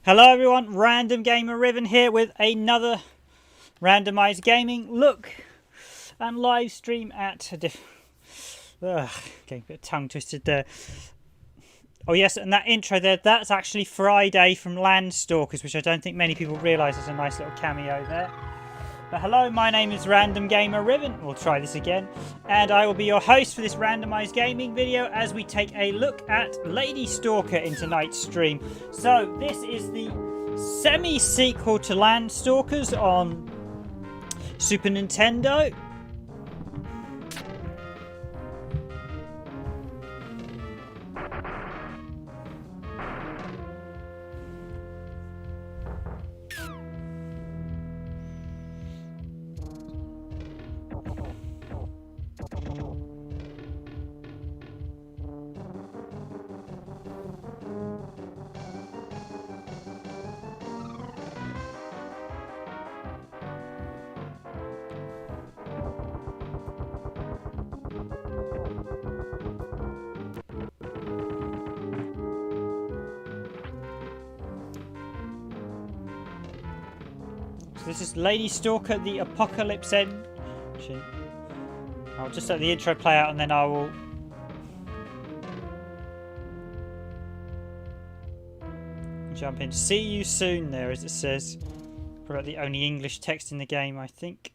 Hello everyone, Random Gamer Riven here with another randomised gaming look and live stream at a getting a bit tongue twisted there. Oh yes, and that intro there, that's actually Friday from Stalkers, which I don't think many people realise is a nice little cameo there. But hello, my name is Random Gamer Riven. We'll try this again. And I will be your host for this randomised gaming video as we take a look at Lady Stalker in tonight's stream. So, this is the semi-sequel to Landstalkers on Super Nintendo. This is Lady Stalker, the Apocalypse Engine. I'll just let the intro play out and then I will... jump in. See you soon there, as it says. Probably the only English text in the game, I think.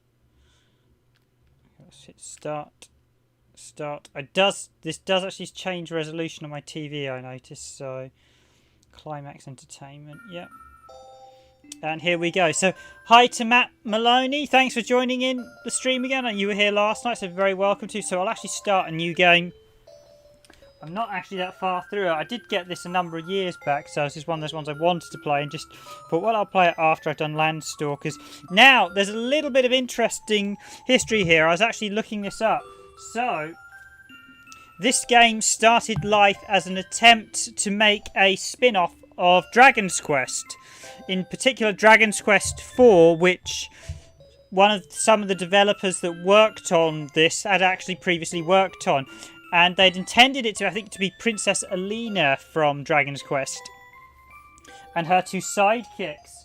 Let's hit start. Start. This does actually change resolution on my TV, I noticed, so... Climax Entertainment, yep. And here we go. So, hi to Matt Maloney. Thanks for joining in the stream again. You were here last night, so very welcome to. So I'll actually start a new game. I'm not actually that far through it. I did get this a number of years back, so this is one of those ones I wanted to play and just thought, well, I'll play it after I've done Landstalkers. Now, there's a little bit of interesting history here. I was actually looking this up. So, this game started life as an attempt to make a spin-off of Dragon's Quest. In particular, Dragon's Quest 4, which some of the developers that worked on this had actually previously worked on. And they'd intended it to, I think, to be Princess Alina from Dragon's Quest and her two sidekicks.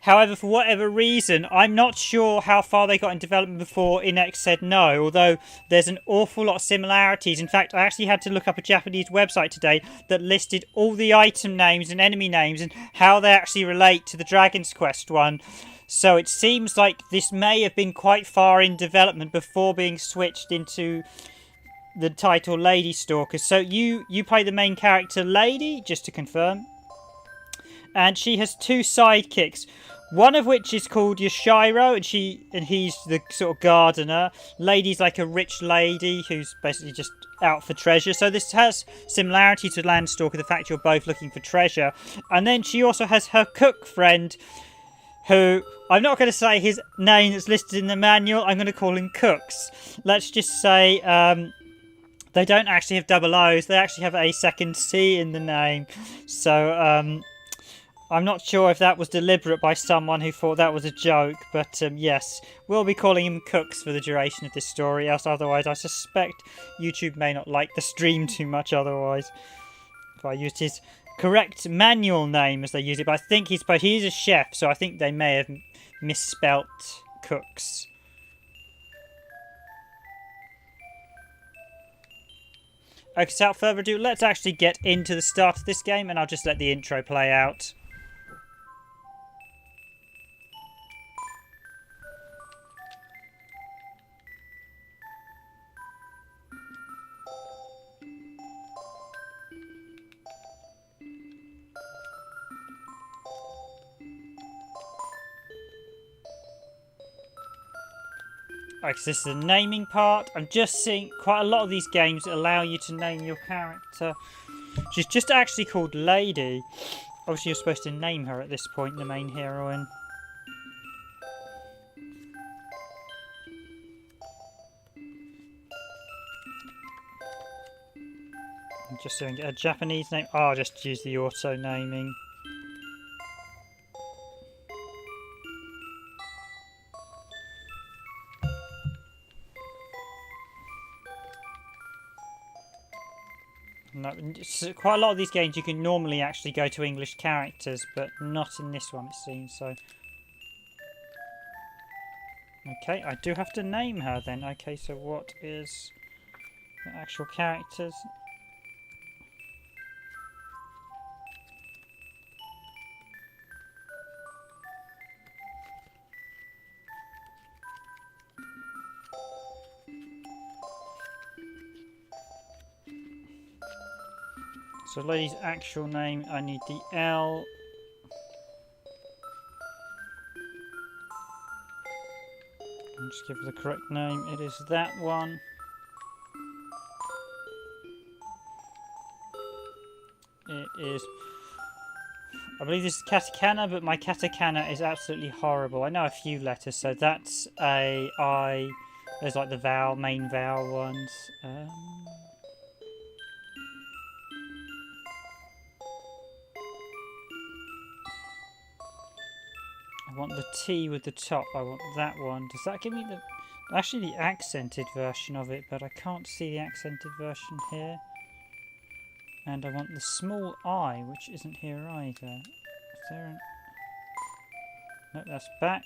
However, for whatever reason, I'm not sure how far they got in development before Inex said no, although there's an awful lot of similarities. In fact, I actually had to look up a Japanese website today that listed all the item names and enemy names and how they actually relate to the Dragon's Quest one. So it seems like this may have been quite far in development before being switched into the title Lady Stalker. So you play the main character Lady, just to confirm. And she has two sidekicks. One of which is called Yoshiro, and he's the sort of gardener. Lady's like a rich lady who's basically just out for treasure. So this has similarity to Landstalker, the fact you're both looking for treasure. And then she also has her cook friend, who I'm not going to say his name that's listed in the manual. I'm going to call him Cooks. Let's just say they don't actually have double O's. They actually have a second C in the name. So I'm not sure if that was deliberate by someone who thought that was a joke, but yes, we'll be calling him Cooks for the duration of this story, else otherwise I suspect YouTube may not like the stream too much otherwise. If I used his correct manual name as they use it, but I think he's a chef, so I think they may have misspelt Cooks. Okay, so without further ado, let's actually get into the start of this game, and I'll just let the intro play out. Okay, so this is the naming part. I'm just seeing quite a lot of these games allow you to name your character. She's just actually called Lady. Obviously, you're supposed to name her at this point, the main heroine. Just so I can get a Japanese name. Oh, I'll just use the auto naming. No, quite a lot of these games you can normally actually go to English characters, but not in this one, it seems. So, okay, I do have to name her then. Okay, so what is the actual characters? So lady's actual name, I need the L. I'll just give her the correct name. It is that one. It is... I believe this is katakana, but my katakana is absolutely horrible. I know a few letters, so that's a I. There's like the vowel, main vowel ones. I want the T with the top. I want that one. Does that give me the... Actually the accented version of it, but I can't see the accented version here. And I want the small I, which isn't here either. Is there an... No, that's back.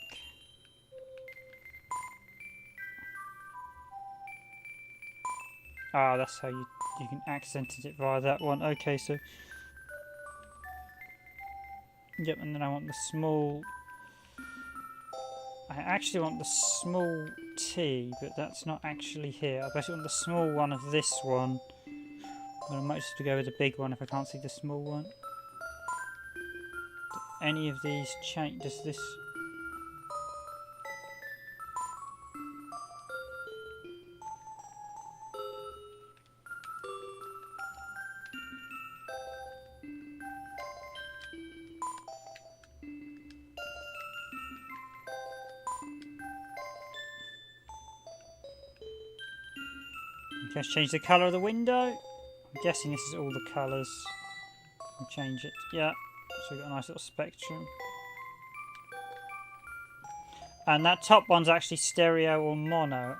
Ah, that's how you can accent it via that one. Okay, so... Yep, and then I want the small... I actually want the small T, but that's not actually here. I basically want the small one of this one. But I might just have to go with the big one if I can't see the small one. Do any of these change? Does this... Okay, let's change the colour of the window. I'm guessing this is all the colours. I'll change it. Yeah, so we've got a nice little spectrum. And that top one's actually stereo or mono.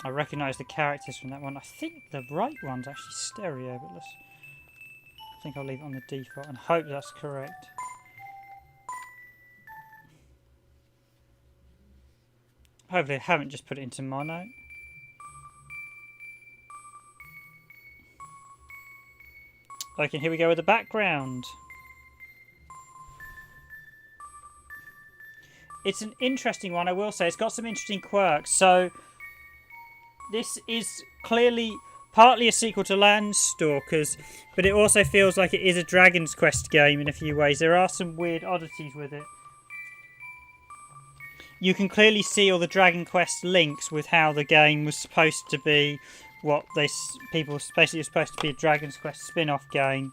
I recognise the characters from that one. I think the right one's actually stereo, but let's... I think I'll leave it on the default and hope that's correct. Hopefully I haven't just put it into mono. Okay, here we go with the background. It's an interesting one, I will say. It's got some interesting quirks. So, this is clearly partly a sequel to Landstalkers, but it also feels like it is a Dragon's Quest game in a few ways. There are some weird oddities with it. You can clearly see all the Dragon Quest links with how the game was supposed to be, what people basically were supposed to be a Dragon's Quest spin-off game,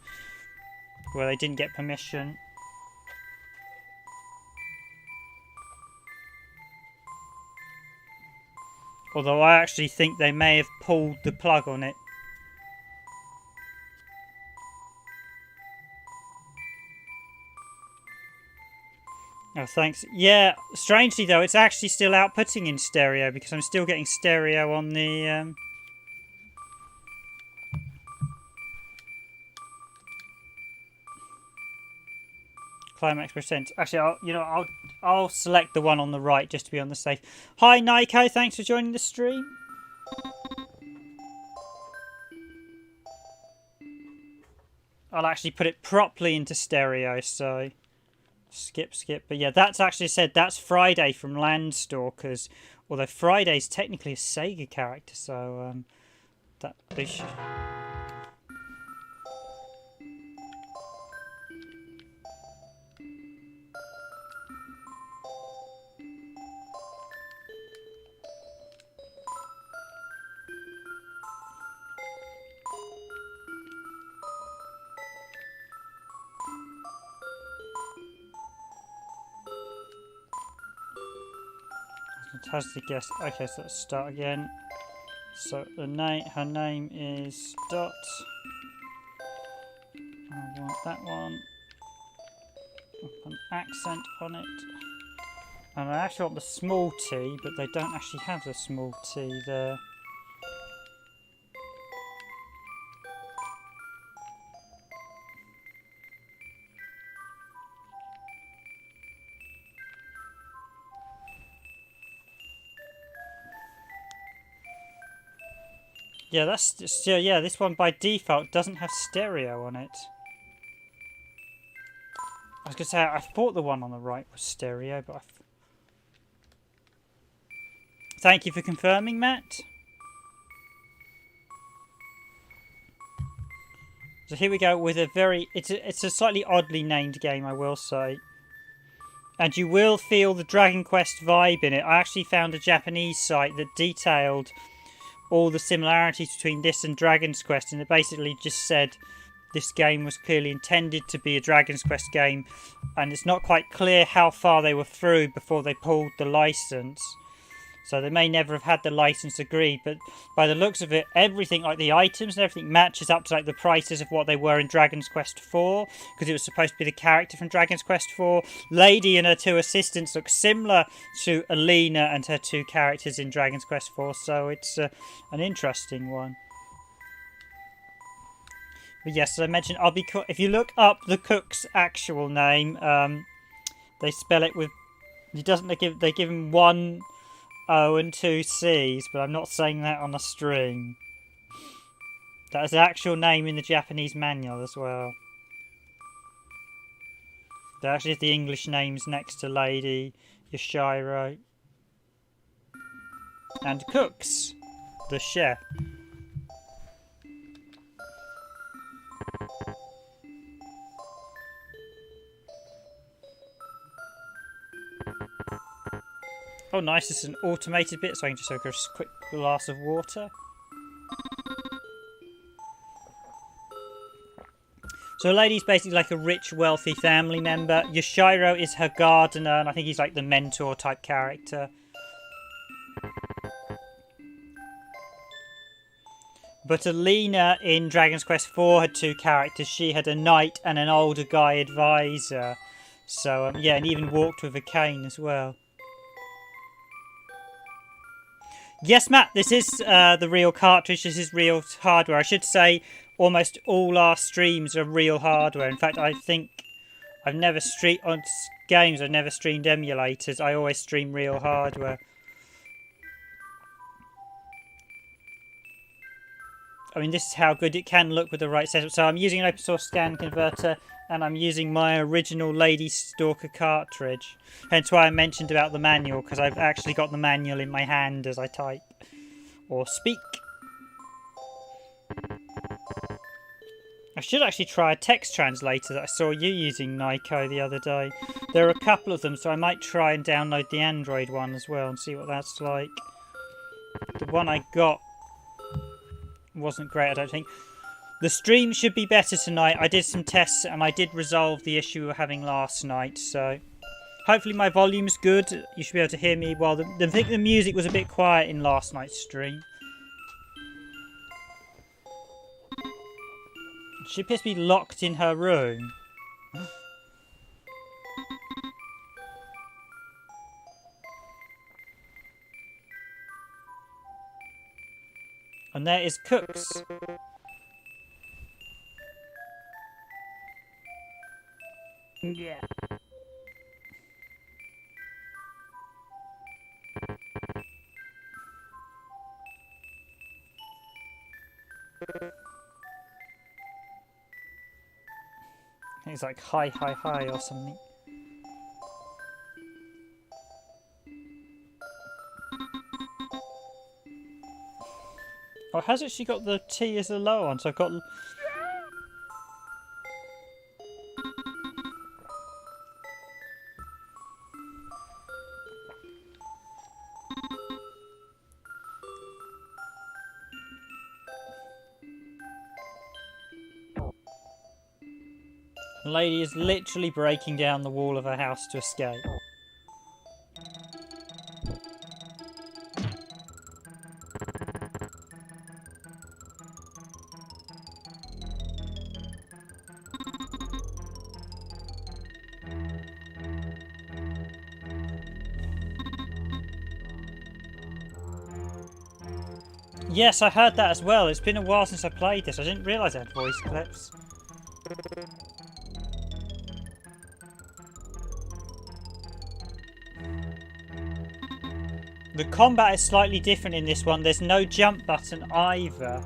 where they didn't get permission. Although I actually think they may have pulled the plug on it. Oh, thanks. Yeah, strangely though, it's actually still outputting in stereo because I'm still getting stereo on the... Climax Presents. Actually, I'll select the one on the right just to be on the safe. Hi, Nico. Thanks for joining the stream. I'll actually put it properly into stereo, so skip. But yeah, that's actually said that's Friday from Landstalkers. Although Friday's technically a Sega character, so that they should... Fantastic guess. Okay, so let's start again. So her name is Dot. I want that one. An accent on it. And I actually want the small T, but they don't actually have the small T there. Yeah, that's still, yeah, this one by default doesn't have stereo on it. I was going to say, I thought the one on the right was stereo, but Thank you for confirming, Matt. So here we go with a very, it's a slightly oddly named game, I will say. And you will feel the Dragon Quest vibe in it. I actually found a Japanese site that detailed all the similarities between this and Dragon's Quest, and it basically just said this game was clearly intended to be a Dragon's Quest game, and it's not quite clear how far they were through before they pulled the license. So they may never have had the license agreed, but by the looks of it, everything, like the items and everything, matches up to like the prices of what they were in Dragon's Quest 4, because it was supposed to be the character from Dragon's Quest 4. Lady and her two assistants look similar to Alina and her two characters in Dragon's Quest 4, so it's an interesting one. But yes, as I mentioned, if you look up the cook's actual name, they spell it with, they give him one O and two C's, but I'm not saying that on a string. That is the actual name in the Japanese manual as well. They actually have the English names next to Lady, Yoshiro, and Cooks, the chef. Oh nice, this is an automated bit, so I can just have a quick glass of water. So Lady's basically like a rich, wealthy family member. Yoshiro is her gardener, and I think he's like the mentor type character. But Alina in Dragon's Quest 4 had two characters. She had a knight and an older guy advisor. So, yeah, and even walked with a cane as well. Yes, Matt, this is the real cartridge. This is real hardware. I should say almost all our streams are real hardware. In fact, I think I've never streamed on games. I've never streamed emulators. I always stream real hardware. I mean, this is how good it can look with the right setup. So I'm using an open source scan converter, and I'm using my original Lady Stalker cartridge. Hence why I mentioned about the manual, because I've actually got the manual in my hand as I type or speak. I should actually try a text translator that I saw you using, Nico, the other day. There are a couple of them, so I might try and download the Android one as well and see what that's like. The one I got wasn't great, I don't think. The stream should be better tonight. I did some tests and I did resolve the issue we were having last night, so hopefully my volume's good. You should be able to hear me while I think the music was a bit quiet in last night's stream. She appears to be locked in her room. And there is Cooks. Yeah. He's like hi hi hi or something. Oh, hasn't she got the T as the low one? So I've got. The lady is literally breaking down the wall of her house to escape. Yes, I heard that as well. It's been a while since I played this. I didn't realise I had voice clips. The combat is slightly different in this one. There's no jump button either.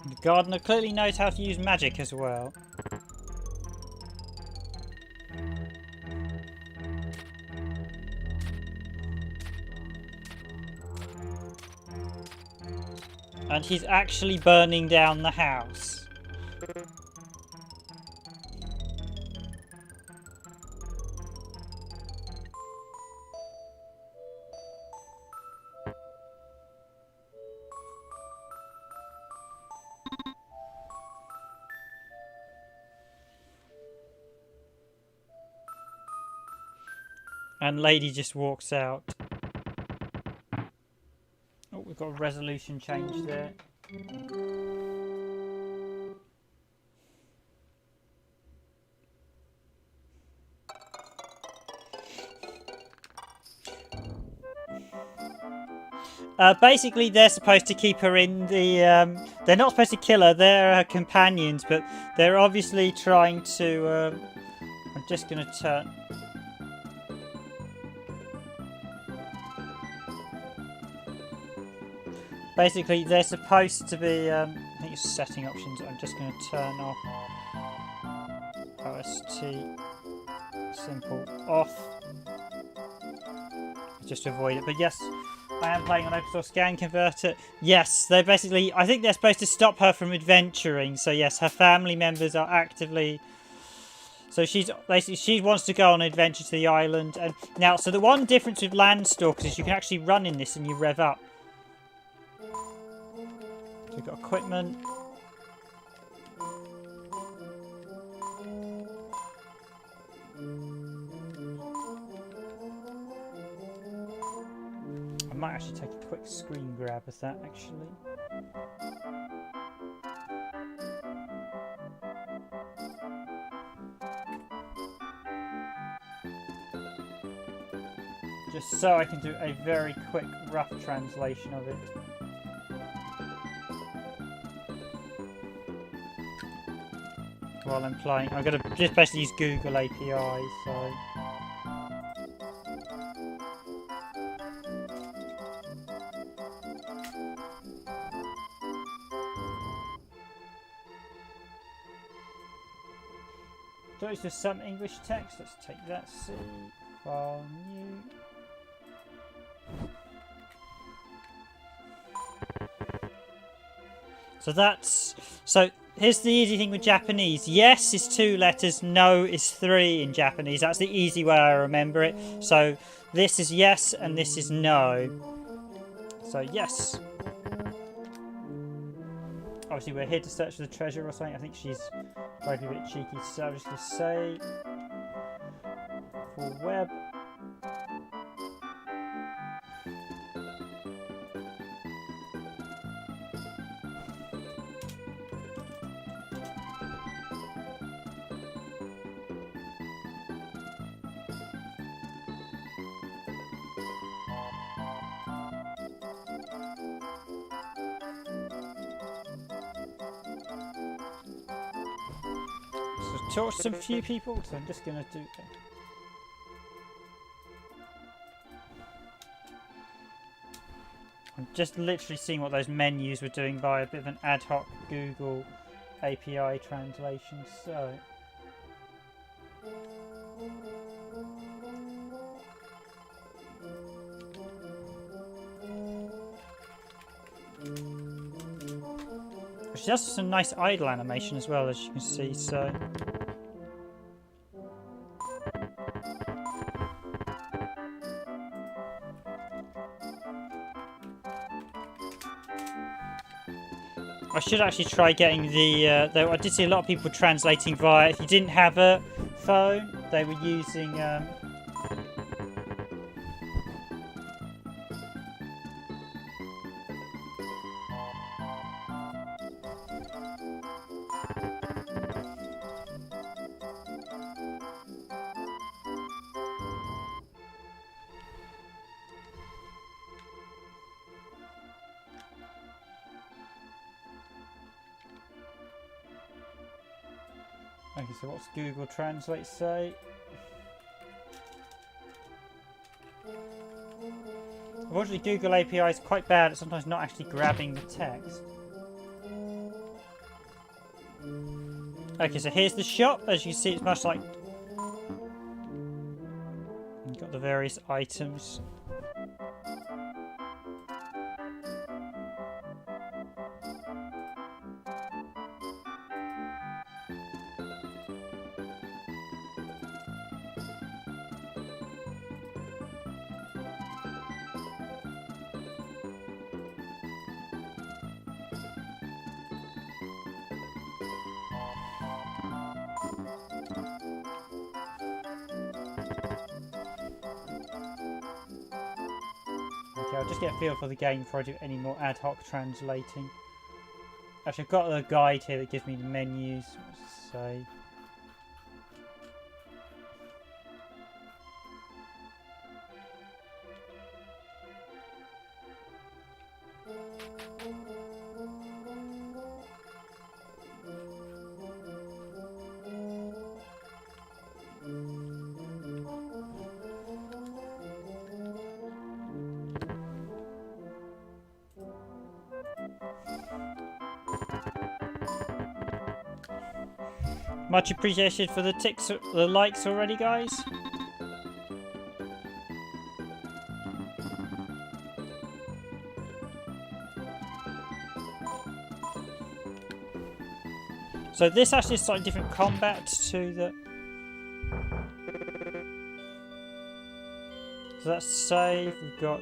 The gardener clearly knows how to use magic as well. And he's actually burning down the house. And lady just walks out. Oh, we've got a resolution change there. Basically, they're supposed to keep her in the... they're not supposed to kill her, they're her companions, but they're obviously trying to... I'm just going to turn... Basically, they're supposed to be... I think it's setting options. I'm just going to turn off OST simple off. Just to avoid it. But yes, I am playing on open source scan converter. Yes, they're basically... I think they're supposed to stop her from adventuring. So yes, her family members are actively... So she's basically... She wants to go on an adventure to the island. And now, so the one difference with Landstalkers is you can actually run in this and you rev up. We've got equipment. I might actually take a quick screen grab of that, actually. Just so I can do a very quick, rough translation of it. While I'm playing, I'm going to just basically use Google API, so... So it's just some English text, let's take that, C, file new... So that's... So here's the easy thing with Japanese. Yes is 2 letters, no is 3 in Japanese. That's the easy way I remember it. So this is yes and this is no. So yes. Obviously we're here to search for the treasure or something. I think she's trying to be a bit cheeky. So I'm just going to say for web. Talk to some few people, so I'm just gonna do that. I'm just literally seeing what those menus were doing by a bit of an ad hoc Google API translation, so... She does some nice idle animation as well, as you can see, so... I should actually try getting the... though I did see a lot of people translating via... If you didn't have a phone, they were using okay, so what's Google Translate say? Unfortunately, Google API is quite bad at sometimes not actually grabbing the text. Okay, so here's the shop. As you can see, it's much like... You've got the various items. I'll just get a feel for the game before I do any more ad hoc translating. Actually, I've got a guide here that gives me the menus. So, much appreciated for the the likes already, guys. So this actually is slightly different combat to the... So that's save, we've got...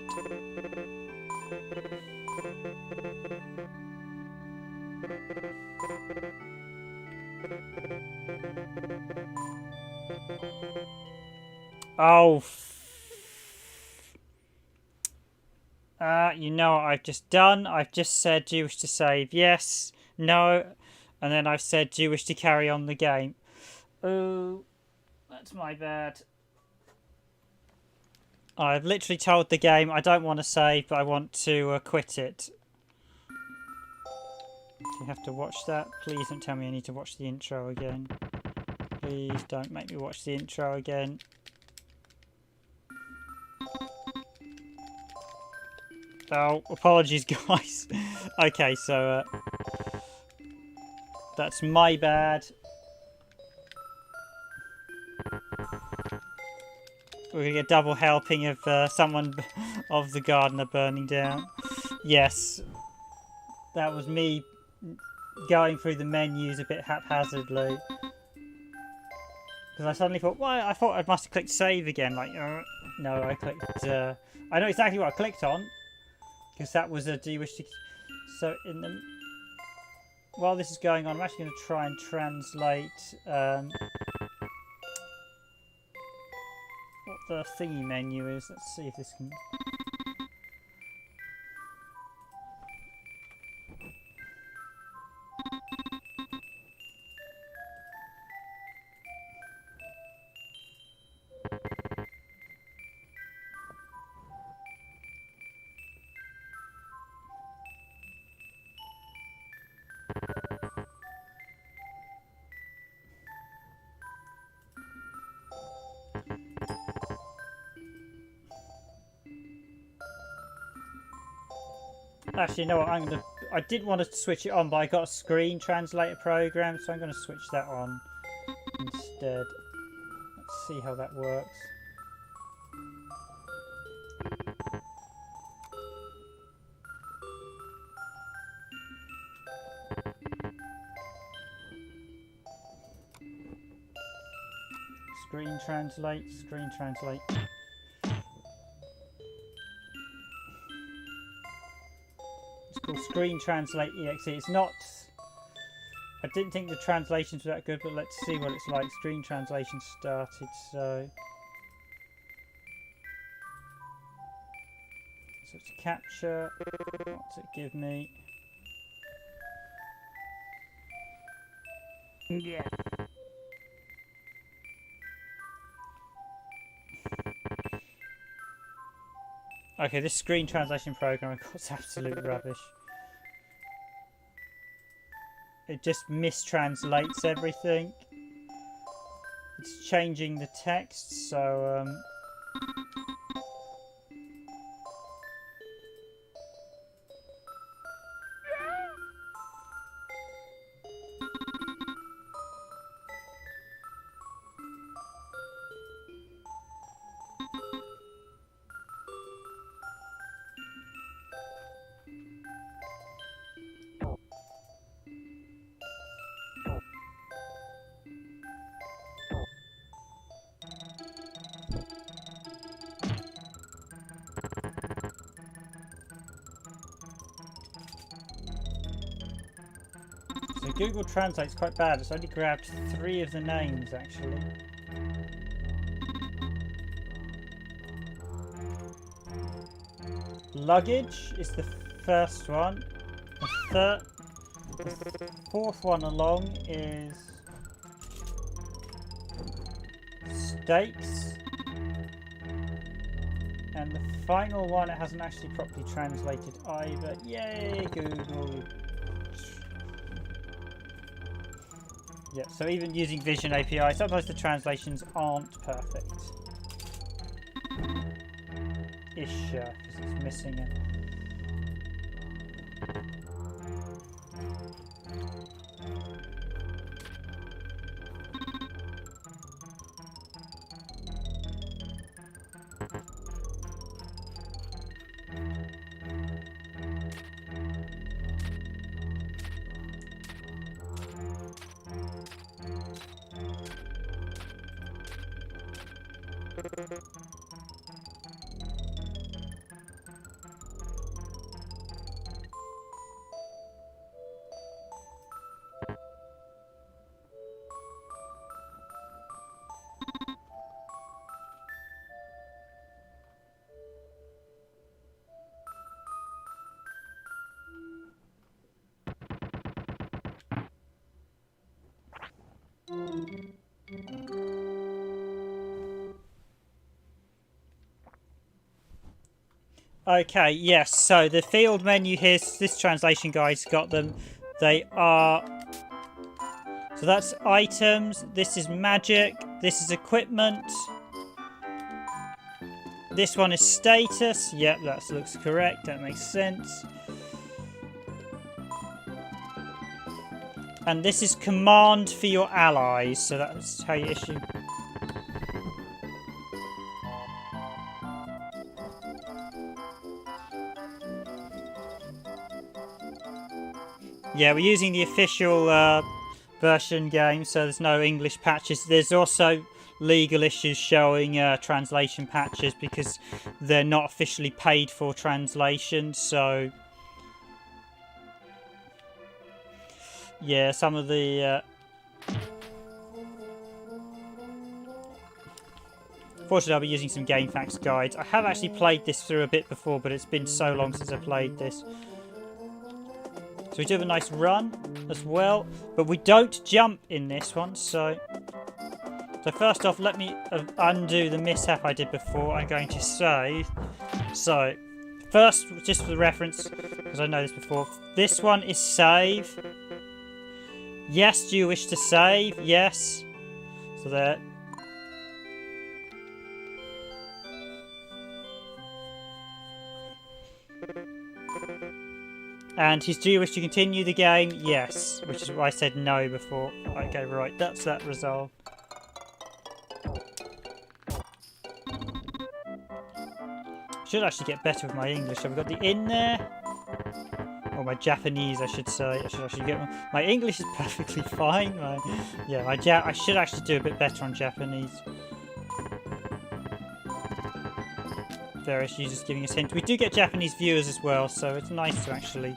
Oh, you know what I've just done? I've just said, do you wish to save? Yes, no, and then I've said, do you wish to carry on the game? Oh, that's my bad. I've literally told the game I don't want to save, but I want to quit it. You have to watch that. Please don't tell me I need to watch the intro again. Please don't make me watch the intro again. Oh, apologies, guys. Okay, so that's my bad. We're gonna get a double helping of someone of the gardener burning down. Yes, that was me going through the menus a bit haphazardly. Because I suddenly thought, well, I thought I must have clicked save again. Like, no, I clicked. I know exactly what I clicked on. Because that was a do you wish to... So in the... While this is going on, I'm actually going to try and translate what the thingy menu is. Let's see if this can... Actually, you know what? I didn't want to switch it on, but I got a screen translator program, so I'm going to switch that on instead. Let's see how that works. Screen translate, screen translate. It's called Screen Translate EXE. It's not... I didn't think the translations were that good, but let's see what it's like. Screen translation started, so it's capture. What's it give me? Yeah. Okay, this screen translation program, of course, absolute rubbish. It just mistranslates everything. It's changing the text, so Google Translate's quite bad. It's only grabbed 3 of the names, actually. Luggage is the first one. The fourth one along is steaks. And the final one, it hasn't actually properly translated either. Yay, Google! Yeah, so even using Vision API, sometimes the translations aren't perfect. Ish, because it's missing it. Okay, yes, so the field menu here, this translation guide's got them. They are... So that's items, this is magic, this is equipment. This one is status. Yep, that looks correct, that makes sense. And this is command for your allies, so that's how you issue... Yeah, we're using the official version game, so there's no English patches. There's also legal issues showing translation patches because they're not officially paid for translation, so... Yeah, some of the... Fortunately, I'll be using some GameFAQs guides. I have actually played this through a bit before, but it's been so long since I played this. So we do have a nice run as well, but we don't jump in this one, so first off, let me undo the mishap I did before. I'm going to save. So, first, just for the reference, because I know this before, this one is save. Yes, do you wish to save? Yes. So there. And do you wish to continue the game? Yes. Which is why I said no before. Okay, right. That's that resolved. Should actually get better with my English. Have we got the in there? Or my Japanese, I should say. I should actually get my English is perfectly fine. Yeah, I should actually do a bit better on Japanese. Various users giving us hints. We do get Japanese viewers as well, so it's nice to actually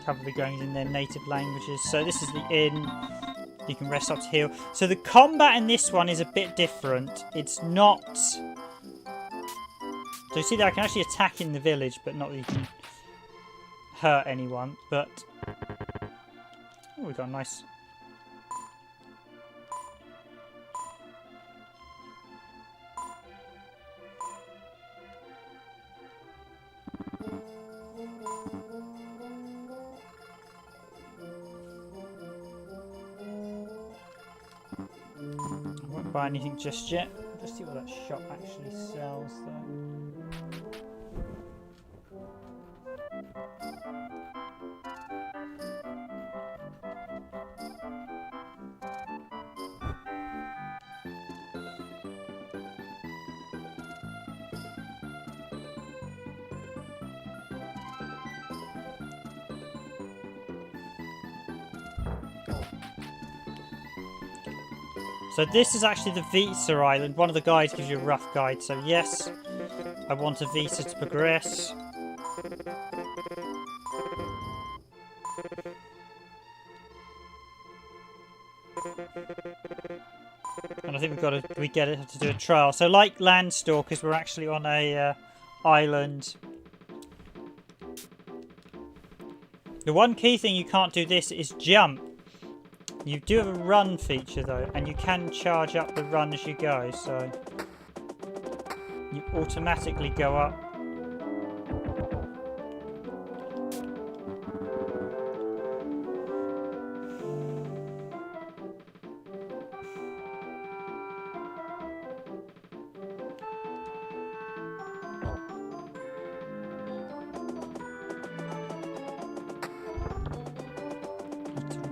cover the goings in their native languages. So this is the inn. You can rest up to heal. So the combat in this one is a bit different. It's not... So you see that I can actually attack in the village, but not that you can hurt anyone. But... Oh, we've got a nice... Buy anything just yet. Let's see what that shop actually sells though. So this is actually the Visa Island. One of the guides gives you a rough guide. So yes, I want a visa to progress. And I think we get it to do a trial. So like Land Stalkers, we're actually on a island. The one key thing you can't do this is jump. You do have a run feature though, and you can charge up the run as you go, so you automatically go up.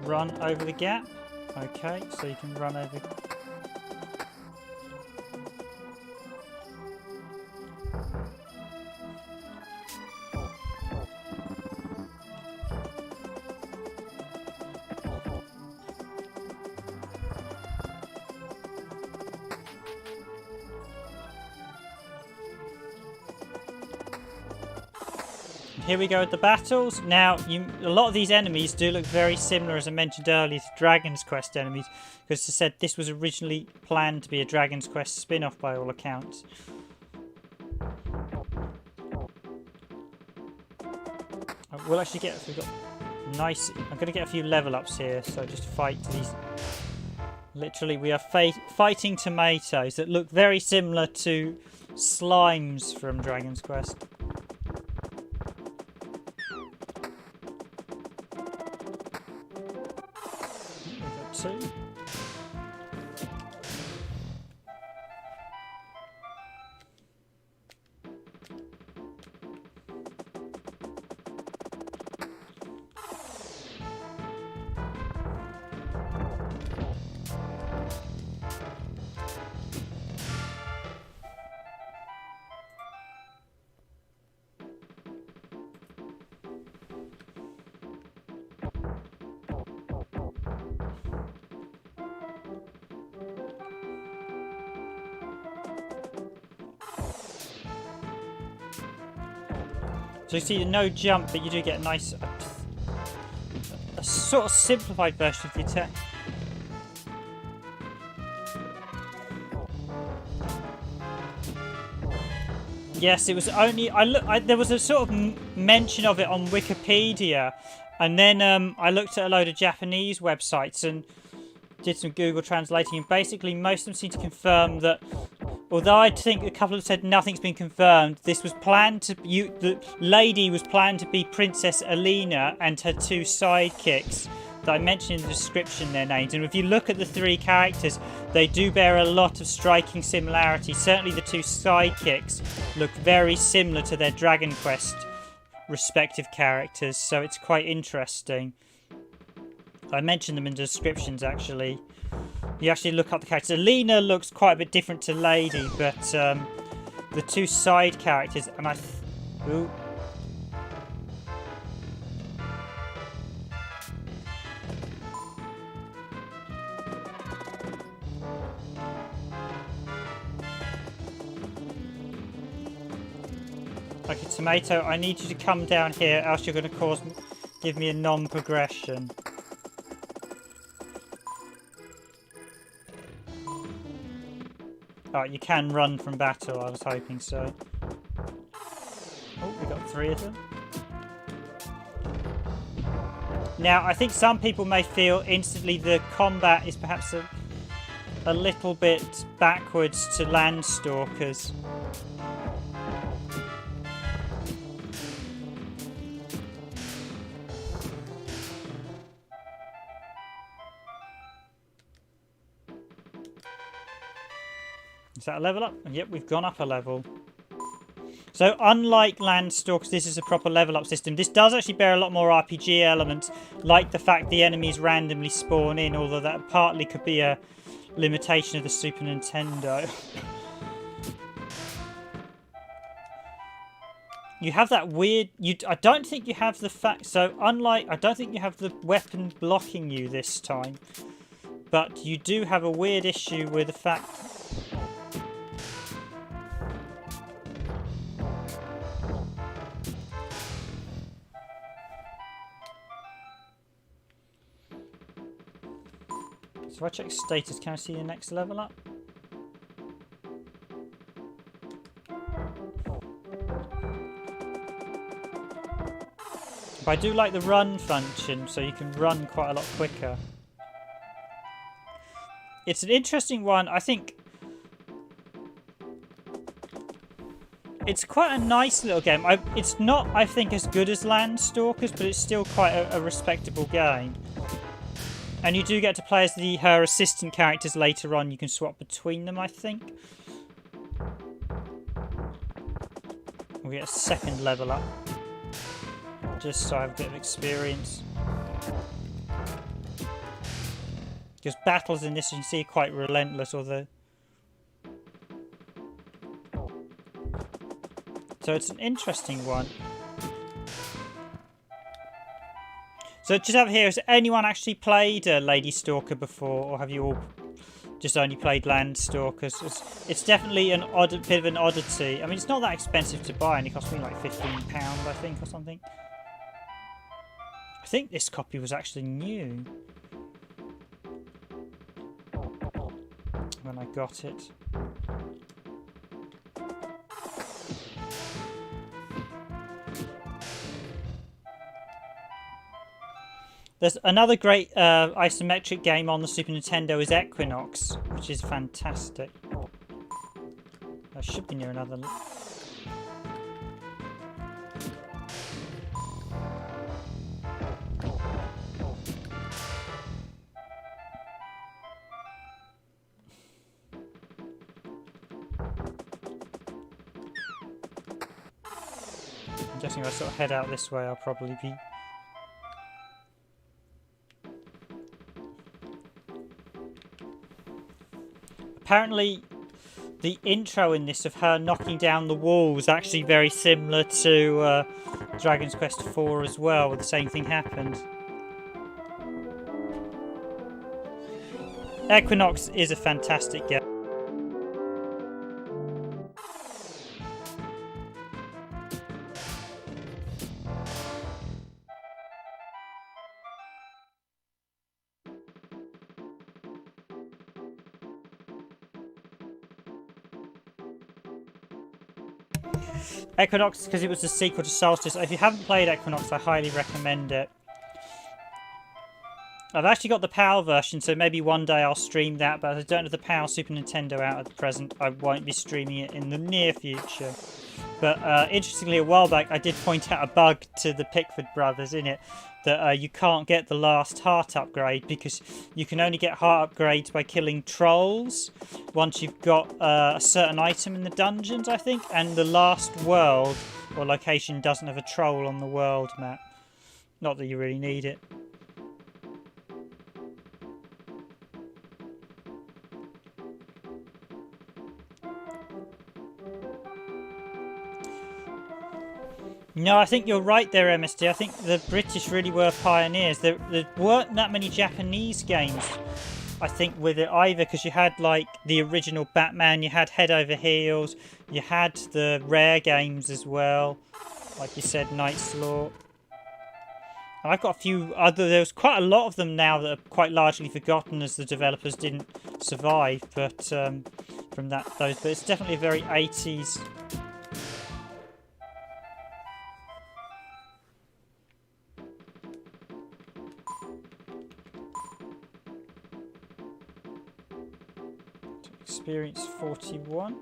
Run over the gap. Okay, so you can run over. Here we go with the battles. Now, a lot of these enemies do look very similar, as I mentioned earlier, to Dragon's Quest enemies, because as I said, this was originally planned to be a Dragon's Quest spin-off by all accounts. We'll actually get... We've got nice... I'm going to get a few level ups here, so just fight these... Literally, we are fighting tomatoes that look very similar to slimes from Dragon's Quest. So you see no jump, but you do get a nice, a sort of simplified version of the attack. Yes, it was only, there was a sort of mention of it on Wikipedia, and then I looked at a load of Japanese websites and did some Google translating, and basically most of them seem to confirm that, although I think a couple have said nothing's been confirmed, this was planned to... the lady was planned to be Princess Alina and her two sidekicks that I mentioned in the description, their names. And if you look at the three characters, they do bear a lot of striking similarities. Certainly the two sidekicks look very similar to their Dragon Quest respective characters, so it's quite interesting. I mentioned them in the descriptions, actually. You actually look up the characters. Alina looks quite a bit different to Lady, but the two side characters, and ooh. Okay, Tomato, I need you to come down here, else you're going to cause give me a non-progression. Oh, you can run from battle, I was hoping so. Oh, we got 3 of them. Now, I think some people may feel instantly the combat is perhaps a little bit backwards to Landstalkers. Is that a level up? Yep, we've gone up a level. So unlike Landstalkers, this is a proper level up system. This does actually bear a lot more RPG elements, like the fact the enemies randomly spawn in, although that partly could be a limitation of the Super Nintendo. You have that weird... I don't think you have the fact... So unlike... I don't think you have the weapon blocking you this time. But you do have a weird issue with the fact... So if I check status, can I see the next level up? But I do like the run function, so you can run quite a lot quicker. It's an interesting one. I think it's quite a nice little game. It's not, I think, as good as Landstalkers, but it's still quite a respectable game. And you do get to play as her assistant characters later on. You can swap between them, I think. We get a second level up. Just so I have a bit of experience. Because battles in this, you can see, are quite relentless, although... So it's an interesting one. So just over here, has anyone actually played Lady Stalker before, or have you all just only played Landstalkers? It's definitely an bit of an oddity. I mean, it's not that expensive to buy, and it cost me like £15, I think, or something. I think this copy was actually new when I got it. There's another great isometric game on the Super Nintendo is Equinox, which is fantastic. I should be near another... I'm guessing if I sort of head out this way, I'll probably be... Apparently, the intro in this of her knocking down the wall is actually very similar to Dragon's Quest IV as well, where the same thing happened. Equinox is a fantastic game. Equinox, because it was the sequel to Solstice. If you haven't played Equinox, I highly recommend it. I've actually got the PAL version, so maybe one day I'll stream that, but I don't have the PAL Super Nintendo out at the present. I won't be streaming it in the near future. But interestingly, a while back, I did point out a bug to the Pickford brothers in it, that you can't get the last heart upgrade because you can only get heart upgrades by killing trolls once you've got a certain item in the dungeons, I think, and the last world or location doesn't have a troll on the world map. Not that you really need it. No, I think you're right there, MSD. I think the British really were pioneers. There weren't that many Japanese games, I think, with it either, because you had, like, the original Batman, you had Head Over Heels, you had the Rare games as well, like you said, Knight's Law. And I've got a few other... There's quite a lot of them now that are quite largely forgotten as the developers didn't survive, but from those. But it's definitely a very 80s... Experience 41.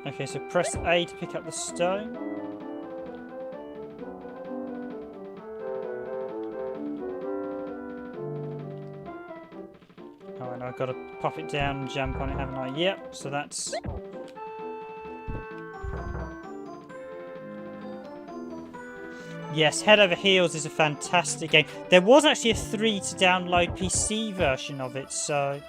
Okay, so press A to pick up the stone. Oh, and I've got to pop it down and jump on it, haven't I? Yep, so that's... Yes, Head Over Heels is a fantastic game. There was actually a 3 to download PC version of it, so...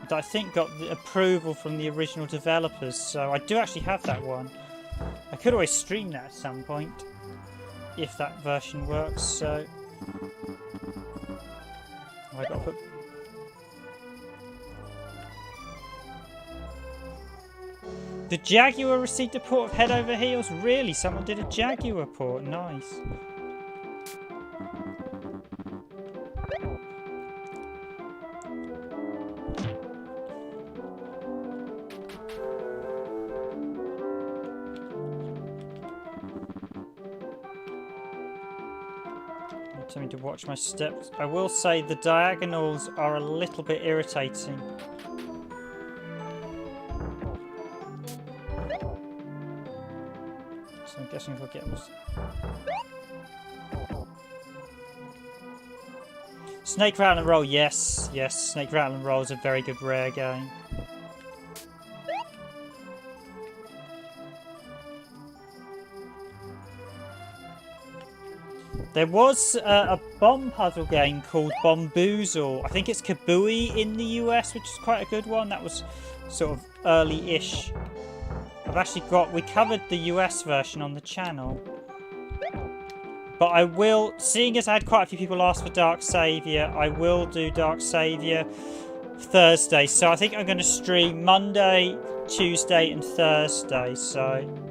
that I think got the approval from the original developers, so I do actually have that one. I could always stream that at some point, if that version works, so... I got to put... The Jaguar received a port of Head Over Heels? Really? Someone did a Jaguar port? Nice. Telling me to watch my steps. I will say the diagonals are a little bit irritating. So I'm guessing if I get this. Snake Rattle and Roll, yes, yes. Snake Rattle and Roll is a very good rare game. There was a bomb puzzle game called Bomboozle. I think it's Kabooey in the US, which is quite a good one. That was sort of early-ish. I've actually got... We covered the US version on the channel. But I will... Seeing as I had quite a few people ask for Dark Saviour, I will do Dark Saviour Thursday. So I think I'm going to stream Monday, Tuesday and Thursday. So...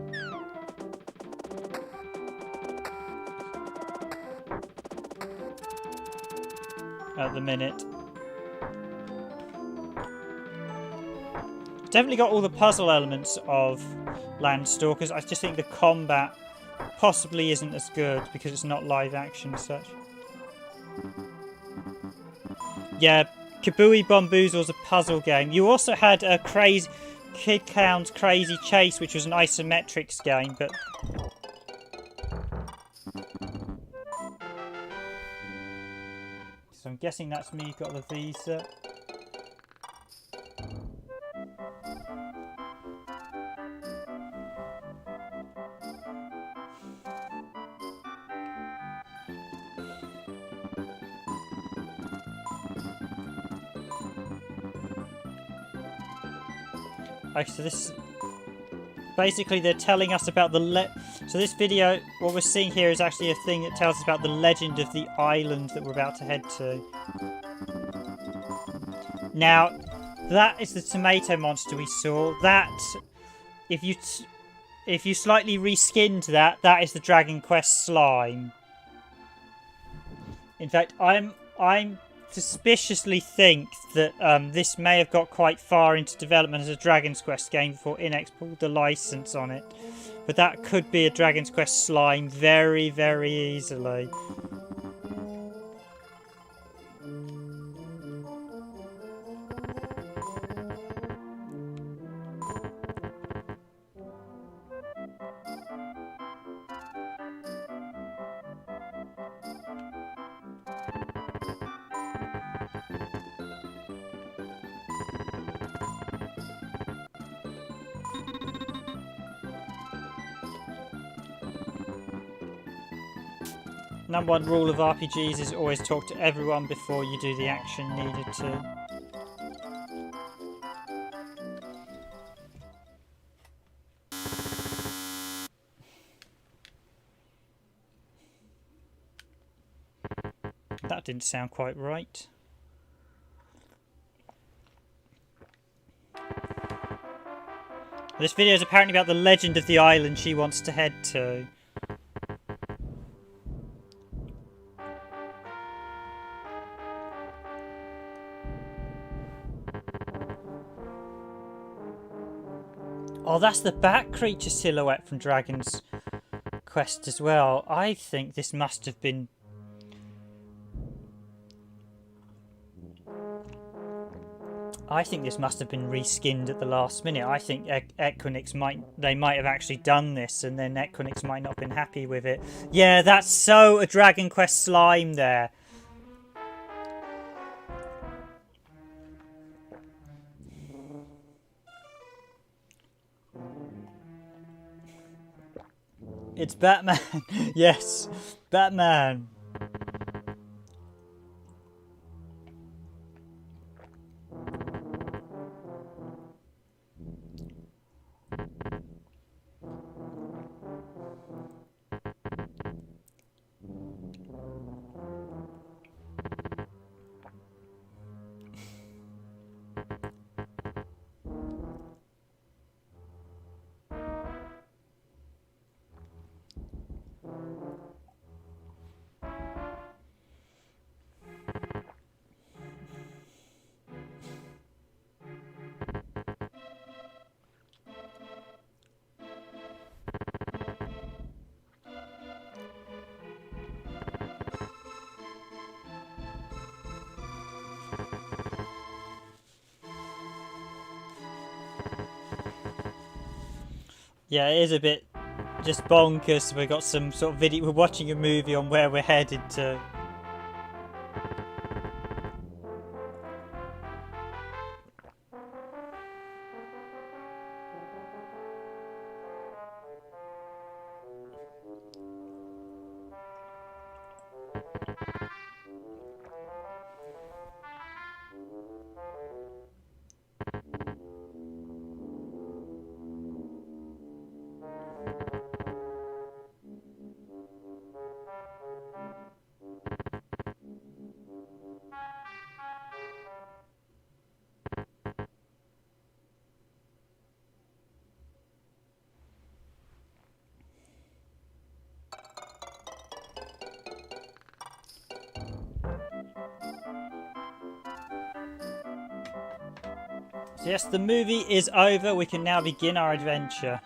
at the minute. Definitely got all the puzzle elements of Landstalkers. I just think the combat possibly isn't as good because it's not live action as such. Yeah, Kabooey Bomboozle is a puzzle game. You also had a crazy Kid Clown's Crazy Chase, which was an isometrics game, but... So I'm guessing that's me who got the visa. Okay, so this... Basically, they're telling us about the... So this video, what we're seeing here is actually a thing that tells us about the legend of the island that we're about to head to. Now, that is the tomato monster we saw. That, if you slightly reskinned that, that is the Dragon Quest slime. In fact, I'm suspiciously think that this may have got quite far into development as a Dragon's Quest game before Inex pulled the license on it. But that could be a Dragon's Quest slime very, very easily. number one rule of RPGs is always talk to everyone before you do the action needed to. That didn't sound quite right. This video is apparently about the legend of the island she wants to head to. Oh, that's the bat creature silhouette from Dragon's Quest as well. I think this must have been... reskinned at the last minute. I think Equinix might have actually done this, and then Equinix might not have been happy with it. Yeah, that's so a Dragon Quest slime there. It's Batman. Yes, Batman. Yeah, it is a bit just bonkers. We've got some sort of video. We're watching a movie on where we're headed to. So yes, the movie is over. We can now begin our adventure.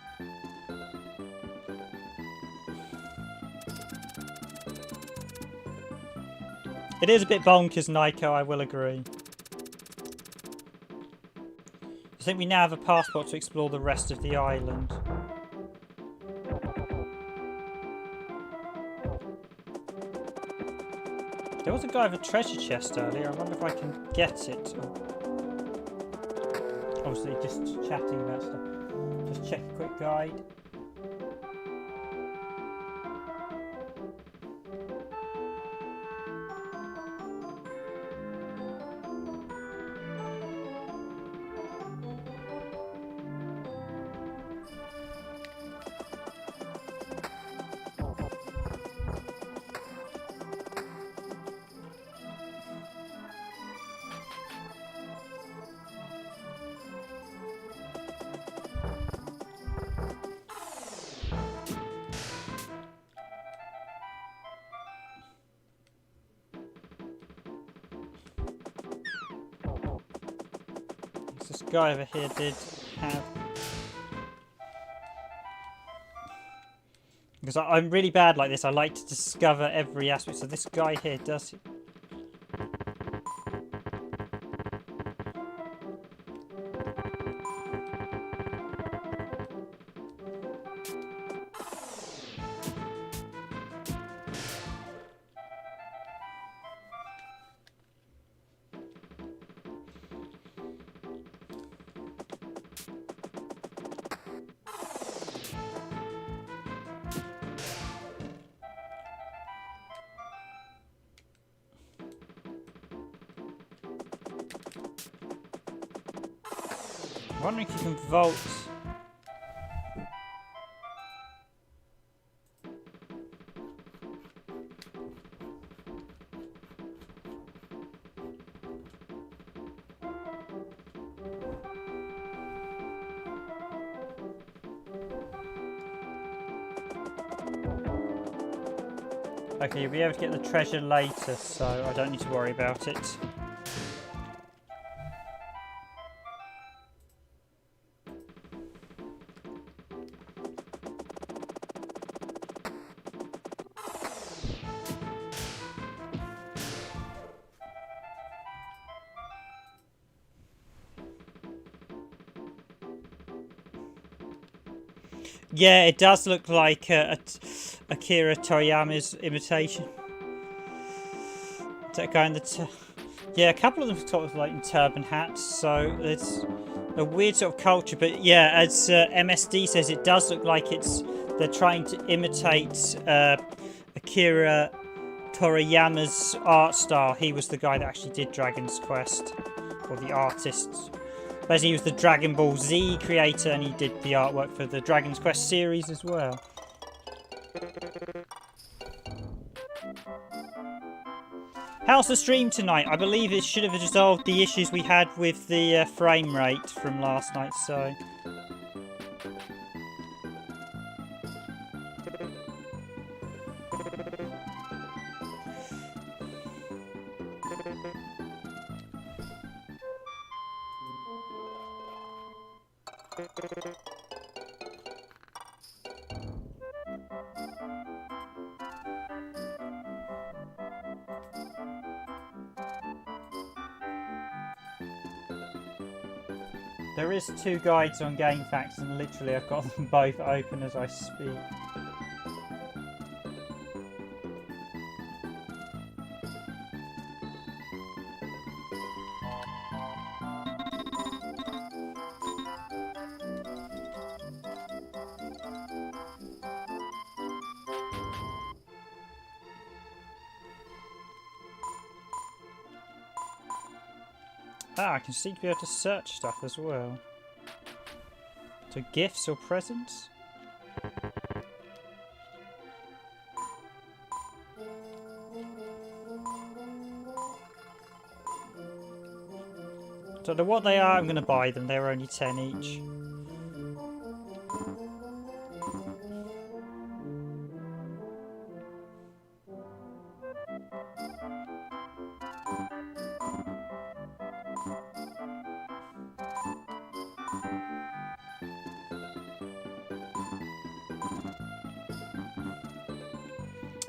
It is a bit bonkers, Nico, I will agree. I think we now have a passport to explore the rest of the island. There was a guy with a treasure chest earlier. I wonder if I can get it. Obviously, just chatting about stuff. Just check a quick guide. This guy over here did have... Because I'm really bad like this, I like to discover every aspect. So this guy here does... I'm wondering if you can vault. Okay, you'll be able to get the treasure later, so I don't need to worry about it. Yeah, it does look like Akira Toriyama's imitation. That guy in the yeah, a couple of them sort of like in turban hats, so it's a weird sort of culture. But yeah, as MSD says, it does look like they're trying to imitate Akira Toriyama's art style. He was the guy that actually did Dragon's Quest, or the artist. Basically, he was the Dragon Ball Z creator, and he did the artwork for the Dragon's Quest series as well. How's the stream tonight? I believe it should have resolved the issues we had with the frame rate from last night, so... There is 2 guides on GameFAQs, and literally I've got them both open as I speak. Ah, I can seem to be able to search stuff as well. So gifts or presents? Don't know what they are, I'm going to buy them. They're only 10 each.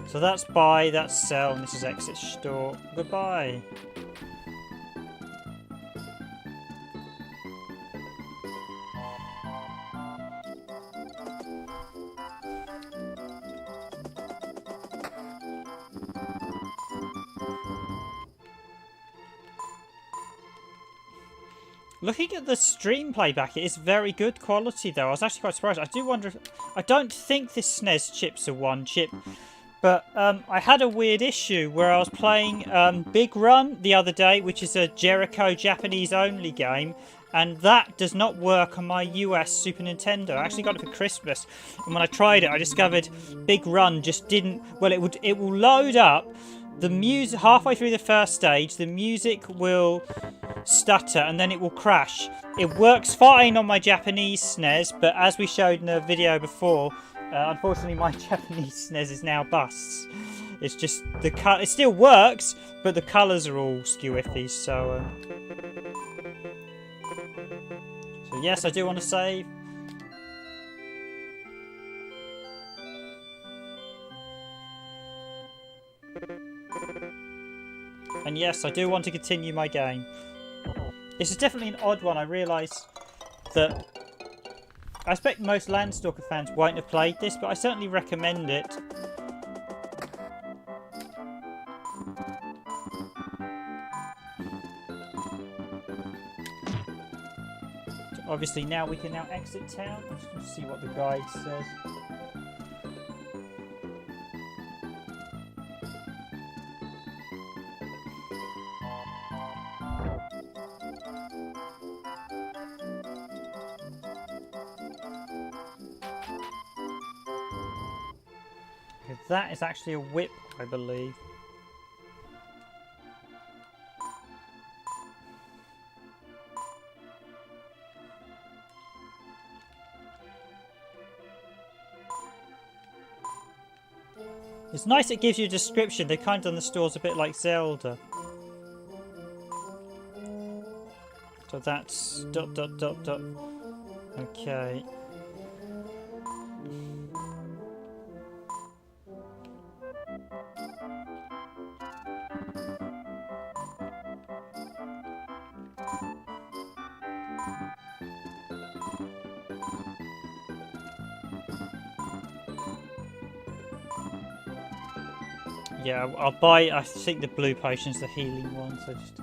So that's buy, that's sell, and this is exit store. Goodbye. Looking at the stream playback, it is very good quality though. I was actually quite surprised. I do wonder if... I don't think this SNES chips are 1 chip. But I had a weird issue where I was playing Big Run the other day, which is a Jericho Japanese-only game, and that does not work on my US Super Nintendo. I actually got it for Christmas, and when I tried it, I discovered Big Run just didn't... Well, it will load up. The music halfway through the first stage, the music will stutter and then it will crash. It works fine on my Japanese SNES, but as we showed in the video before, unfortunately my Japanese SNES is now busts. It's just the it still works, but the colours are all skew-iffy. So yes, I do want to save. And yes, I do want to continue my game. This is definitely an odd one. I realise that I expect most Landstalker fans won't have played this, but I certainly recommend it. So obviously now we can exit town. I'm just going to see what the guide says. Okay, that is actually a whip, I believe. It's nice it gives you a description. They kind of done the stores a bit like Zelda. So that's ... Okay. Yeah, I'll buy, I think the blue potion's the healing one, so just...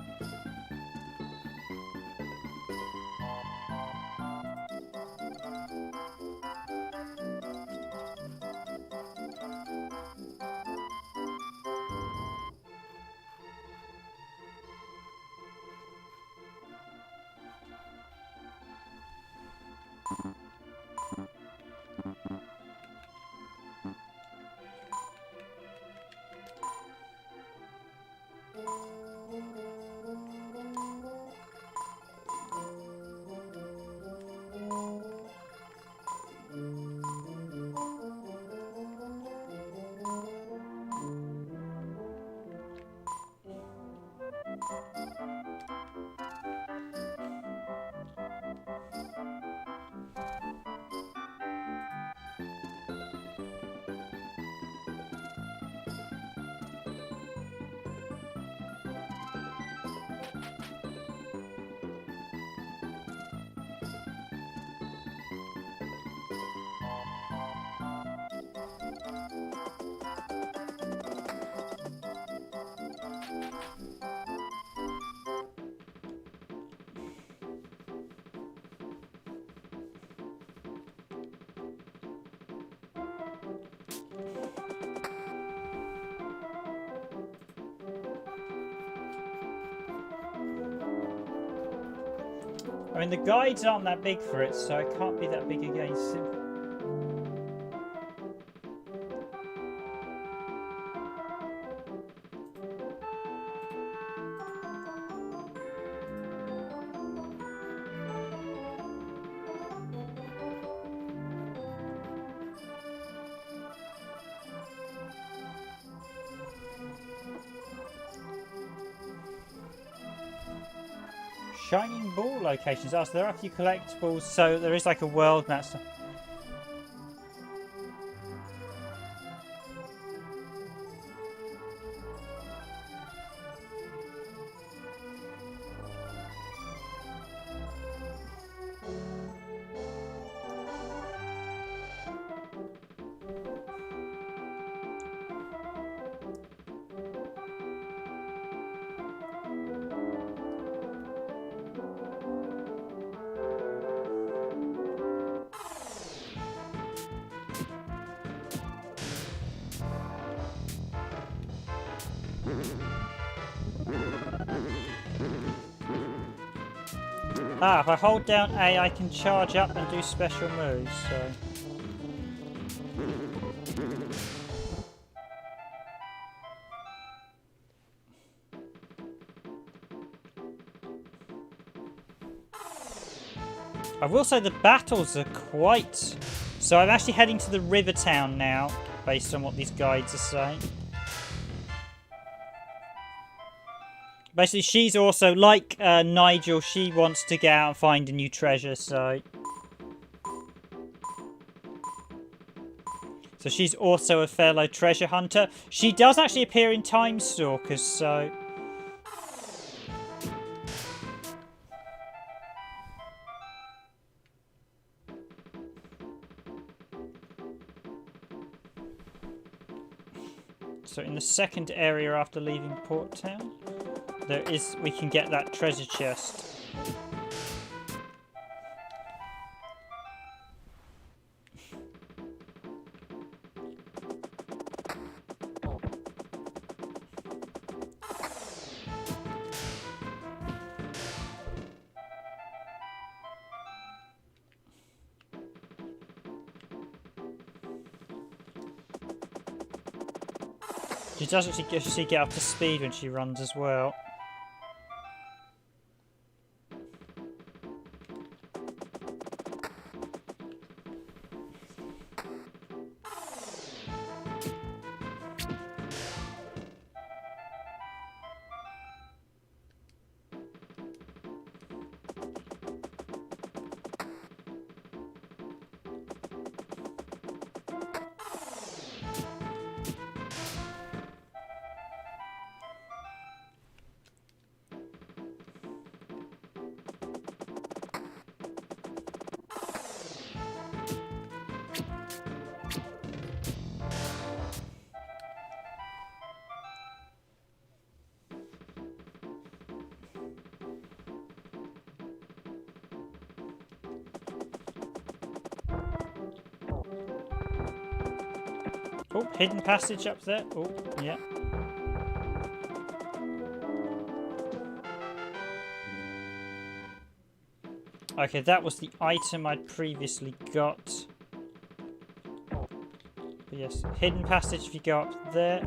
I mean, the guides aren't that big for it, so it can't be that big again. Shining ball locations. Oh, so there are a few collectibles. So there is like a world map. Ah, if I hold down A, I can charge up and do special moves, so... I will say the battles are quite... So I'm actually heading to the river town now, based on what these guides are saying. Basically, she's also, like Nigel, she wants to get out and find a new treasure, so... So she's also a fellow treasure hunter. She does actually appear in Time Stalkers, so... So in the second area after leaving Port Town, we can get that treasure chest. She does actually get up to speed when she runs as well. Oh, hidden passage up there. Oh, yeah. Okay, that was the item I'd previously got. But yes, hidden passage if you go up there.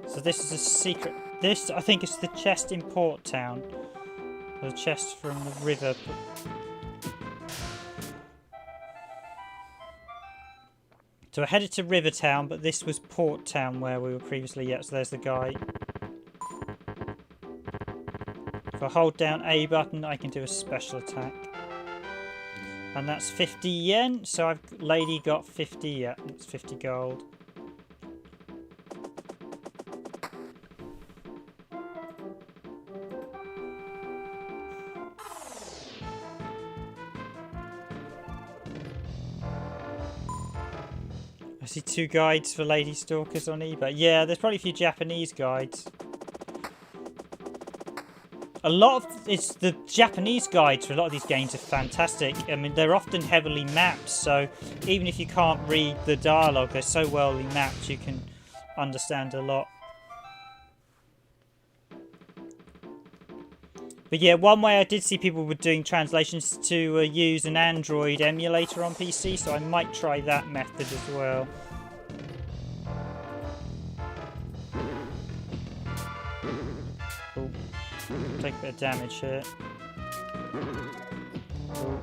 So this is a secret. This, I think, is the chest in Port Town. The chest from the river. So I headed to Rivertown, but this was Port Town where we were previously. Yeah, so there's the guy. If I hold down A button, I can do a special attack. And that's 50 yen, so Lady got 50, yeah, it's 50 gold. I see 2 guides for Lady Stalkers on eBay. Yeah, there's probably a few Japanese guides. A lot of it's the Japanese guides for a lot of these games are fantastic. I mean, they're often heavily mapped, so even if you can't read the dialogue, they're so well mapped you can understand a lot. But yeah, one way I did see people were doing translations to use an Android emulator on PC, so I might try that method as well. Oh, take a bit of damage here. Oh.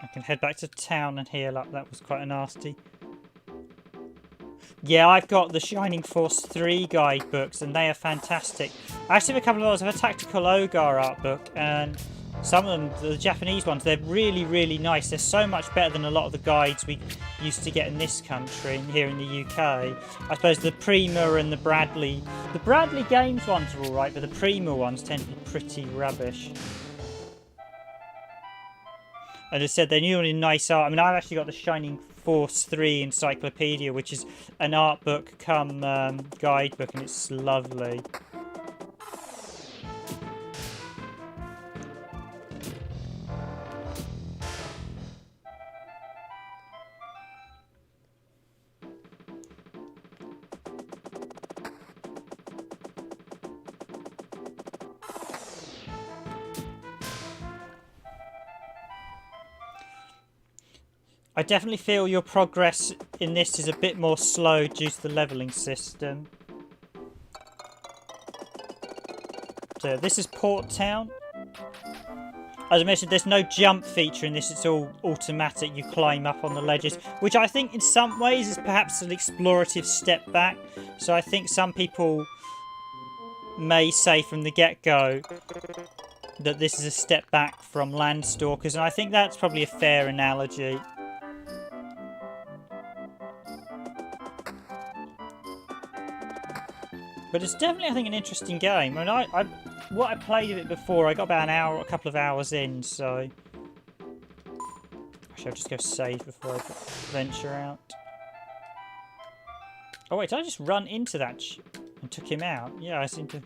I can head back to town and heal up. That was quite nasty. Yeah, I've got the Shining Force 3 guidebooks, and they are fantastic. I actually have a couple of those. I have a Tactical Ogre art book, and some of them, the Japanese ones, they're really, really nice. They're so much better than a lot of the guides we used to get in this country, here in the UK. I suppose the Prima and the Bradley Games ones are alright, but the Prima ones tend to be pretty rubbish. As I said, they're new and in nice art. I mean, I've actually got the Shining Force 3 Encyclopedia, which is an art book come guidebook, and it's lovely. I definitely feel your progress in this is a bit more slow due to the levelling system. So this is Port Town. As I mentioned, there's no jump feature in this, it's all automatic. You climb up on the ledges, which I think in some ways is perhaps an explorative step back. So I think some people may say from the get-go that this is a step back from Landstalkers, and I think that's probably a fair analogy. But it's definitely, I think, an interesting game. I mean, what I played of it before, I got about a couple of hours in, so... Actually, I'll just go save before I venture out. Oh wait, did I just run into that and took him out? Yeah, I seem to...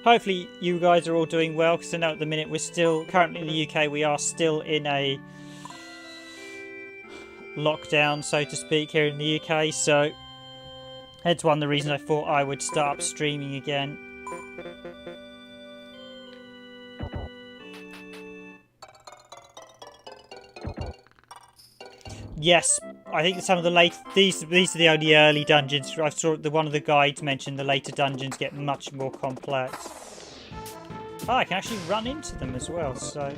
Hopefully you guys are all doing well, because I know at the minute we're still, currently in the UK, we are still in a lockdown, so to speak, here in the UK. So that's one of the reasons I thought I would start streaming again. Yes, I think some of the late these are the only early dungeons. I saw one of the guides mentioned the later dungeons get much more complex. Oh, I can actually run into them as well, so...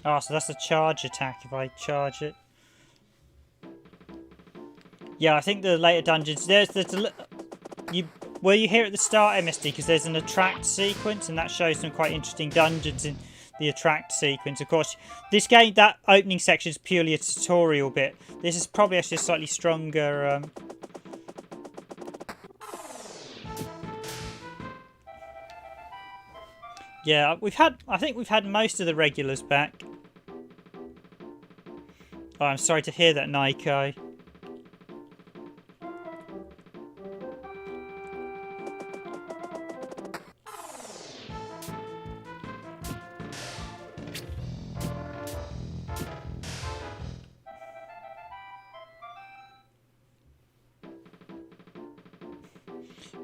Oh, so that's a charge attack if I charge it. Yeah, I think the later dungeons... Were you here at the start, MSD? Because there's an attract sequence, and that shows some quite interesting dungeons in the attract sequence. Of course, this game, that opening section is purely a tutorial bit. This is probably actually a slightly stronger... Yeah, I think we've had most of the regulars back. Oh, I'm sorry to hear that, Naiko.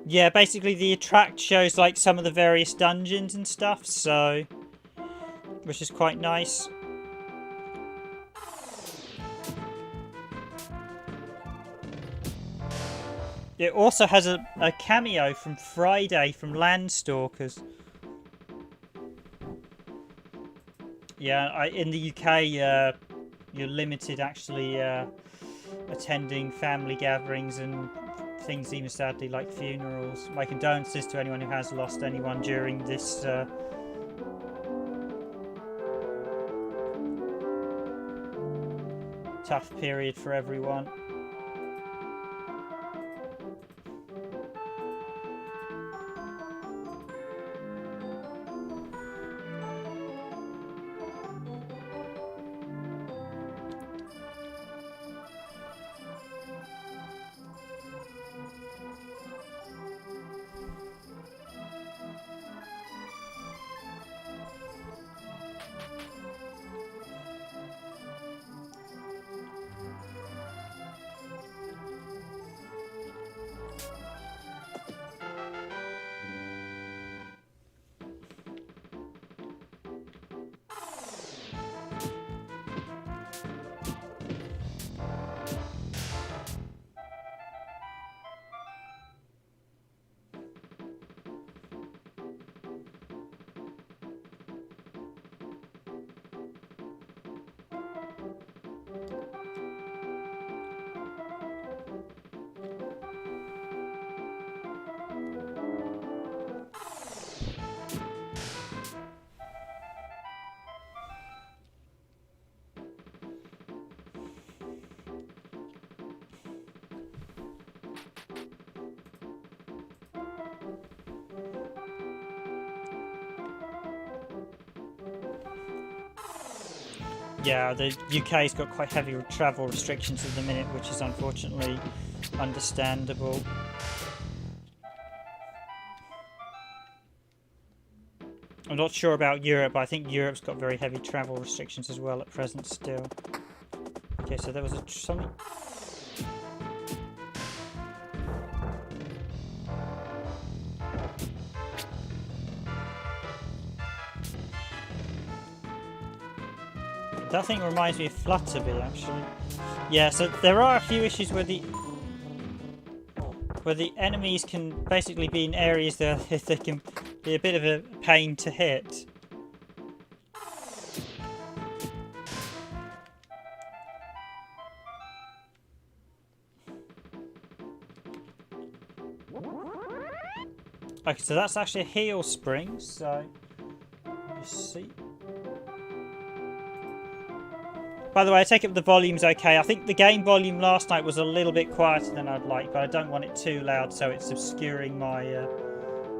Yeah, basically the attract shows like some of the various dungeons and stuff, so... which is quite nice. It also has a cameo from Friday from Landstalkers. Yeah, in the UK, you're limited actually attending family gatherings and things even sadly like funerals. My condolences to anyone who has lost anyone during this tough period for everyone. Yeah, the UK's got quite heavy travel restrictions at the minute, which is unfortunately understandable. I'm not sure about Europe, but I think Europe's got very heavy travel restrictions as well at present still. Okay, so there was something... That thing reminds me of Flutterby, actually. Yeah, so there are a few issues where the enemies can basically be in areas that they can be a bit of a pain to hit. Okay, so that's actually a heal spring, so you see. By the way, I take it the volume's okay. I think the game volume last night was a little bit quieter than I'd like, but I don't want it too loud so it's obscuring my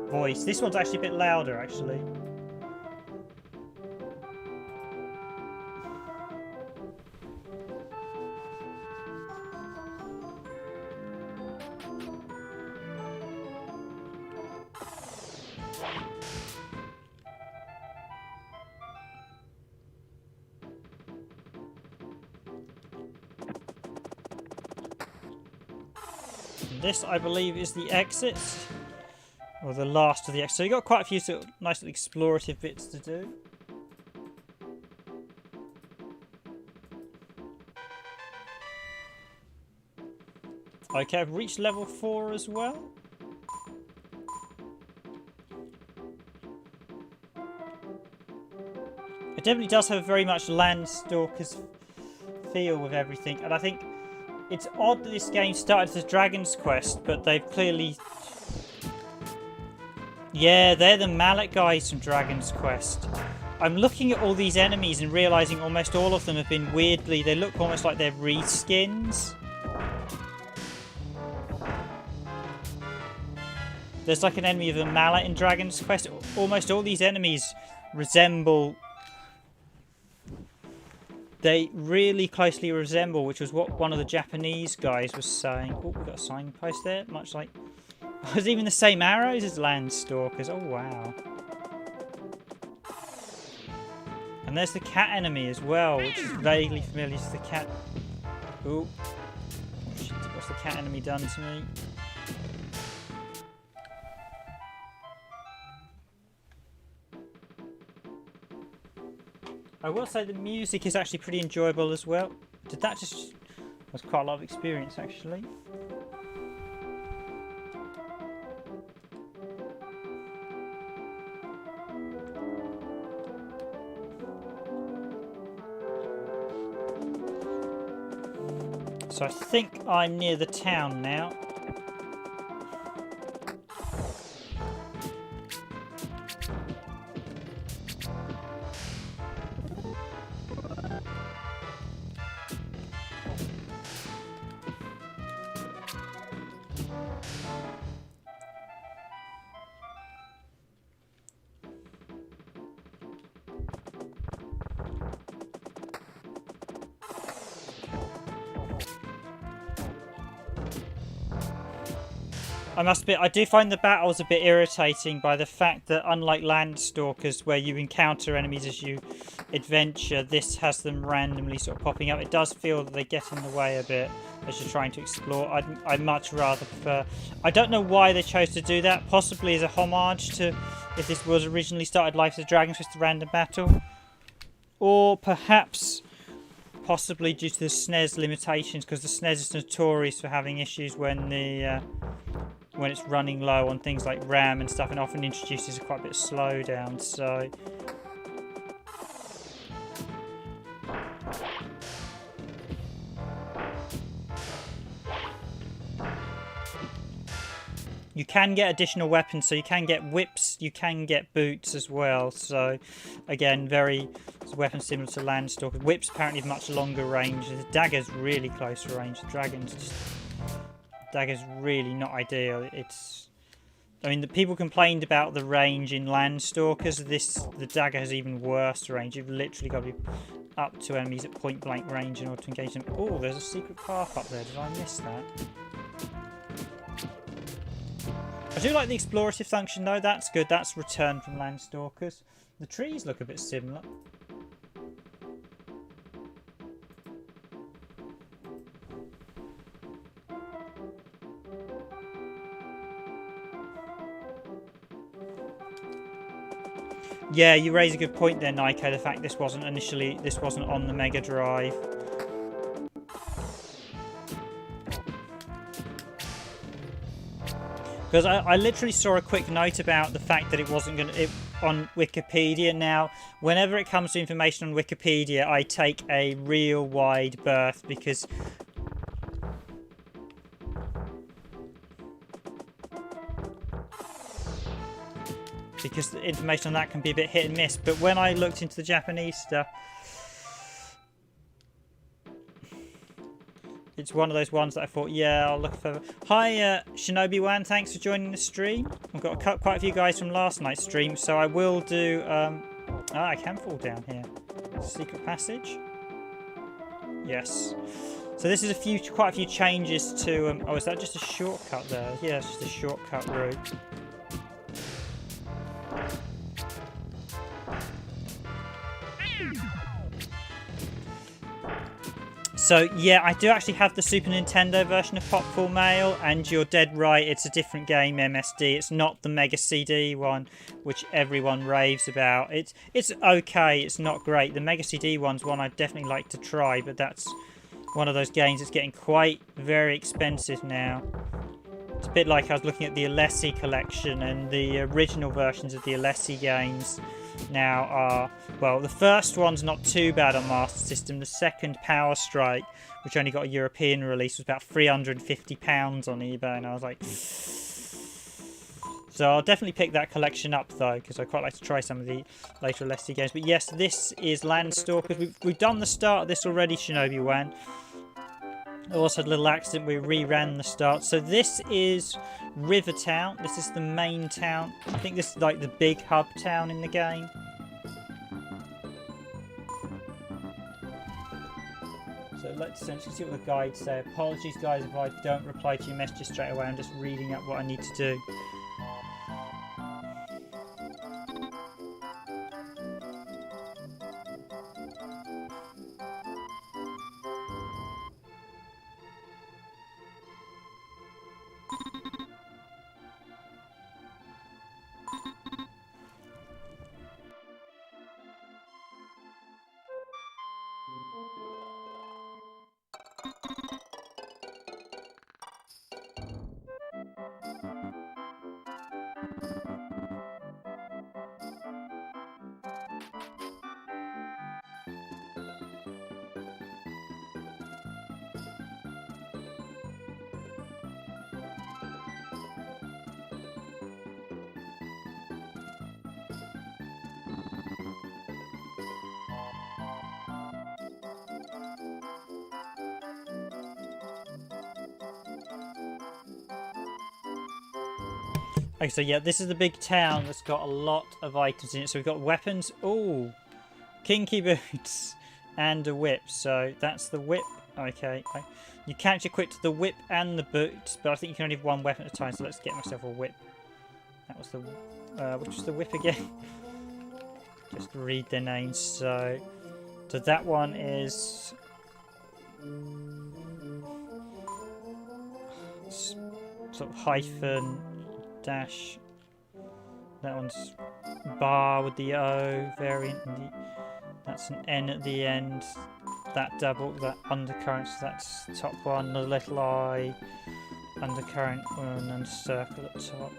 voice. This one's actually a bit louder, actually. And this, I believe, is the exit. Or the last of the exit. So you've got quite a few sort of nice little explorative bits to do. Okay, I've reached level 4 as well. It definitely does have very much Landstalker's feel with everything. And I think it's odd that this game started as Dragon's Quest, but they've clearly... Yeah, they're the mallet guys from Dragon's Quest. I'm looking at all these enemies and realising almost all of them have been weirdly... They look almost like they're reskins. There's like an enemy with a mallet in Dragon's Quest. Almost all these enemies resemble... They really closely resemble, which was what one of the Japanese guys was saying. Oh, we've got a signpost there, much like... Oh, it's even the same arrows as Landstalkers. Oh, wow. And there's the cat enemy as well, which is vaguely familiar to the cat... Oh. Shit, what's the cat enemy done to me? I will say the music is actually pretty enjoyable as well. Did that just... was quite a lot of experience actually. So I think I'm near the town now. I must admit, I do find the battles a bit irritating by the fact that, unlike Landstalkers, where you encounter enemies as you adventure, this has them randomly sort of popping up. It does feel that they get in the way a bit as you're trying to explore. I'd much rather prefer... I don't know why they chose to do that, possibly as a homage to if this was originally started life as a Dragon's Quest random battle. Or perhaps... possibly due to the SNES limitations, because the SNES is notorious for having issues when it's running low on things like RAM and stuff, and often introduces quite a bit of slowdown. So you can get additional weapons, so you can get whips, you can get boots as well. So again, very weapons similar to Landstalker. Whips apparently have much longer range. The dagger's really close range. The dragon's just... dagger's really not ideal. It's... I mean, the people complained about the range in Landstalkers. The dagger has even worse range. You've literally got to be up to enemies at point blank range in order to engage them. Oh, there's a secret path up there. Did I miss that? I do like the explorative function though. That's good. That's returned from Landstalkers. The trees look a bit similar. Yeah, you raise a good point there, Nico. The fact this wasn't on the Mega Drive. Because I literally saw a quick note about the fact that it wasn't going to... on Wikipedia. Now, whenever it comes to information on Wikipedia, I take a real wide berth because... the information on that can be a bit hit and miss. But when I looked into the Japanese stuff... it's one of those ones that I thought, yeah, I'll look further. Hi, Shinobi-wan, thanks for joining the stream. I've got quite a few guys from last night's stream, so I will do... I can fall down here. Secret passage? Yes. So this is quite a few changes to... oh, is that just a shortcut there? Yeah, it's just a shortcut route. So yeah, I do actually have the Super Nintendo version of Popful Mail, and you're dead right, it's a different game, MSD. It's not the Mega CD one, which everyone raves about. It's okay, it's not great. The Mega CD one's one I'd definitely like to try, but that's one of those games that's getting quite very expensive now. It's a bit like I was looking at the Alessi collection, and the original versions of the Alessi games now are, well, the first one's not too bad on Master System. The second, Power Strike, which only got a European release, was about £350 on eBay, and I was like... So I'll definitely pick that collection up though, because I quite like to try some of the later Alessi games. But yes, this is Landstalkers. We've done the start of this already, Shinobi Wan. I also had a little accident, we reran the start. So this is Rivertown. This is the main town. I think this is like the big hub town in the game. So let's essentially see what the guides say. Apologies guys if I don't reply to your messages straight away. I'm just reading up what I need to do. Okay, so yeah, this is the big town that's got a lot of items in it. So we've got weapons. Ooh, kinky boots and a whip. So that's the whip. Okay, you can actually equip the whip and the boots, but I think you can only have one weapon at a time. So let's get myself a whip. That was the which was the whip again? Just read their names. So that one is sort of hyphen. Dash. That one's bar with the O variant. That's an N at the end. That double, that undercurrent, so that's top one. The little I, undercurrent, and then circle at top.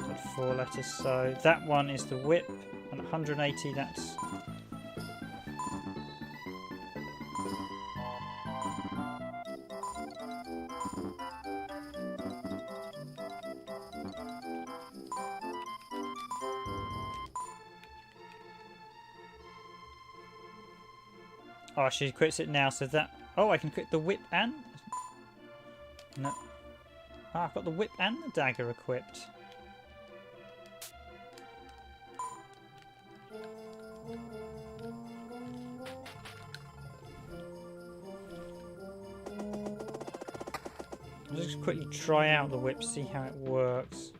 Got 4 letters. So that one is the whip, and 180. That's. Oh, she quits it now, so that... Oh, I can quit the whip and... No. Oh, I've got the whip and the dagger equipped. I'll just quickly try out the whip, see how it works.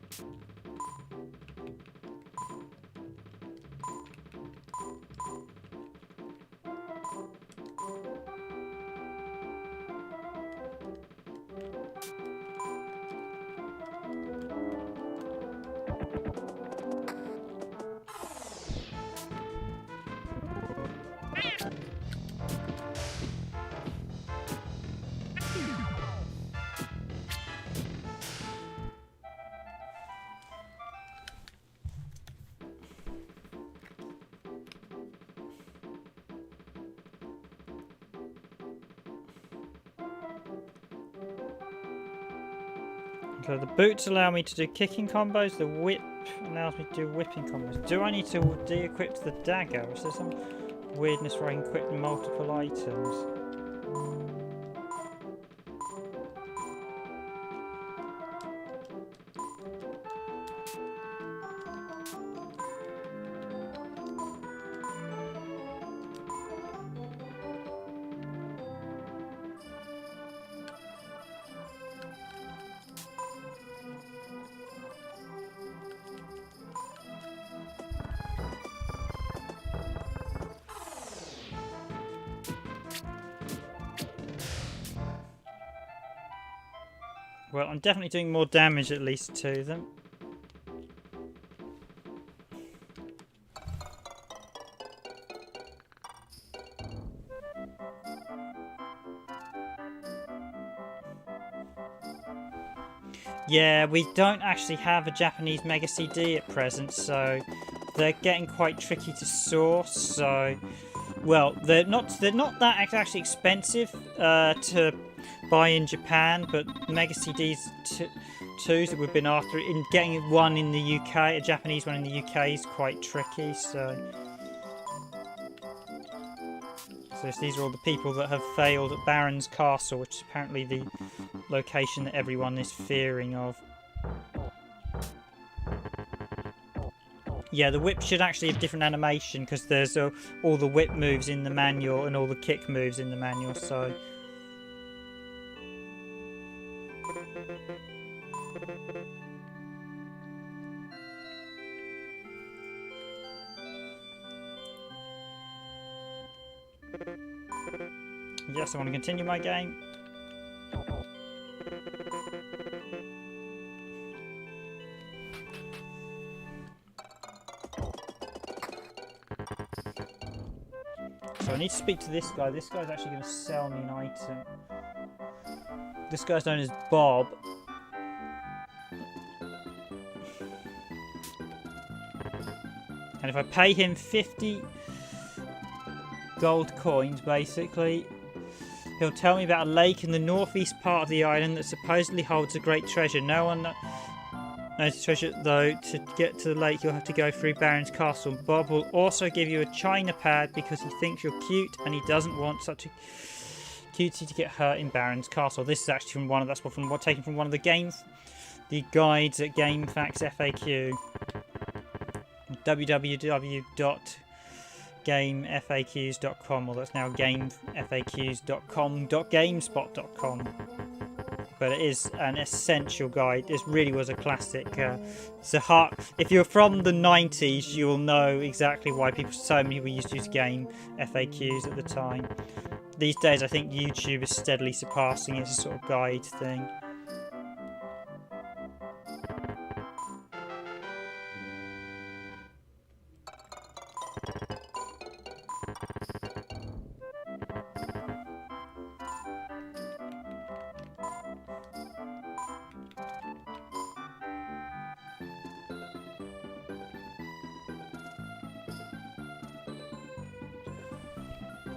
So the boots allow me to do kicking combos, the whip allows me to do whipping combos. Do I need to de-equip the dagger? Is there some weirdness where I can equip multiple items? Well, I'm definitely doing more damage at least to them. Yeah, we don't actually have a Japanese Mega CD at present, so they're getting quite tricky to source. So, well, they're not that actually expensive to buy in Japan, but Mega CDs twos that we've been after, in getting one in the UK, a Japanese one in the UK, is quite tricky. So these are all the people that have failed at Baron's Castle, which is apparently the location that everyone is fearing of. Yeah, the whip should actually have different animation because there's all the whip moves in the manual and all the kick moves in the manual, so... Yes, I want to continue my game. So I need to speak to this guy. This guy's actually going to sell me an item. This guy's known as Bob. And if I pay him 50 gold coins, basically, he'll tell me about a lake in the northeast part of the island that supposedly holds a great treasure. No one knows the treasure, though. To get to the lake, you'll have to go through Baron's Castle. Bob will also give you a china pad because he thinks you're cute and he doesn't want such a cutie to get hurt in Baron's Castle. This is actually from one of taken from one of the guides at GameFAQs FAQ. www.gamefaqs.com, or that's now gamefaqs.com.gamespot.com. But it is an essential guide. This really was a classic. If you're from the 90s, you will know exactly why so many people used to use game FAQs at the time. These days, I think YouTube is steadily surpassing it as a sort of guide thing.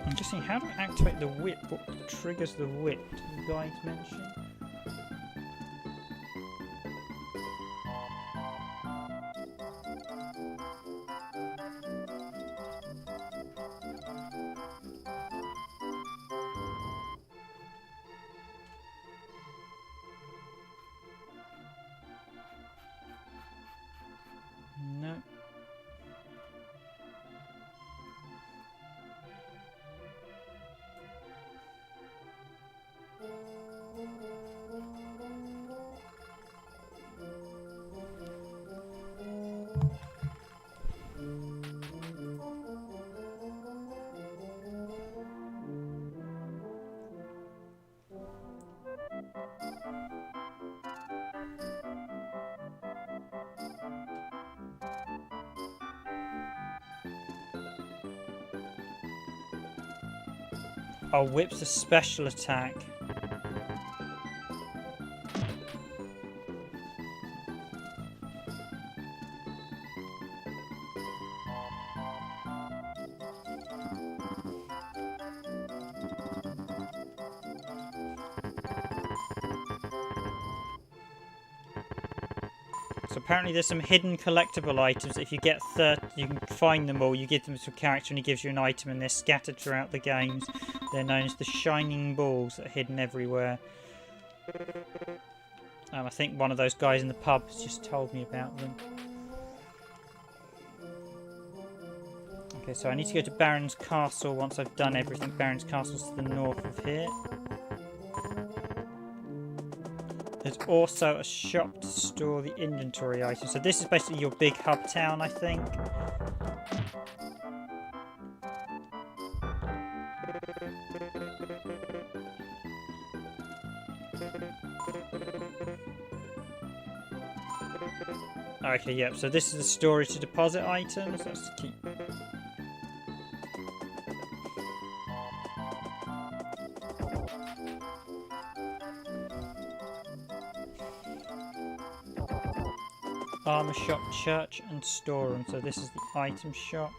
I'm just saying, how do I activate the whip? What triggers the whip? Do the guides mention? No. Oh, whip's a special attack. So apparently there's some hidden collectible items. If you get 30, you can find them all. You give them to a character and he gives you an item, and they're scattered throughout the games. They're known as the shining balls that are hidden everywhere. I think one of those guys in the pub has just told me about them. Okay, so I need to go to Baron's Castle once I've done everything. Baron's Castle's to the north of here. There's also a shop to store the inventory items. So this is basically your big hub town, I think. Okay, yep, so this is the storage to deposit items. Let's keep... Armor shop, church and storeroom. So this is the item shop.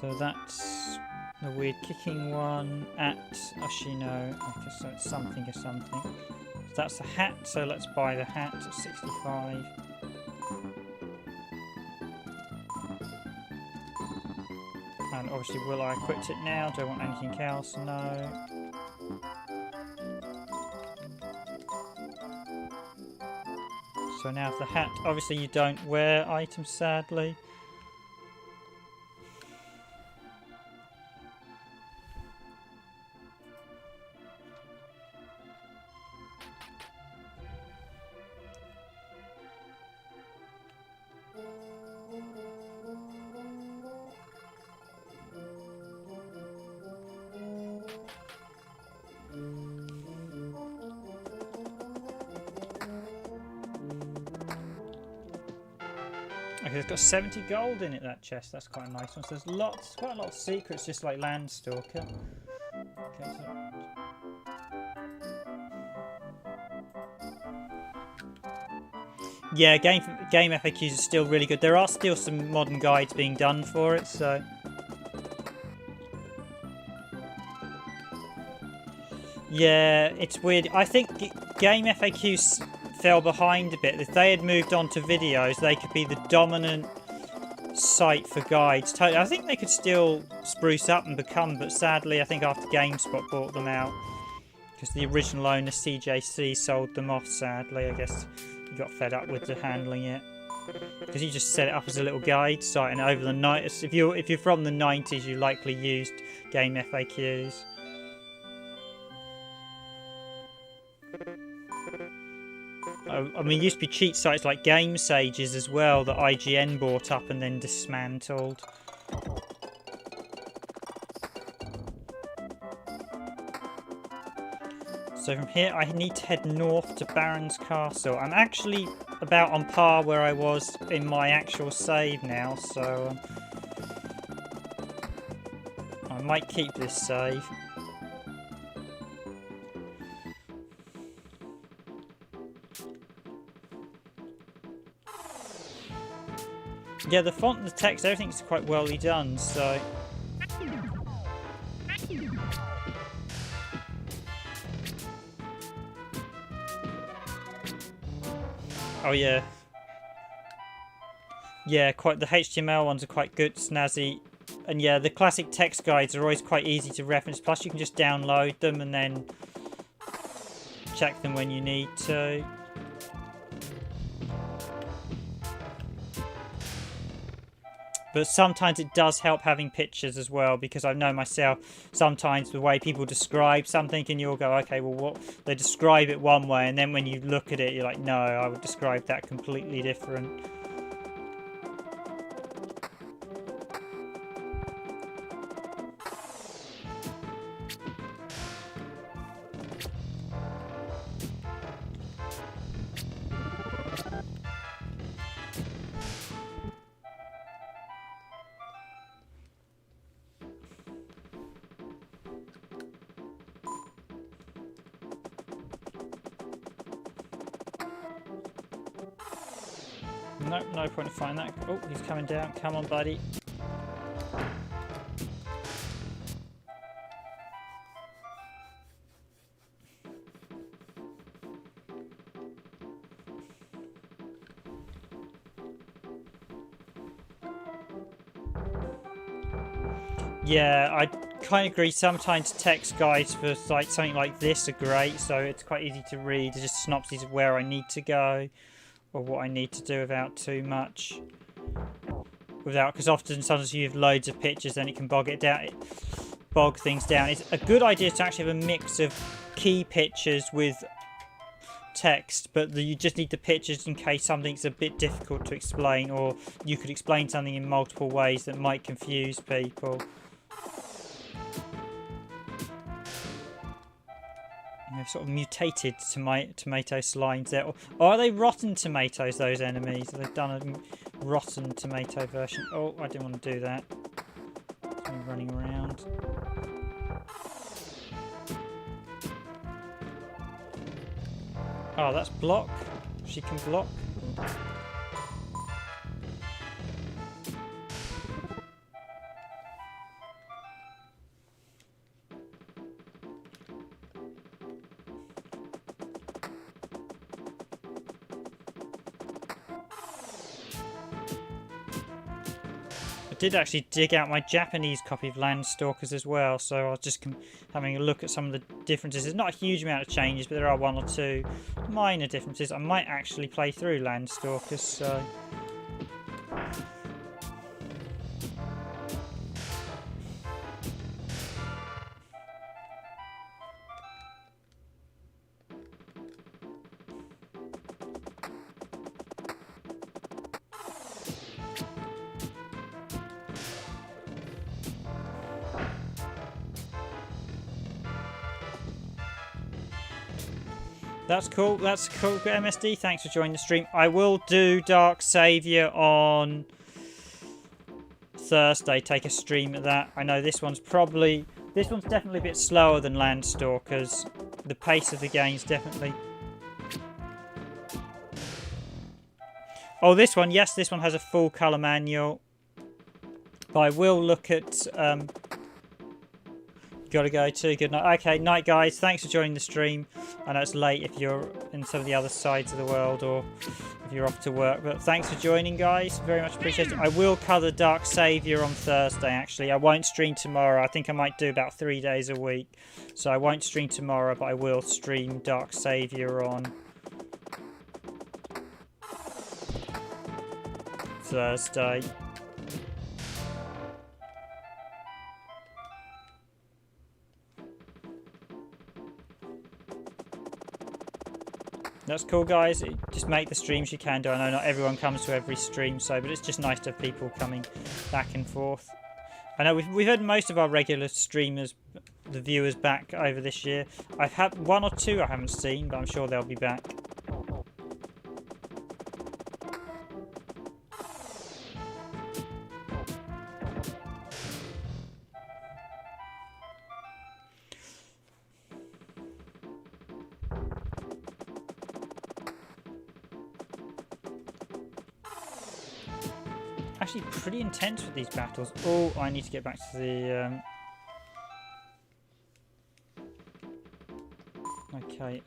So that's the weird kicking one at Oshino. Okay, so it's something or something. So that's the hat, so let's buy the hat at 65. And obviously, will I equip it now? Do I want anything else? No. So now the hat, obviously you don't wear items, sadly. Okay, it's got 70 gold in it, that chest. That's quite a nice one. So there's lots, quite a lot of secrets, just like Land Stalker. Okay, so... Yeah, game FAQs are still really good. There are still some modern guides being done for it, so... Yeah, it's weird. I think game FAQs fell behind a bit. If they had moved on to videos, they could be the dominant site for guides. I think they could still spruce up and become, but sadly I think after GameSpot bought them out, because the original owner CJC sold them off, sadly. I guess he got fed up with the handling it, because he just set it up as a little guide site, and over the night, if you're from the 90s, you likely used game FAQs. I mean, it used to be cheat sites like Game Sages as well that IGN bought up and then dismantled. So from here, I need to head north to Baron's Castle. I'm actually about on par where I was in my actual save now, so I might keep this save. Yeah, the font and the text, everything's quite well done, so... Oh yeah. Yeah, quite the HTML ones are quite good, snazzy. And yeah, the classic text guides are always quite easy to reference, plus you can just download them and then check them when you need to. But sometimes it does help having pictures as well, because I know myself, sometimes the way people describe something and you'll go, okay, well, what they describe it one way, and then when you look at it, you're like, no, I would describe that completely different. Nope, no point in finding that. Oh, he's coming down. Come on, buddy. Yeah, kind of agree. Sometimes text guides for like something like this are great, so it's quite easy to read. It's just synopses of where I need to go or what I need to do without too much. Because often sometimes you have loads of pictures, then it can bog things down. It's a good idea to actually have a mix of key pictures with text, but you just need the pictures in case something's a bit difficult to explain, or you could explain something in multiple ways that might confuse people. They've sort of mutated tomato slimes there. Or are they rotten tomatoes, those enemies? They've done a rotten tomato version. Oh, I didn't want to do that. I'm running around. Oh, that's block. She can block. I did actually dig out my Japanese copy of Landstalkers as well, so I was just having a look at some of the differences. There's not a huge amount of changes, but there are one or two minor differences. I might actually play through Landstalkers, so... That's cool. That's cool. MSD, thanks for joining the stream. I will do Dark Savior on Thursday. Take a stream at that. I know this one's definitely a bit slower than Landstalkers. The pace of the game's definitely... Oh, this one. Yes, this one has a full colour manual. But I will look at... Gotta go too. Good night. Okay, night guys. Thanks for joining the stream. I know it's late if you're in some of the other sides of the world or if you're off to work. But thanks for joining, guys. Very much appreciated. I will cover Dark Savior on Thursday, actually. I won't stream tomorrow. I think I might do about 3 days a week. So I won't stream tomorrow, but I will stream Dark Savior on Thursday. That's cool, guys. Just make the streams you can do. I know not everyone comes to every stream, but it's just nice to have people coming back and forth. I know we've had most of our regular streamers, the viewers, back over this year. I've had one or two I haven't seen, but I'm sure they'll be back. Actually pretty intense with these battles. Oh, I need to get back to the okay,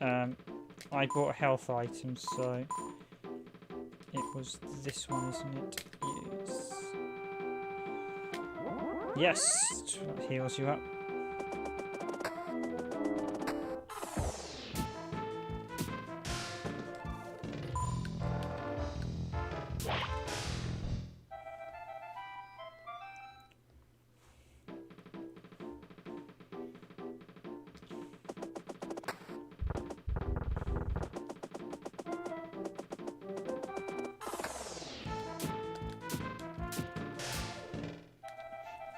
I bought health items, so it was this one, isn't it? Yes. Yes, that heals you up.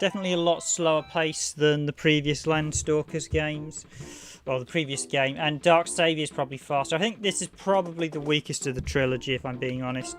Definitely a lot slower pace than the previous Landstalkers games. Well, the previous game. And Dark Savior is probably faster. I think this is probably the weakest of the trilogy, if I'm being honest.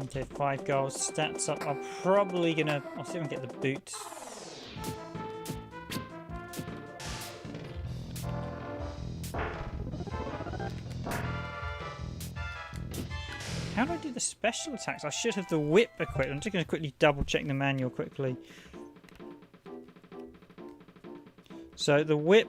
Okay, 5 goals. Stats up. I'm probably gonna... I'll see if I can get the boot. How do I do the special attacks? I should have the whip equipped. I'm just going to quickly double check the manual quickly. So the whip...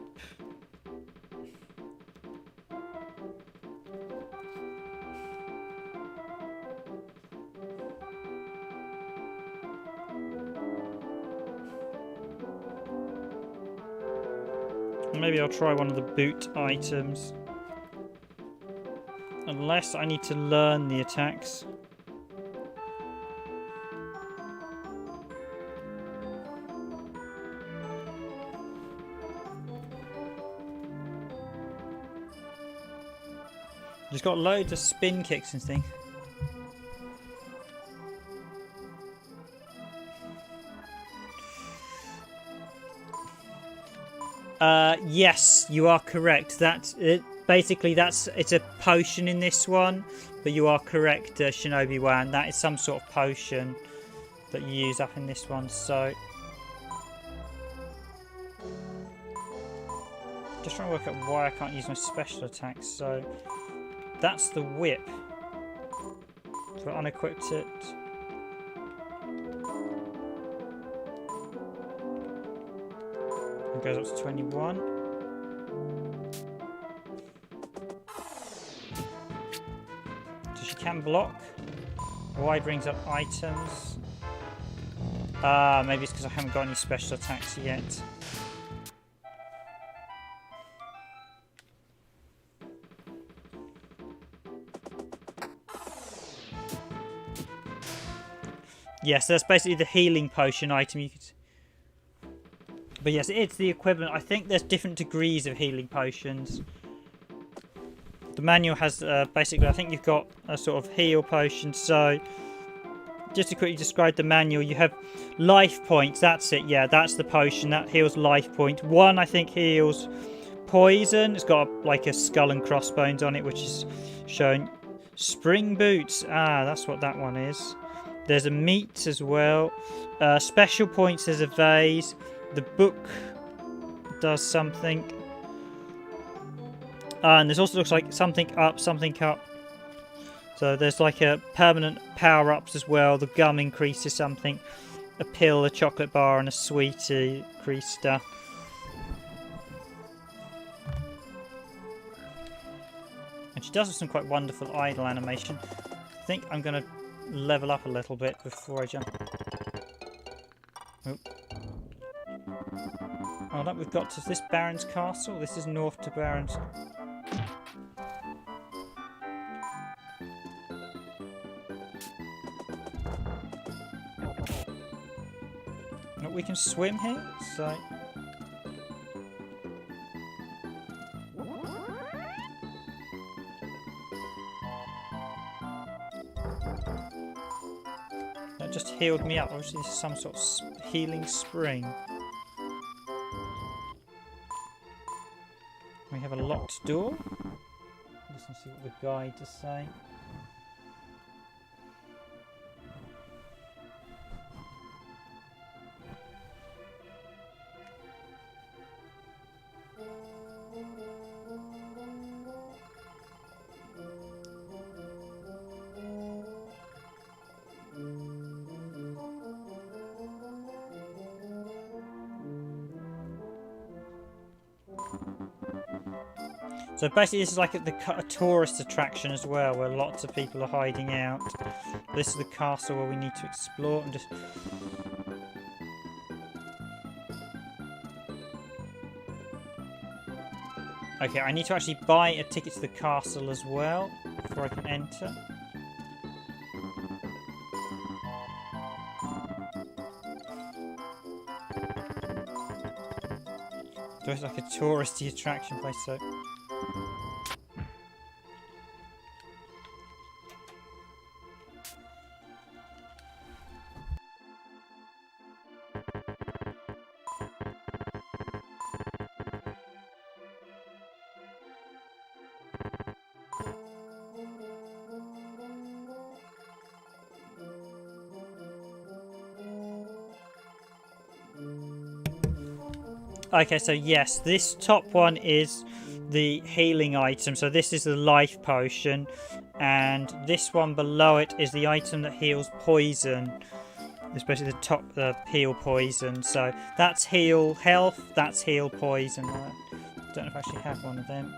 Maybe I'll try one of the boot items. Unless I need to learn the attacks. Just got loads of spin kicks and things. Yes, you are correct. That's it. Basically, it's a potion in this one, but you are correct, Shinobi Wan. That is some sort of potion that you use up in this one. So, just trying to work out why I can't use my special attacks. So, that's the whip. So I unequipped it. It goes up to 21. So she can block. Y brings up items. Maybe it's because I haven't got any special attacks yet. Yes, that's basically the healing potion item. You could... But yes, it's the equivalent. I think there's different degrees of healing potions. The manual has basically, I think you've got a sort of heal potion. So, just to quickly describe the manual, you have life points. That's it. Yeah, that's the potion. That heals life point. One, I think, heals poison. It's got like a skull and crossbones on it, which is showing spring boots. Ah, that's what that one is. There's a meat as well. Special points, there's a vase. The book does something. And there's also looks like something up, something up. So there's like a permanent power-ups as well. The gum increases something. A pill, a chocolate bar, and a sweetie increase stuff. And she does have some quite wonderful idle animation. I think I'm going to level up a little bit before I jump. Oh. Oh, look, we've got to this Baron's Castle. This is north to Baron's. Look, we can swim here, so. That just healed me up. Obviously, this is some sort of healing spring. We have a locked door. Let's see what the guide is saying. So basically this is like a tourist attraction as well, where lots of people are hiding out. This is the castle where we need to explore and just... Okay, I need to actually buy a ticket to the castle as well, before I can enter. So it's like a touristy attraction place, so... Okay, so yes, this top one is the healing item. So this is the life potion. And this one below it is the item that heals poison. Especially the top, heal poison. So that's heal health, that's heal poison. I don't know if I actually have one of them.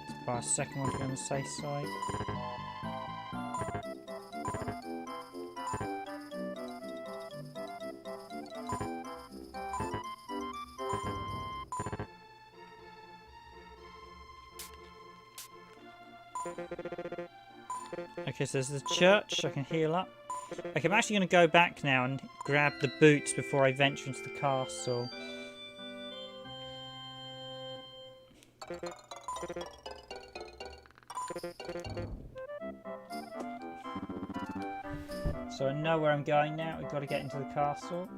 Let's buy a second one to be on the safe side. Okay, so there's the church. I can heal up. Okay, I'm actually going to go back now and grab the boots before I venture into the castle. So I know where I'm going now. We've got to get into the castle.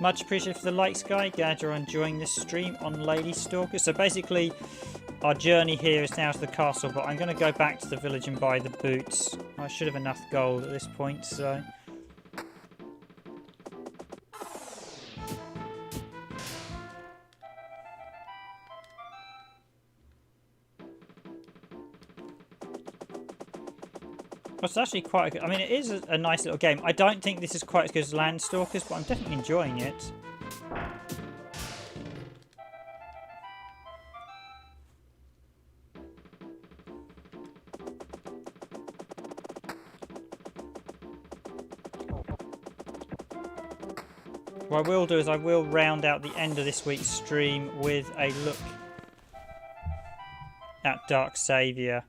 Much appreciated for the likes, guy. Glad you're enjoying this stream on Lady Stalker. So basically, our journey here is now to the castle, but I'm going to go back to the village and buy the boots. I should have enough gold at this point, so... Well, it's actually quite good. I mean, it is a nice little game. I don't think this is quite as good as Landstalkers, but I'm definitely enjoying it. What I will do is I will round out the end of this week's stream with a look at Dark Saviour.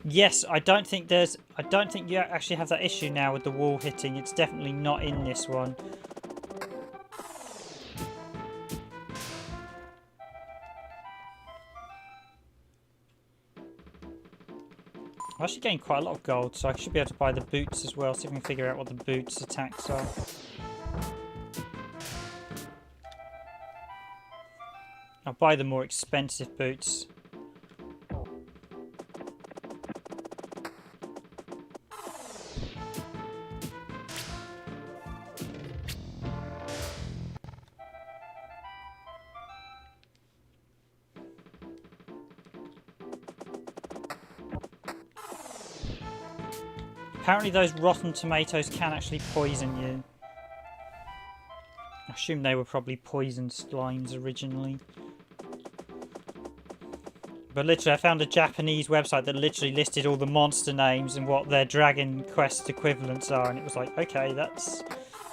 Yes, I don't think you actually have that issue now with the wall hitting. It's definitely not in this one. I actually gained quite a lot of gold, so I should be able to buy the boots as well, see if we can figure out what the boots' attacks are. I'll buy the more expensive boots. Apparently those rotten tomatoes can actually poison you. I assume they were probably poisoned slimes originally. But literally I found a Japanese website that literally listed all the monster names and what their Dragon Quest equivalents are, and it was like, okay, that's...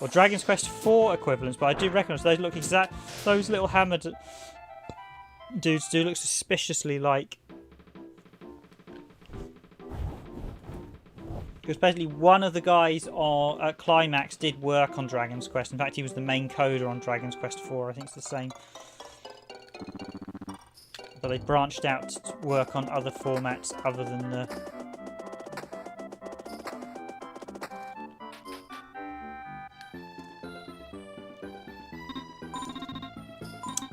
Well, Dragon's Quest 4 equivalents, but I do recognise those look exact... Those little hammered dudes do look suspiciously like... Because basically one of the guys at Climax did work on Dragon's Quest. In fact, he was the main coder on Dragon's Quest 4. I think it's the same. but they branched out to work on other formats other than the...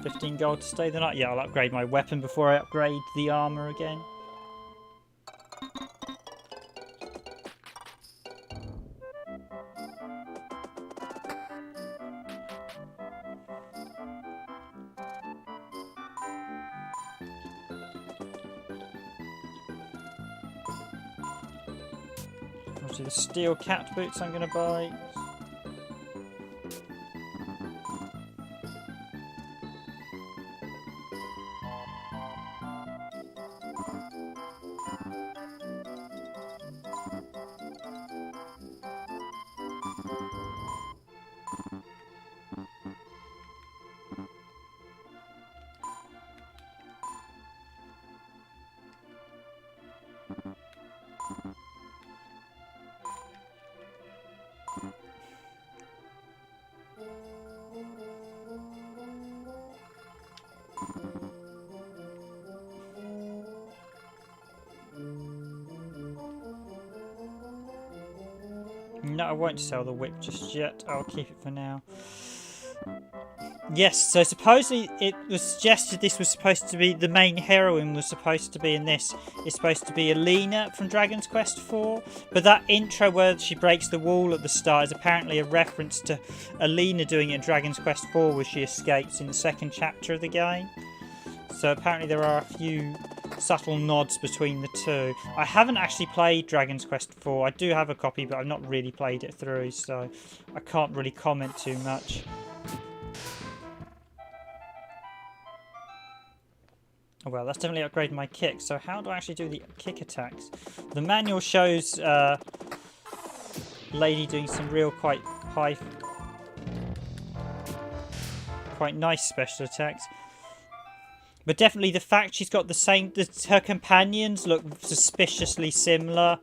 $15 gold to stay the night. Yeah, I'll upgrade my weapon before I upgrade the armor again. Obviously the steel cat boots I'm going to buy. No, I won't sell the whip just yet. I'll keep it for now. Yes, so supposedly it was suggested this was supposed to be the main heroine was supposed to be in this. It's supposed to be Alina from Dragon's Quest IV, but that intro where she breaks the wall at the start is apparently a reference to Alina doing it in Dragon's Quest IV, where she escapes in the second chapter of the game. So apparently there are a few subtle nods between the two. I haven't actually played Dragon's Quest IV. I do have a copy, but I've not really played it through, so I can't really comment too much. Oh, well, that's definitely upgraded my kick. So how do I actually do the kick attacks? The manual shows lady doing some real quite nice special attacks. But definitely the fact she's got the same... her companions look suspiciously similar.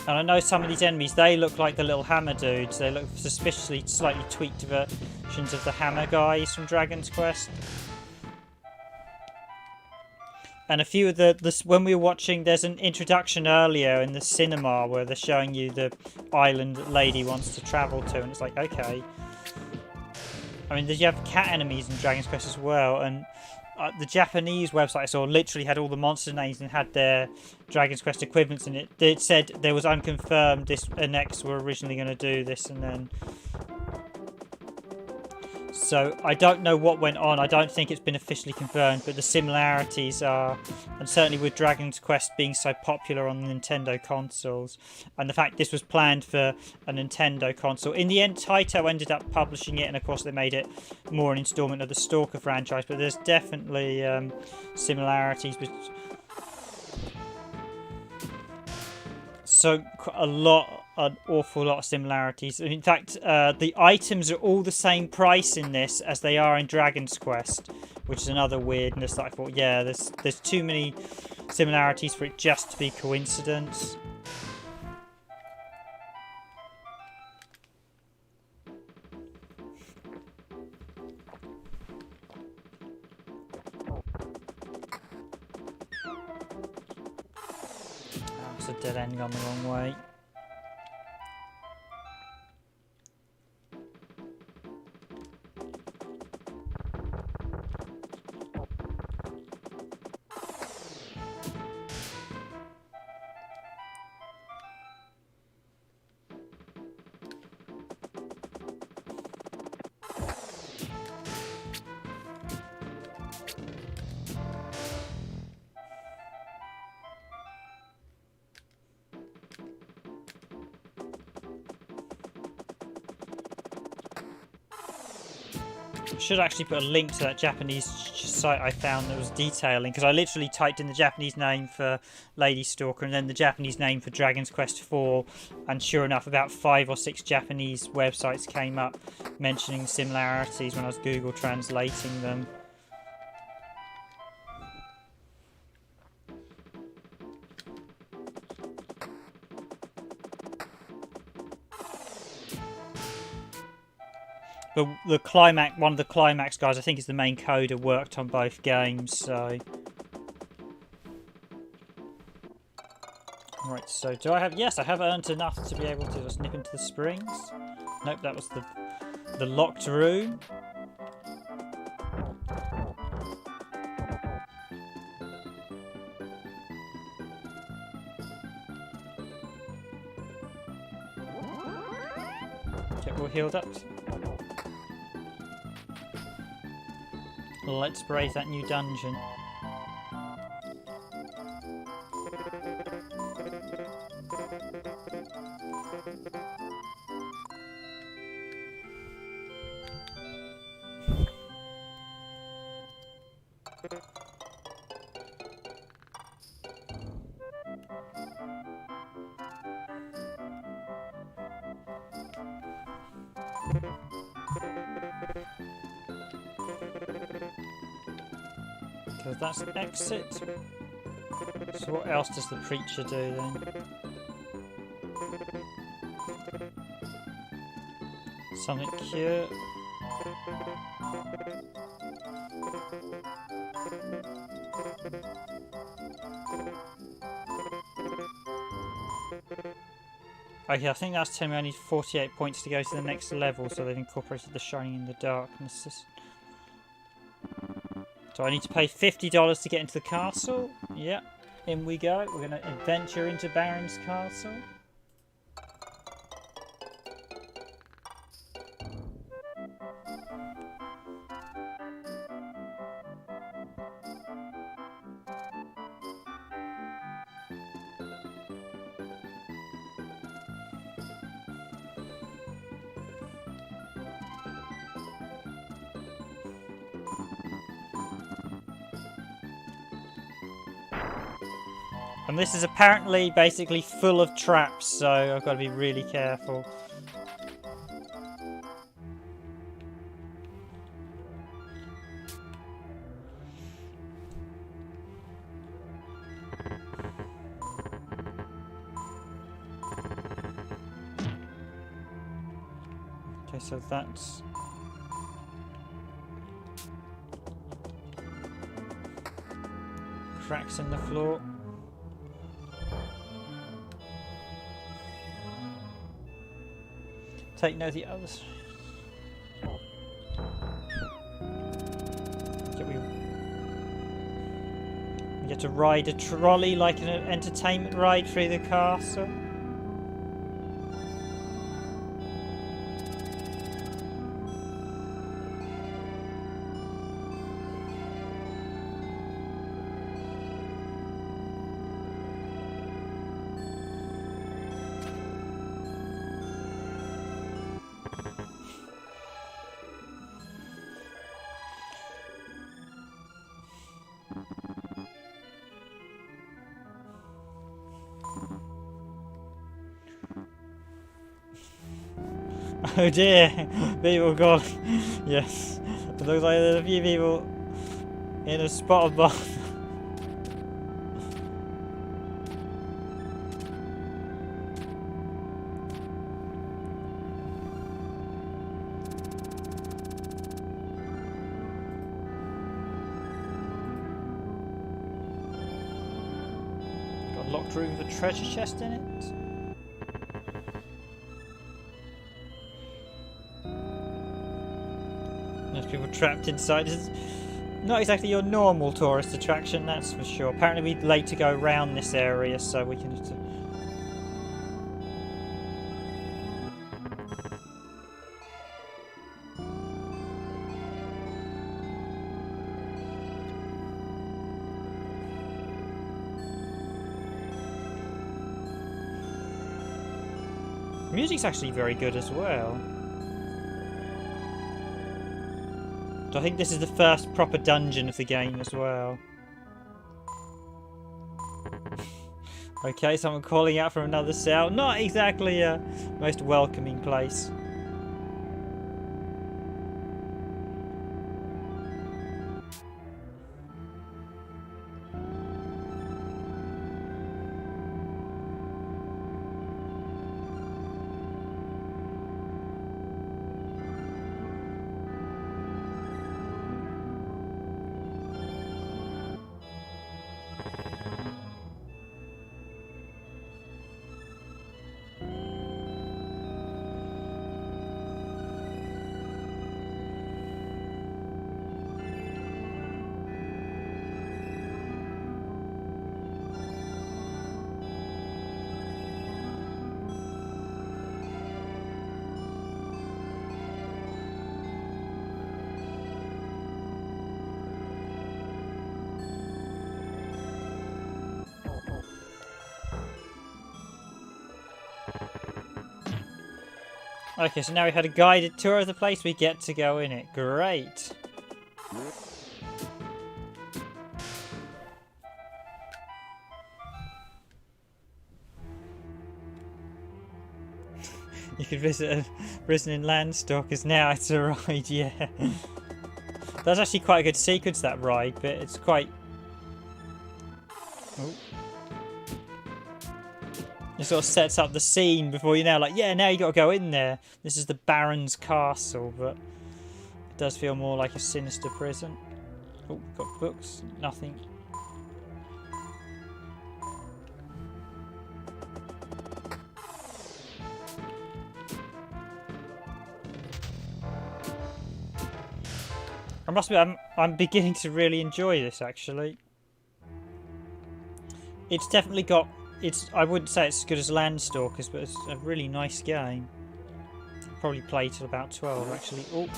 And I know some of these enemies, they look like the little hammer dudes. They look suspiciously slightly tweaked versions of the hammer guys from Dragon's Quest. And a few of when we were watching, there's an introduction earlier in the cinema where they're showing you the island that Lady wants to travel to, and it's like, okay. I mean, you have cat enemies in Dragon's Quest as well, and the Japanese website I saw literally had all the monster names and had their Dragon's Quest equivalents in it. It said there was unconfirmed this NX were originally going to do this, and then... So I don't know what went on. I don't think it's been officially confirmed, but the similarities are, and certainly with Dragon's Quest being so popular on Nintendo consoles, and the fact this was planned for a Nintendo console. In the end, Taito ended up publishing it, and of course they made it more an installment of the Stalker franchise, but there's definitely similarities. So an awful lot of similarities. In fact, the items are all the same price in this as they are in Dragon's Quest, which is another weirdness that I thought, yeah, there's too many similarities for it just to be coincidence. It's a dead end gone the wrong way. Should actually put a link to that Japanese site I found that was detailing, because I literally typed in the Japanese name for Lady Stalker and then the Japanese name for Dragon's Quest IV, and sure enough about 5 or 6 Japanese websites came up mentioning similarities when I was Google translating them. the Climax, one of the Climax guys, I think is the main coder, worked on both games, so... Right, so do I have... Yes, I have earned enough to be able to just nip into the springs. Nope, that was the locked room. Get all healed up. Let's brave that new dungeon. So that's an exit. So what else does the preacher do then? Something cure. Okay, I think that's telling me I need 48 points to go to the next level, so they've incorporated the Shining in the Darkness system. So I need to pay $50 to get into the castle. Yep, in we go. We're going to adventure into Baron's Castle. And this is apparently basically full of traps, so I've got to be really careful. Okay, so that's... cracks in the floor. Take note of the others. We get to ride a trolley like an entertainment ride through the castle. Oh dear, people gone. Yes, it looks like there's a few people in a spot of bomb. Got a locked room with a treasure chest in it. There's people trapped inside. It's not exactly your normal tourist attraction, that's for sure. Apparently we'd late to go around this area, so we can... The music's actually very good as well. I think this is the first proper dungeon of the game as well. Okay, someone calling out from another cell. Not exactly a most welcoming place. Okay, so now we've had a guided tour of the place. We get to go in it. Great. You could visit a prison in Landstalkers now. It's a ride, yeah. That's actually quite a good sequence, that ride, but it's quite... Oh. It sort of sets up the scene before you know, like, yeah, now you got to go in there. This is the Baron's castle, but it does feel more like a sinister prison. Oh, got books. Nothing. I must admit, I'm beginning to really enjoy this, actually. It's definitely got... I wouldn't say it's as good as Landstalkers, but it's a really nice game. I'll probably play till about 12, actually. Oh.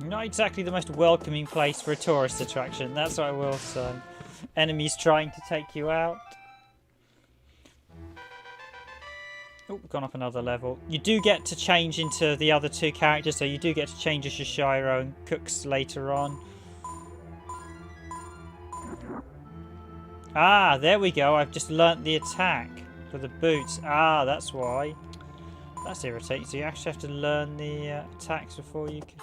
Not exactly the most welcoming place for a tourist attraction, that's what I will say. Enemies trying to take you out. Oh, gone up another level. You do get to change into the other two characters, so you do get to change as Shishiro and Cooks later on. Ah, there we go. I've just learnt the attack for the boots. Ah, that's why. That's irritating. So you actually have to learn the attacks before you can...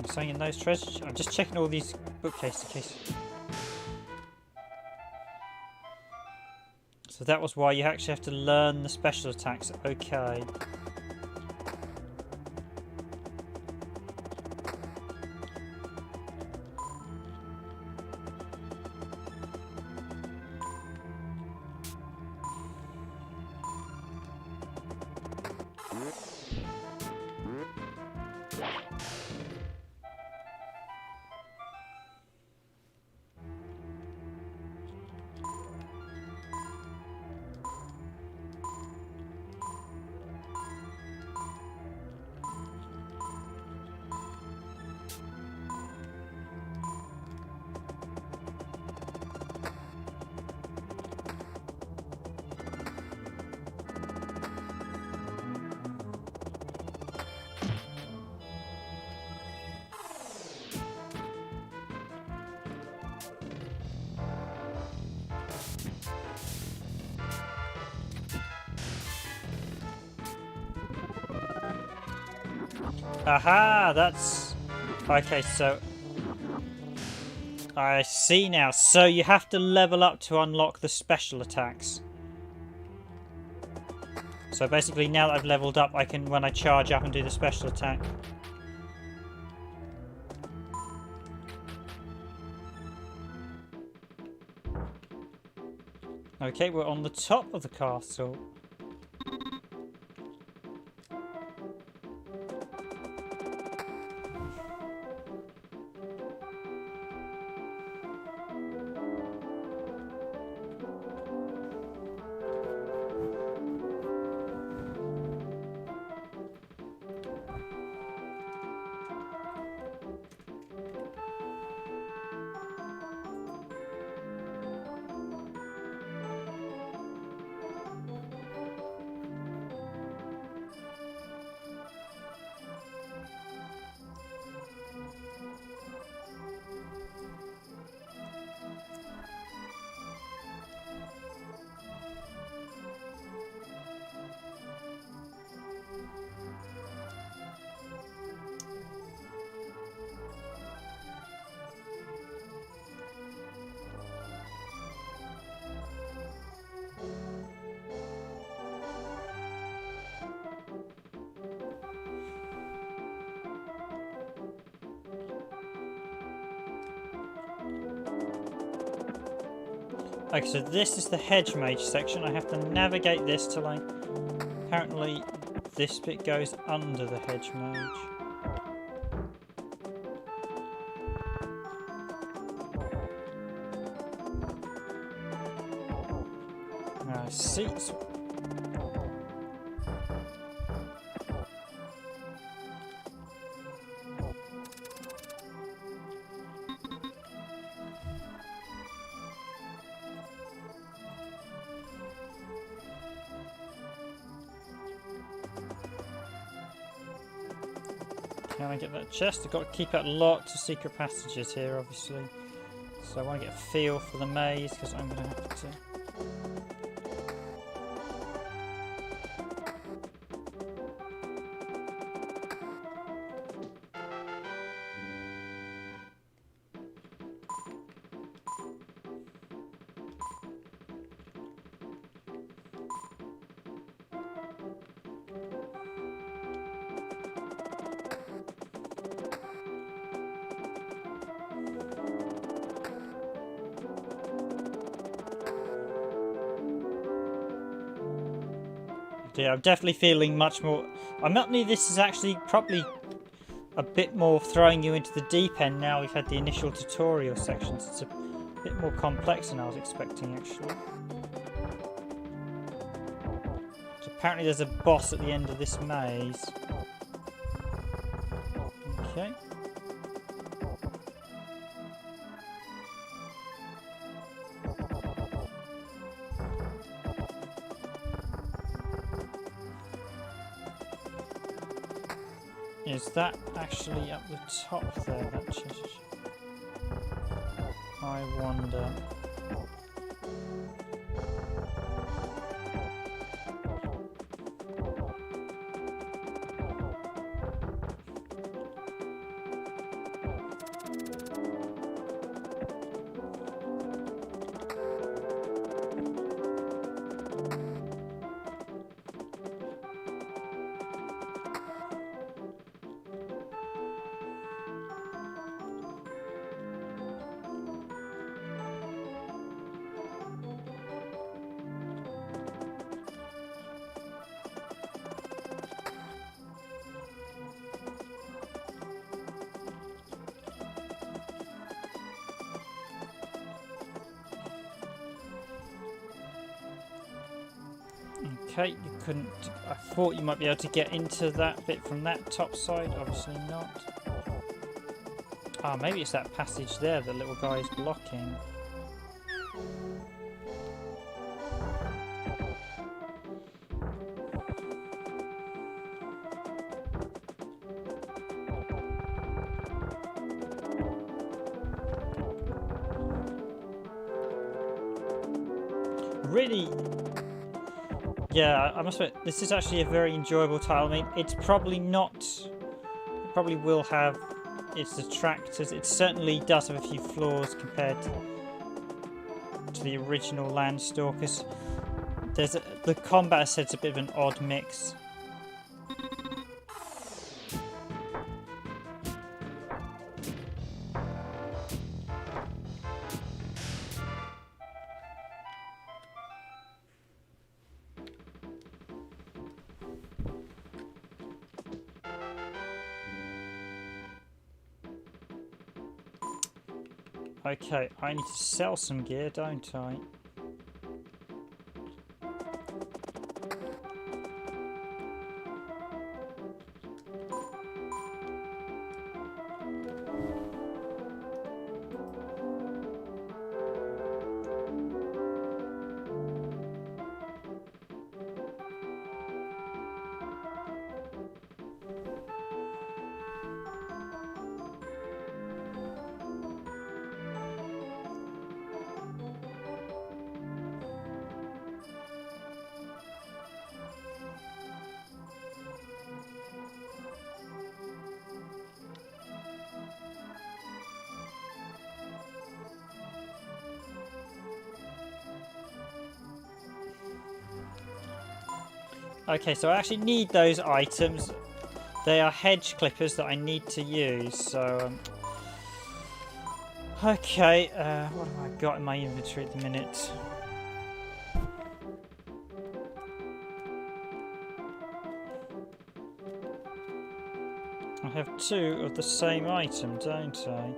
Something in those treasures. I'm just checking all these bookcases in case. So that was why you actually have to learn the special attacks. Okay. Aha, that's... Okay, so... I see now. So you have to level up to unlock the special attacks. So basically now that I've leveled up, I can, when I charge up and do the special attack. Okay, we're on the top of the castle. Okay, so this is the hedge mage section. I have to navigate this till I... Apparently, this bit goes under the hedge mage. Now, seats... Can I get that chest? I've got to keep out lots of secret passages here, obviously. So I want to get a feel for the maze, because I'm going to have to... Yeah, I'm definitely feeling much more... this is actually probably a bit more throwing you into the deep end now we've had the initial tutorial sections. It's a bit more complex than I was expecting, actually. So apparently there's a boss at the end of this maze. Okay. Is that actually up the top there, that chest? I wonder. Okay, you couldn't... I thought you might be able to get into that bit from that top side, obviously not. Ah, maybe it's that passage there the little guy is blocking. Really... Yeah, I must admit, this is actually a very enjoyable title. I mean, it's probably not... It probably will have its detractors. It certainly does have a few flaws compared to the original Landstalkers. The combat, I said, is a bit of an odd mix. Okay, I need to sell some gear, don't I? Okay, so I actually need those items. They are hedge clippers that I need to use, so... Okay, what have I got in my inventory at the minute? I have 2 of the same item, don't I?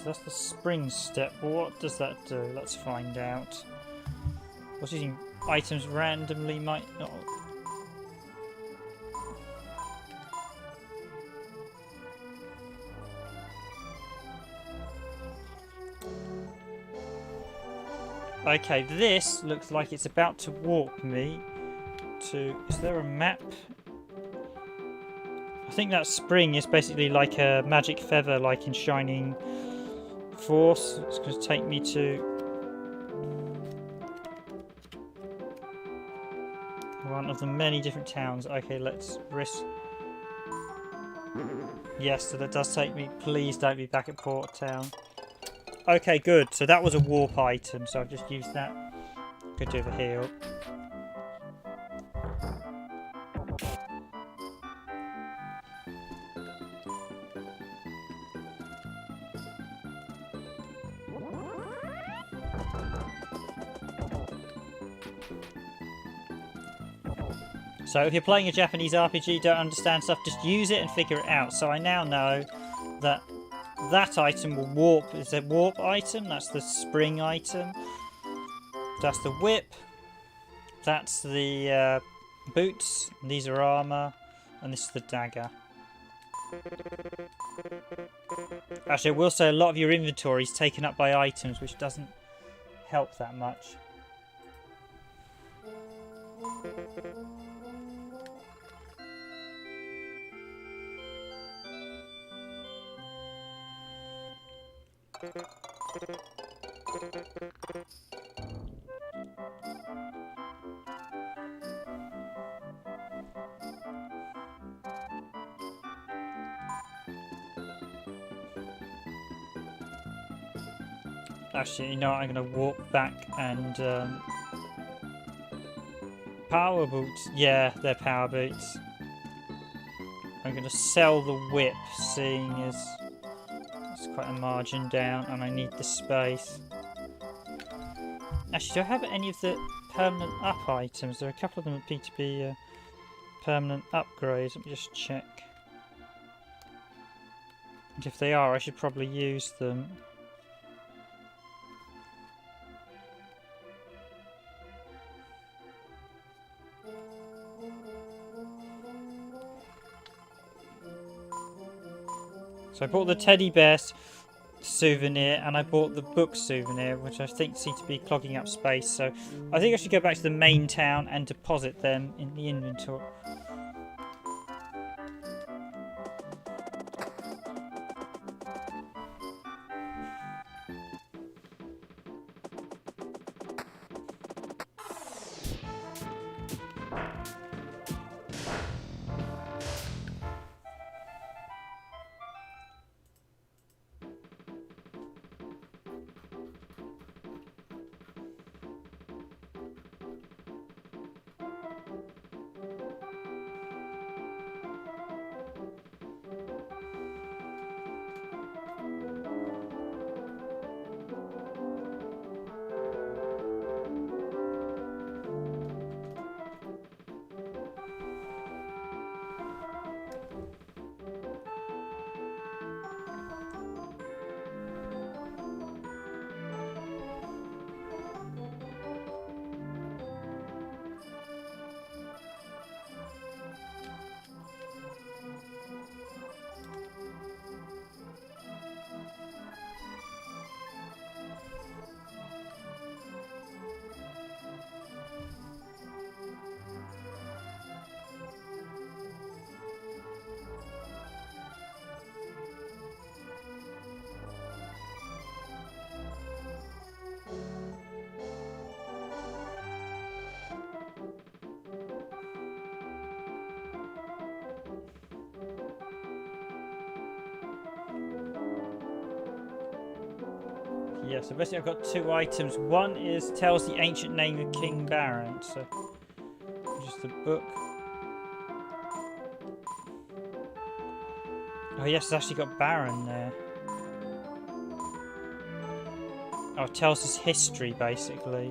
That's the spring step. What does that do? Let's find out. What's using items randomly might not. Okay, this looks like it's about to warp me to. Is there a map? I think that spring is basically like a magic feather, like in Shining Force. It's going to take me to one of the many different towns. Okay, let's risk. Yes, so that does take me. Please don't be back at Port Town. Okay, good. So that was a warp item, so I've just used that. Could do the heal. So if you're playing a Japanese RPG, don't understand stuff, just use it and figure it out. So I now know that that item will warp. It's a warp item. That's the spring item. That's the whip. That's the boots. These are armor. And this is the dagger. Actually, I will say a lot of your inventory is taken up by items, which doesn't help that much. Actually, you know what, I'm going to walk back and power boots. Yeah, they're power boots. I'm going to sell the whip, seeing as it's quite a margin down and I need the space. Actually, do I have any of the permanent up items? There are a couple of them that appear to be permanent upgrades. Let me just check. And if they are, I should probably use them. So I bought the teddy bear souvenir and I bought the book souvenir, which I think seem to be clogging up space. So I think I should go back to the main town and deposit them in the inventory. Yeah, so basically I've got 2 items. One tells the ancient name of King Baron, so just the book. Oh yes, it's actually got Baron there. Oh, it tells his history basically.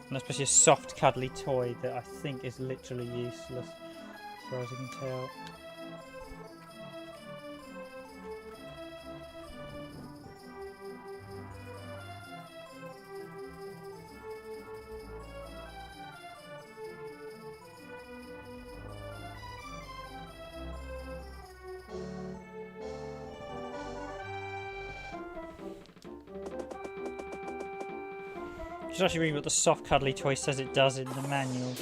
And especially a soft, cuddly toy that I think is literally useless, as far as I can tell. Just actually read what the soft, cuddly toy says it does in the manual.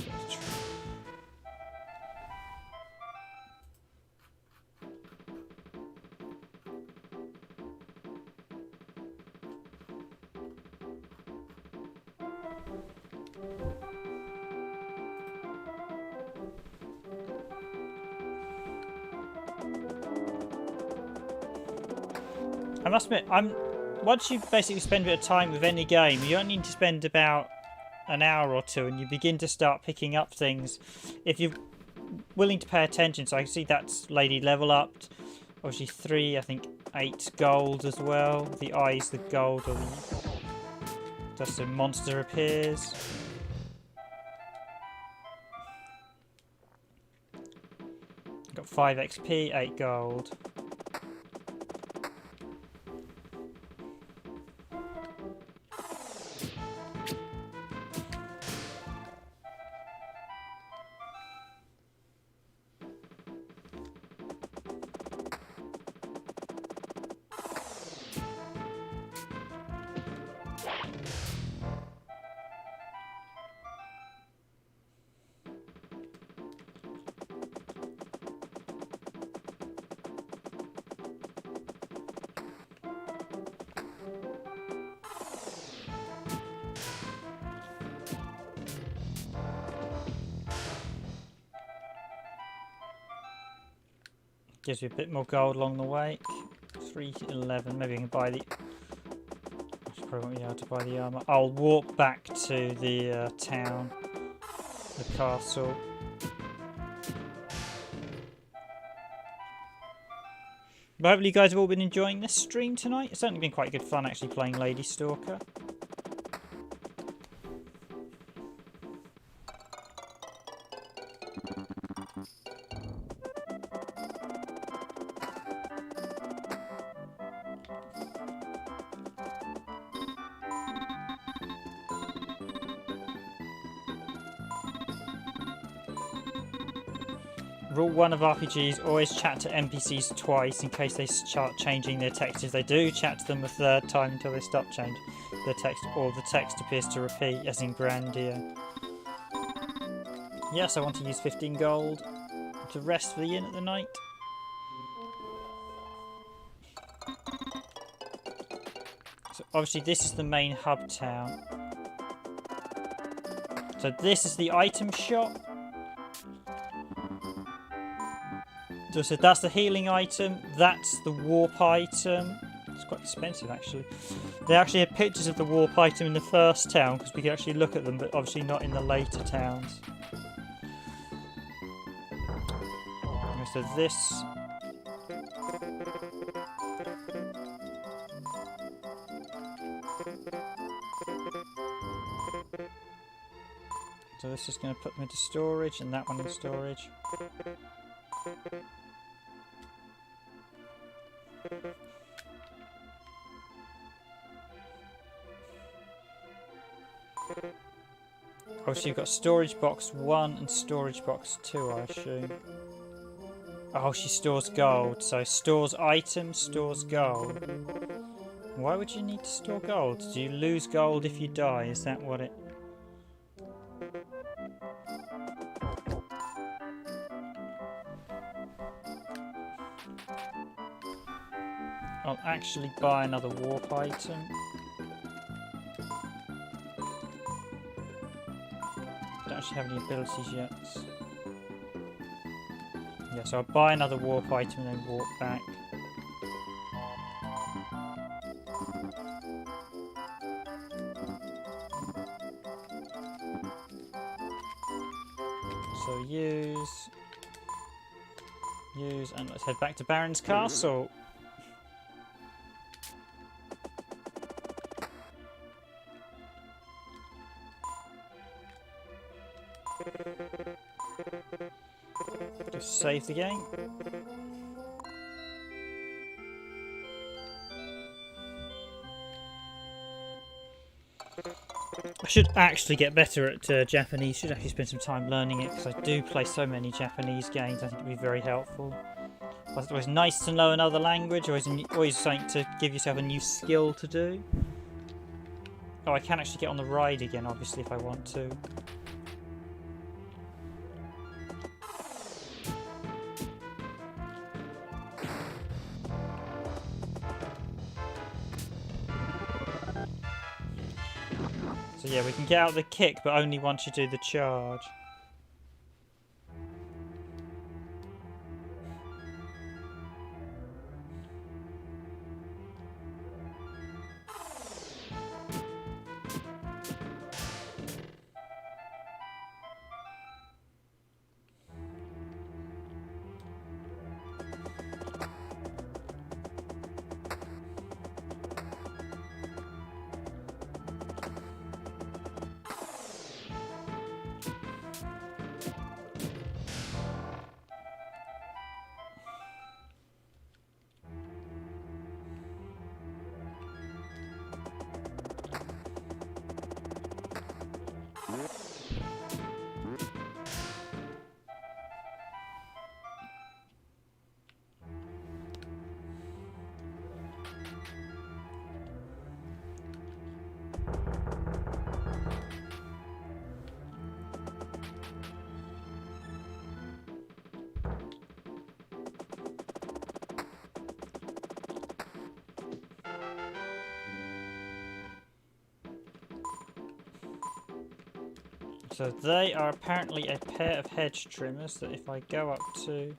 I must admit, once you basically spend a bit of time with any game, you only need to spend about an hour or 2 and you begin to start picking up things if you're willing to pay attention. So I can see that's Lady level upped. Obviously 3, I think 8 gold as well. The eyes, the gold, or just a monster appears. Got 5 XP, 8 gold. Gives you a bit more gold along the way. 311. Maybe I can buy the. I should probably won't be able to buy the armor. I'll walk back to the town, the castle. But hopefully you guys have all been enjoying this stream tonight. It's certainly been quite good fun actually playing Lady Stalker. Rule 1 of RPGs, always chat to NPCs twice in case they start changing their text. If they do, chat to them a 3rd time until they stop changing their text, or the text appears to repeat, as in Grandia. Yes, I want to use 15 gold to rest for the inn at the night. So obviously this is the main hub town. So this is the item shop. So that's the healing item, that's the warp item. It's quite expensive actually. They actually had pictures of the warp item in the first town because we could actually look at them, but obviously not in the later towns. And so this. So this is going to put them into storage and that one in storage. Oh, so you've got storage box 1 and storage box 2, I assume. Oh, she stores gold. So stores items, stores gold. Why would you need to store gold? Do you lose gold if you die? Is that what it... I'll actually buy another warp item. Don't actually have any abilities yet. Yeah, So I'll buy another warp item and then warp back. So use, and let's head back to Baron's Castle. Just save the game. I should actually get better at Japanese. Should actually spend some time learning it because I do play so many Japanese games. I think it'd be very helpful. Plus, it's always nice to know another language. Always something to give yourself a new skill to do. Oh, I can actually get on the ride again, obviously, if I want to. So yeah, we can get out the kick, but only once you do the charge. So they are apparently a pair of hedge trimmers that if I go up to...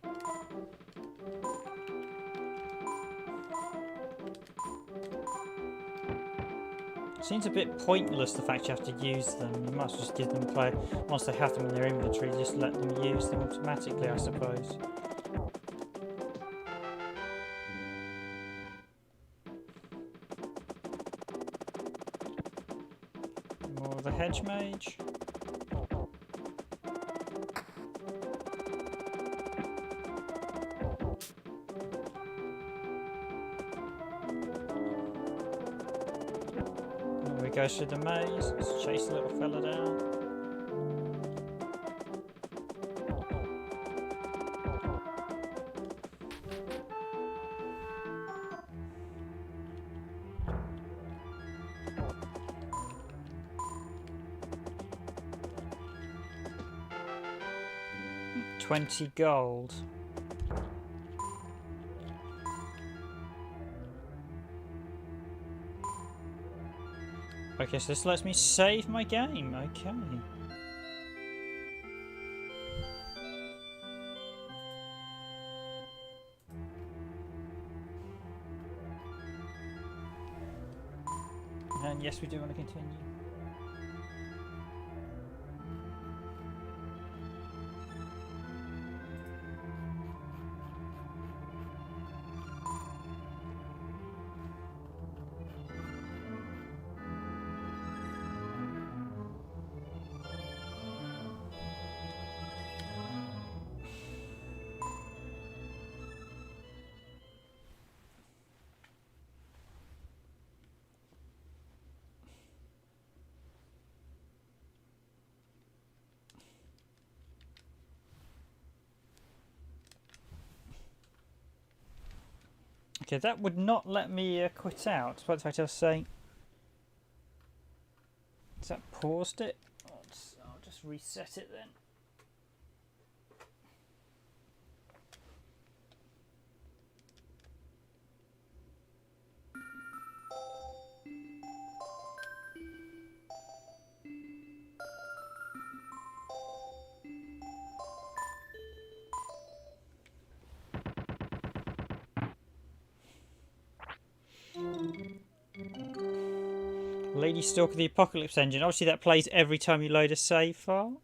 Seems a bit pointless the fact you have to use them. You must just give them play. Once they have them in their inventory, just let them use them automatically, I suppose. More of the hedge mage. Goes through the maze, let's chase the little fella down. $20 gold. Okay, so this lets me save my game. Okay. And yes, we do want to continue. Okay, that would not let me quit out. Despite the fact I was saying... Has that paused it? I'll just reset it then. Lady Stalker, the Apocalypse engine. Obviously that plays every time you load a save file.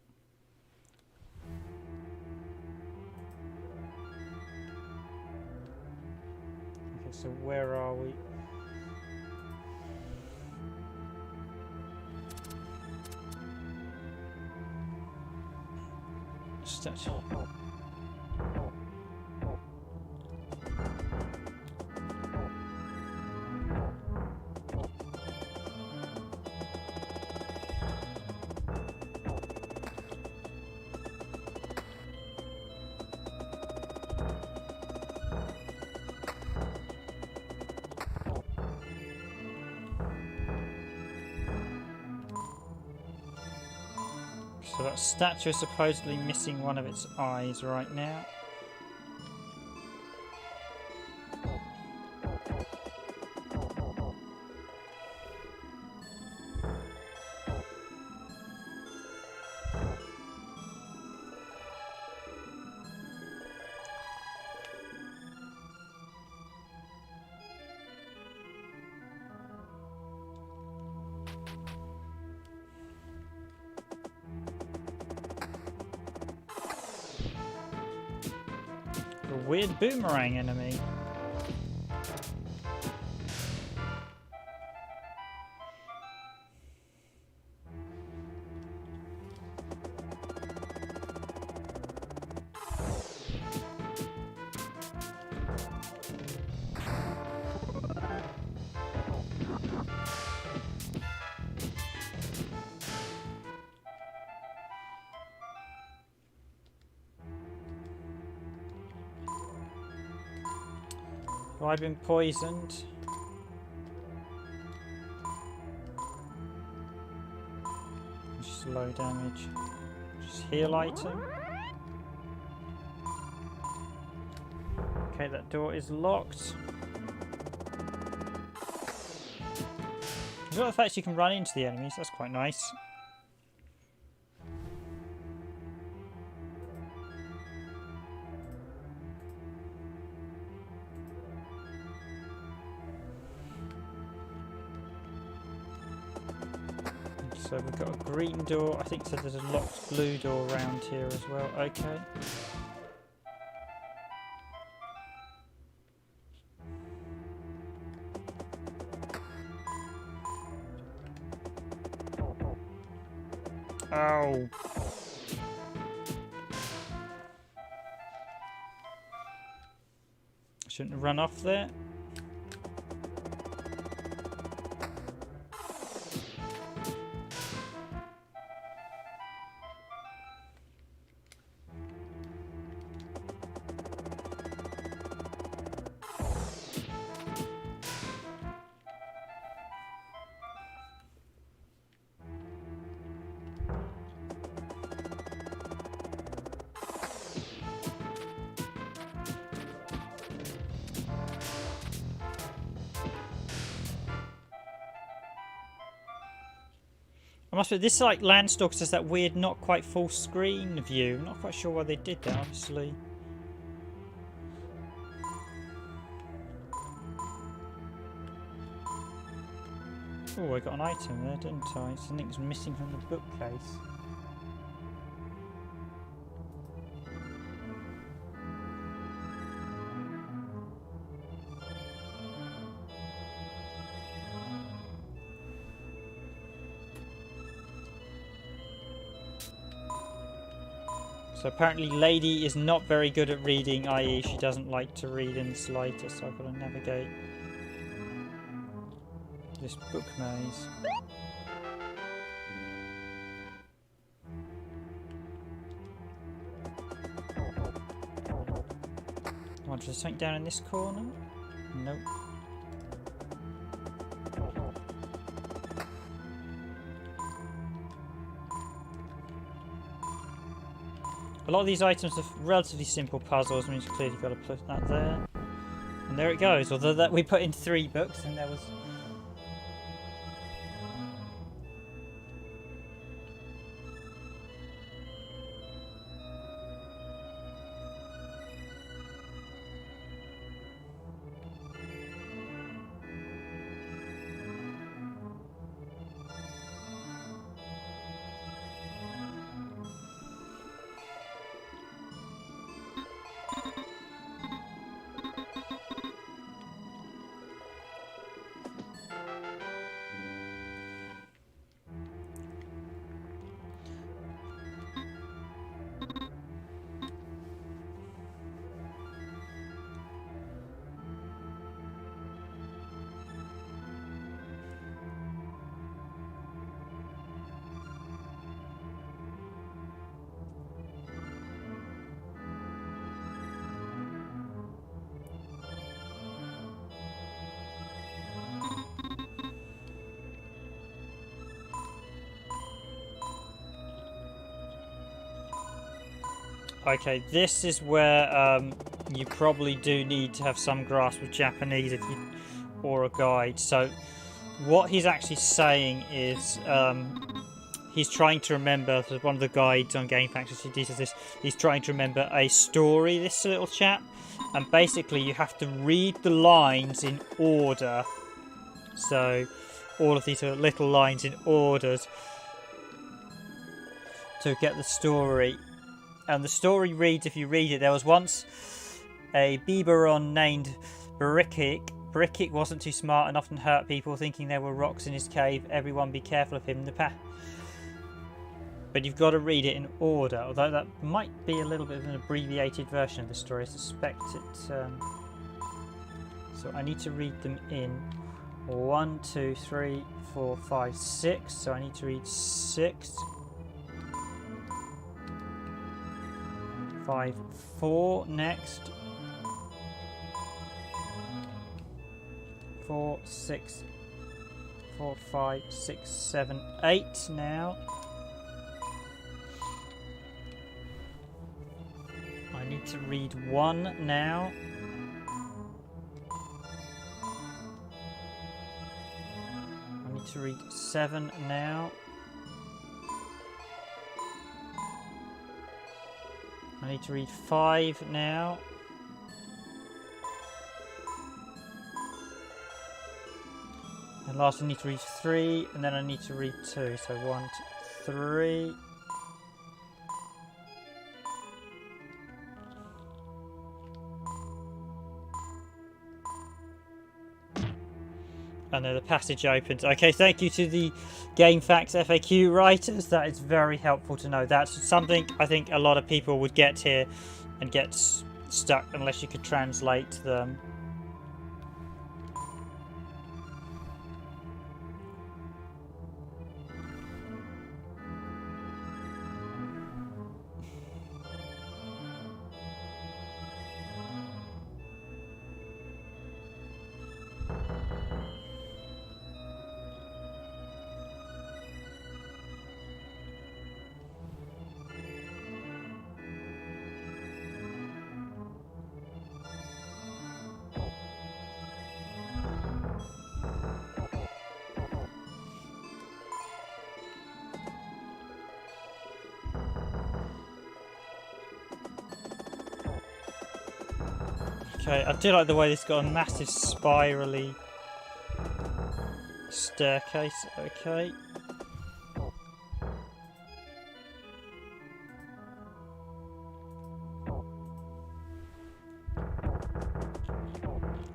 Okay, so where are we? Statue. So that statue is supposedly missing one of its eyes right now. A weird boomerang enemy. Have I been poisoned? Just low damage. Just heal item. Okay, that door is locked. There's a lot of fact you can run into the enemies, that's quite nice. So we've got a green door. I think so there's a locked blue door around here as well. Okay. Oh. Shouldn't run off there. I must admit, this like Landstalker has that weird, not quite full screen view. I'm not quite sure why they did that, obviously. Oh, I got an item there, didn't I? Something's missing from the bookcase. So apparently Lady is not very good at reading, i.e. she doesn't like to read in the slightest, so I've got to navigate this book maze. Oh, is there something down in this corner? Nope. A lot of these items are relatively simple puzzles, means you've clearly got to put that there. And there it goes, although that we put in 3 books and there was... Okay, this is where you probably do need to have some grasp of Japanese if you, or a guide. So what he's actually saying is he's trying to remember, one of the guides on Game Facts, he says this, he's trying to remember a story, this little chap, and basically you have to read the lines in order. So all of these are little lines in orders to get the story. And the story reads, if you read it, there was once a Biberon named Brickik. Brickik wasn't too smart and often hurt people, thinking there were rocks in his cave. Everyone be careful of him. But you've got to read it in order, although that might be a little bit of an abbreviated version of the story. I suspect it. So I need to read them in 1, 2, 3, 4, 5, 6. So I need to read 6. 5, 4 next. 4, 6, 4, 5, 6, 7, 8 now. I need to read 1 now. I need to read 7 now. I need to read 5 now. And last I need to read 3, and then I need to read 2. So 1, 2, 3. And then the passage opens. Okay, thank you to the Game Facts FAQ writers. That is very helpful to know. That's something I think a lot of people would get here and get stuck unless you could translate them. Okay, I do like the way this got a massive spirally staircase. Okay.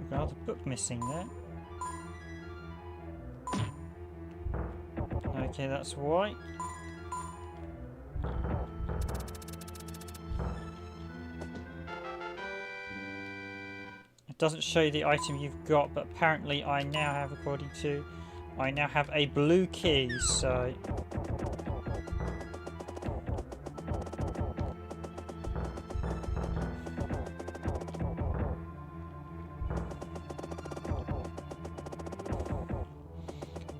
Another book missing there. Okay, that's why. Doesn't show you the item you've got, but apparently I now have, according to, I now have a blue key, so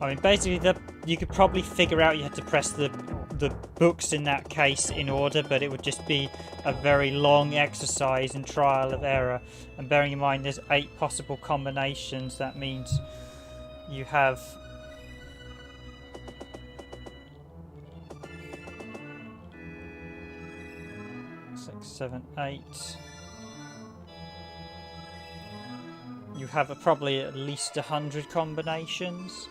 I mean basically you could probably figure out you had to press the books in that case in order, but it would just be a very long exercise and trial of error. And bearing in mind there's 8 possible combinations, that means you have six, 7, 8. You have probably at least 100 combinations.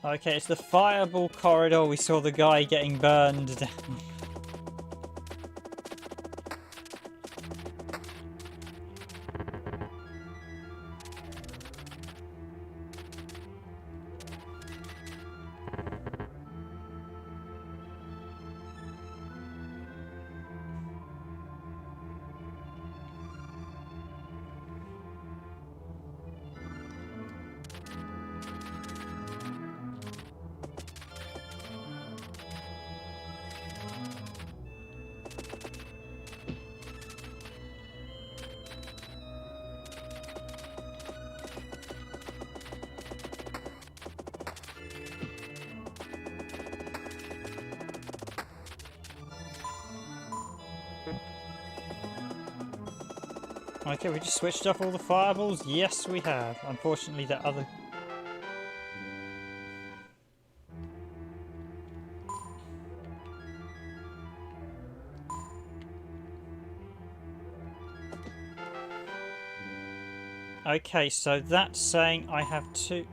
Okay, it's the fireball corridor. We saw the guy getting burned down. Okay, we just switched off all the fireballs. Yes, we have. Unfortunately, that other... Okay, so that's saying I have 2...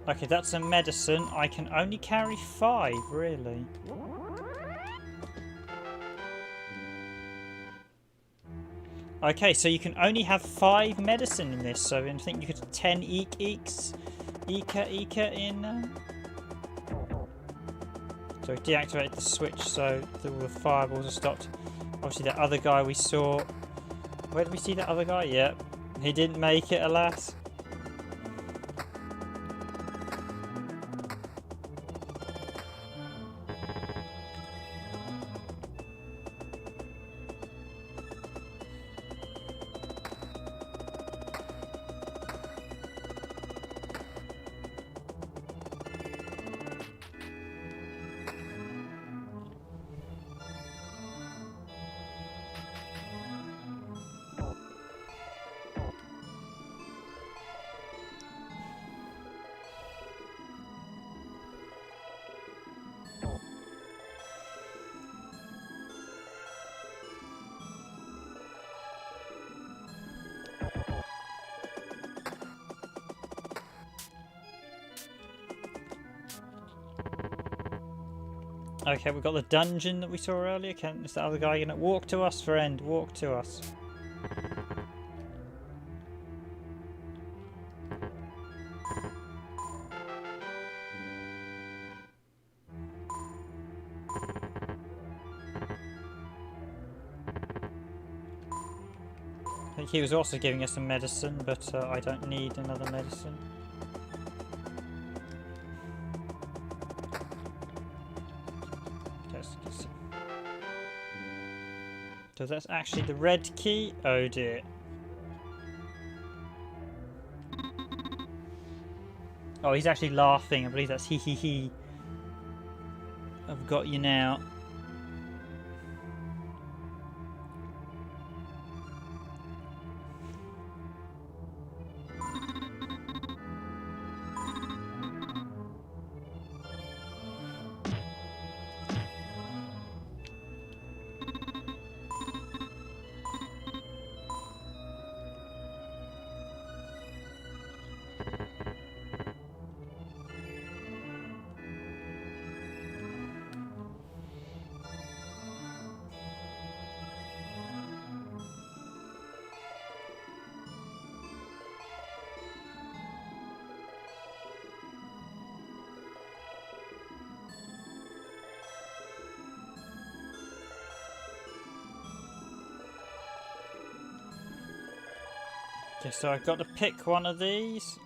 Okay, that's a medicine. I can only carry 5, really. Okay, so you can only have 5 medicine in this, so I think you could 10 Eka in... So we deactivated the switch so all the fireballs are stopped. Obviously that other guy we saw... Where did we see that other guy? Yep. He didn't make it, alas. Okay, we've got the dungeon that we saw earlier. Is that other guy gonna walk to us, friend? Walk to us. I think he was also giving us some medicine, but I don't need another medicine. So that's actually the red key. Oh dear. Oh, he's actually laughing. I believe that's hee hee hee. I've got you now. Okay, so I've got to pick one of these.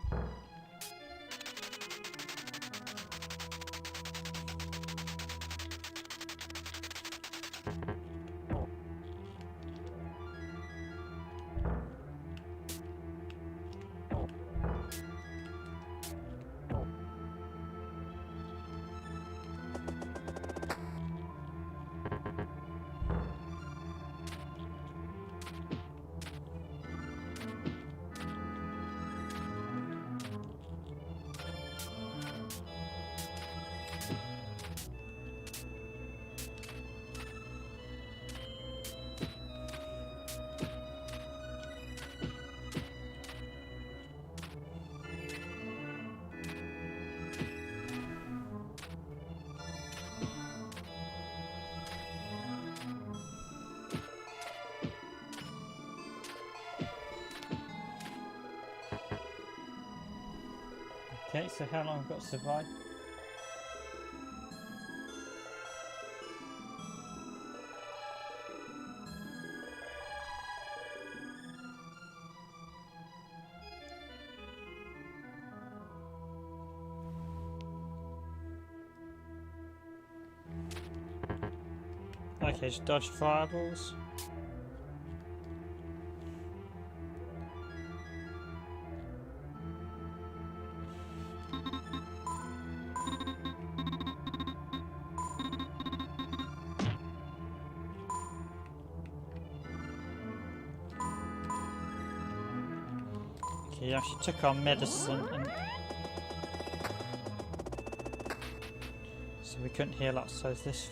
Okay, so how long have we got to survive? Okay, just dodge fireballs. Okay, yeah, she took our medicine and so we couldn't heal up, so this.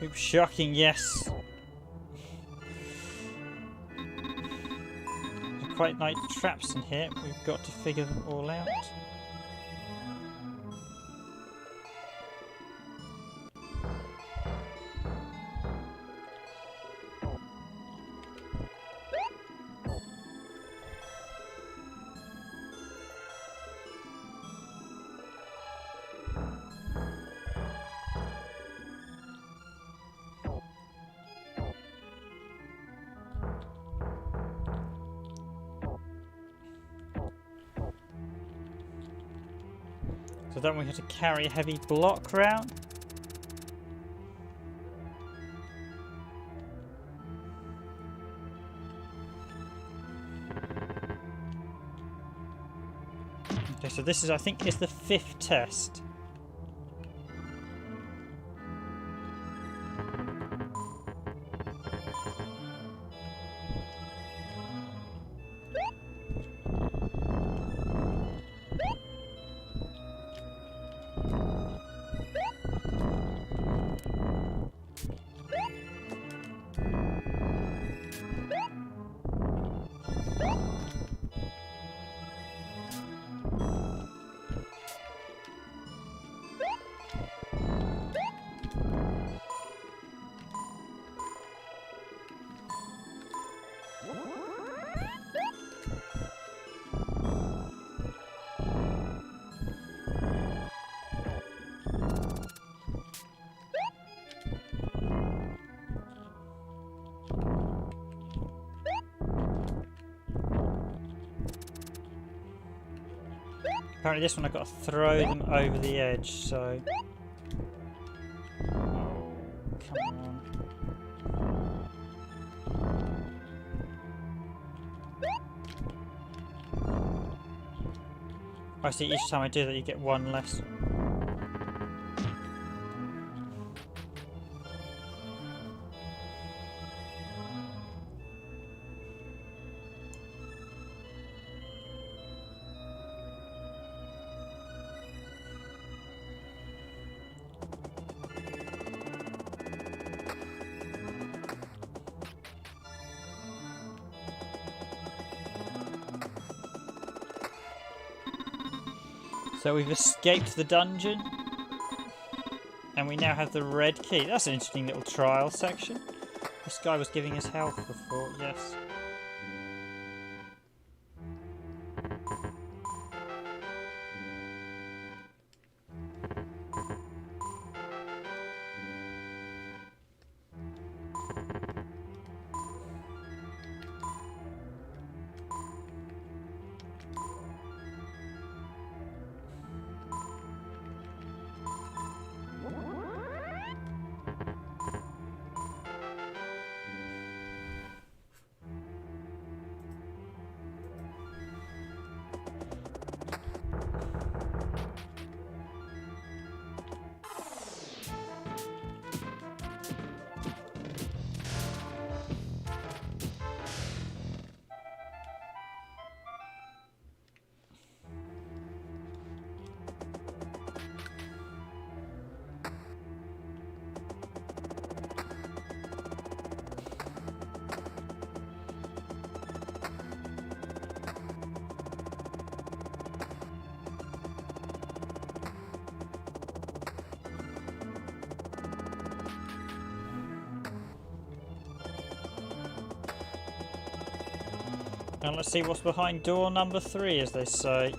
Oops, shocking, yes. There's quite nice traps in here. We've got to figure them all out. So then we have to carry a heavy block round. Okay, so this is, I think, is the 5th test. Apparently this one I've got to throw them over the edge, so... Oh, come on. I see, each time I do that you get one less. So we've escaped the dungeon, and we now have the red key. That's an interesting little trial section. This guy was giving us health before, yes. And let's see what's behind door number 3, as they say.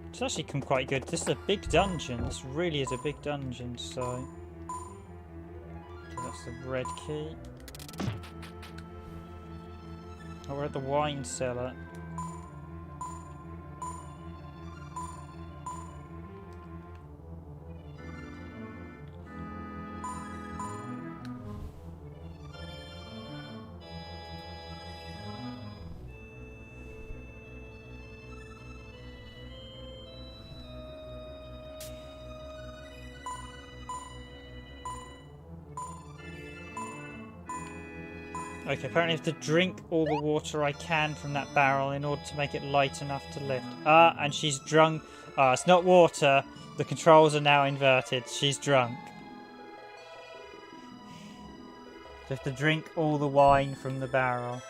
It's actually come quite good. This is a big dungeon. This really is a big dungeon, so... Okay, that's the red key. Oh, we're at the wine cellar. Okay, apparently I have to drink all the water I can from that barrel in order to make it light enough to lift. Ah, and she's drunk. Ah, it's not water. The controls are now inverted. She's drunk. So I have to drink all the wine from the barrel.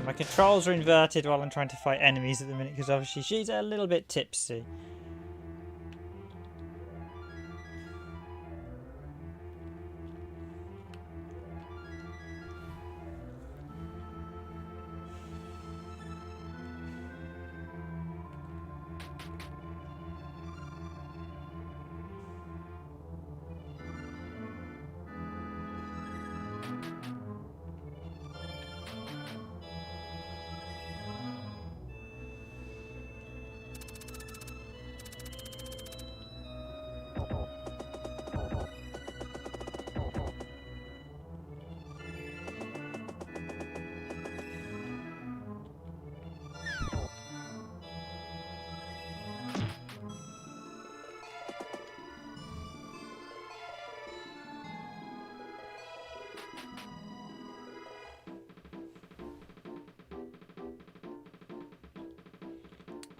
My controls are inverted while I'm trying to fight enemies at the minute because obviously she's a little bit tipsy.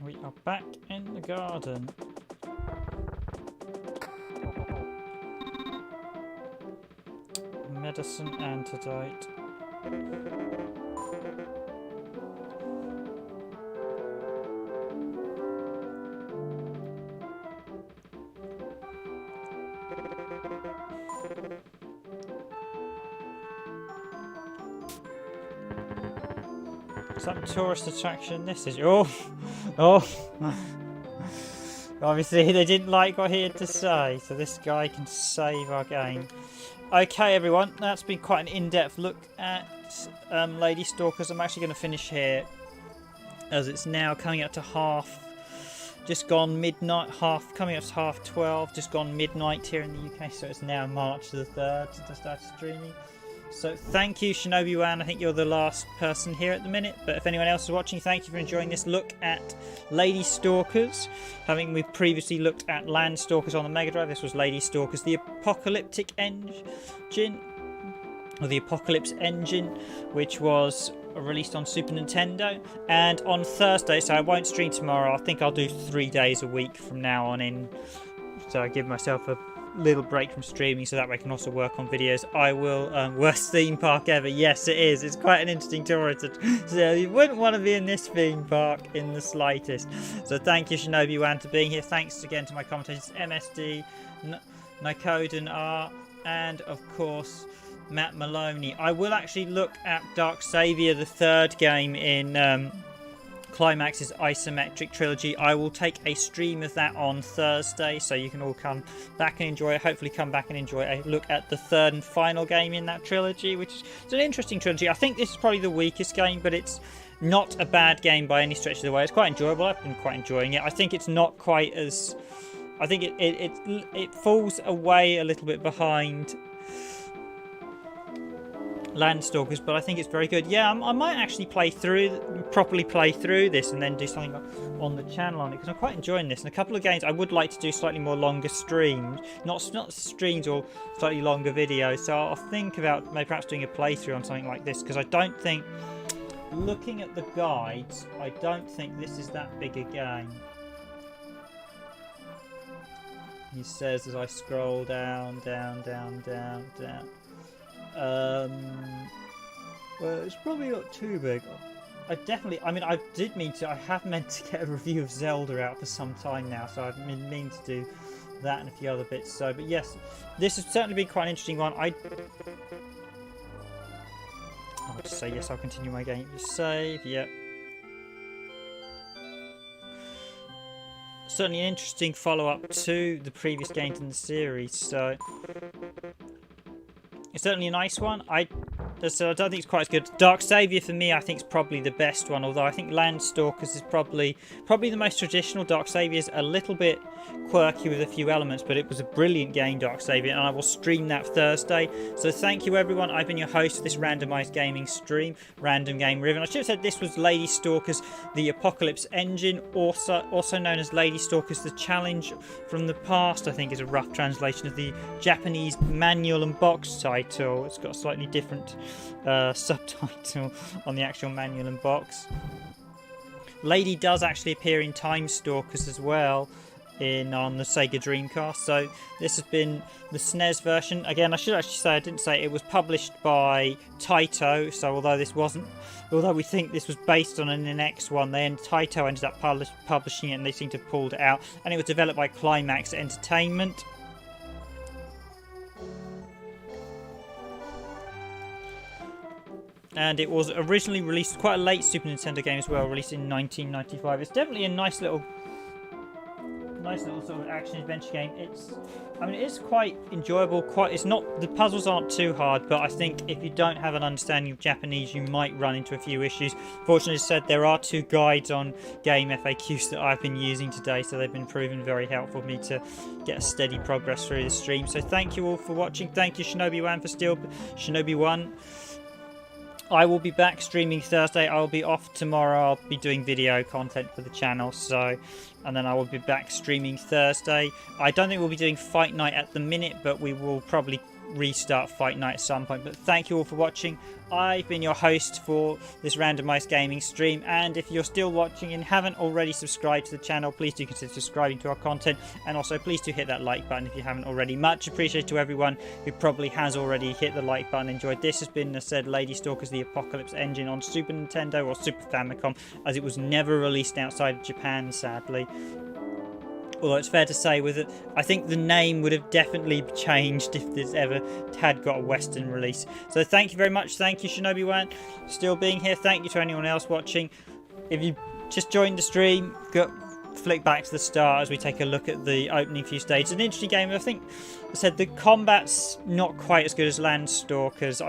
We are back in the garden. Medicine antidote. Some tourist attraction this is. Oh! Obviously they didn't like what he had to say, so this guy can save our game. Okay everyone, that's been quite an in-depth look at Lady Stalkers. I'm actually going to finish here as it's now coming up to just gone midnight, coming up to 12:30, just gone midnight here in the UK, so it's now March the 3rd since I started streaming. So thank you, Shinobi Wan. I think you're the last person here at the minute. But if anyone else is watching, thank you for enjoying this look at Lady Stalkers. Having we previously looked at Land Stalkers on the Mega Drive, this was Lady Stalkers, the Apocalyptic Engine, or the Apocalypse Engine, which was released on Super Nintendo. And on Thursday, so I won't stream tomorrow. I think I'll do 3 days a week from now on in. So I give myself a little break from streaming so that way I can also work on videos. I will worst theme park ever. Yes, it is. It's quite an interesting tour. So you wouldn't want to be in this theme park in the slightest. So thank you, Shinobi Wan, for being here. Thanks again to my commentators, MSD, Nykoden R, and of course Matt Maloney. I will actually look at Dark Savior, the third game in Climax's isometric trilogy. I will take a stream of that on Thursday, so you can all come back and enjoy it. Hopefully come back and enjoy a look at the third and final game in that trilogy, which is it's an interesting trilogy. I think this is probably the weakest game, but it's not a bad game by any stretch of the way. It's quite enjoyable. I've been quite enjoying it. I think it's not quite as... I think it falls away a little bit behind Landstalkers, but I think it's very good. Yeah, I might actually properly play through this and then do something on the channel on it, because I'm quite enjoying this. And a couple of games I would like to do slightly more longer streams, not streams or slightly longer videos. So I'll think about maybe perhaps doing a playthrough on something like this, because I don't think looking at the guides, I don't think this is that big a game. He says as I scroll down. Well, it's probably not too big. I have meant to get a review of Zelda out for some time now, so I've been meaning to do that and a few other bits. So, but yes, this has certainly been quite an interesting one. I'll just say yes, I'll continue my game. Save, yep. Certainly an interesting follow-up to the previous games in the series, so it's certainly a nice one. I don't think it's quite as good. Dark Savior for me, I think is probably the best one. Although I think Landstalkers is probably the most traditional. Dark Savior is a little bit quirky with a few elements, but it was a brilliant game, Dark Savior, and I will stream that Thursday. So thank you, everyone. I've been your host for this randomised gaming stream, Random Game Riven. I should have said this was Lady Stalkers, the Apocalypse Engine, also known as Lady Stalkers, the Challenge from the Past. I think is a rough translation of the Japanese manual and box title. It's got a slightly different subtitle on the actual manual and box. Lady does actually appear in Time Stalkers as well on the Sega Dreamcast. So this has been the SNES version. Again, I should actually say, I didn't say, it was published by Taito. So although we think this was based on an NX one, then Taito ended up publishing it, and they seem to have pulled it out. And it was developed by Climax Entertainment. And it was originally released, quite a late Super Nintendo game as well, released in 1995. It's definitely a nice little sort of action adventure game. It's quite enjoyable. It's not, the puzzles aren't too hard, but I think if you don't have an understanding of Japanese, you might run into a few issues. Fortunately, as I said, there are 2 guides on game FAQs that I've been using today, so they've been proven very helpful for me to get a steady progress through the stream. So thank you all for watching. Thank you, Shinobi1, for still Shinobi1. I will be back streaming Thursday. I'll be off tomorrow. I'll be doing video content for the channel, and then I will be back streaming Thursday. I don't think we'll be doing Fight Night at the minute, but we will probably restart Fight Night at some point. But thank you all for watching. I've been your host for this randomised gaming stream, and if you're still watching and haven't already subscribed to the channel, please do consider subscribing to our content, and also please do hit that like button if you haven't already. Much appreciated to everyone who probably has already hit the like button, enjoyed. This has been, as said, Lady Stalkers, the Apocalypse Engine on Super Nintendo or Super Famicom, as it was never released outside of Japan, sadly. Although it's fair to say, with it, I think the name would have definitely changed if this ever had got a Western release. So thank you very much. Thank you, Shinobi1, still being here. Thank you to anyone else watching. If you just joined the stream, flick back to the start as we take a look at the opening few stages. An interesting game. I think I said the combat's not quite as good as Landstalkers.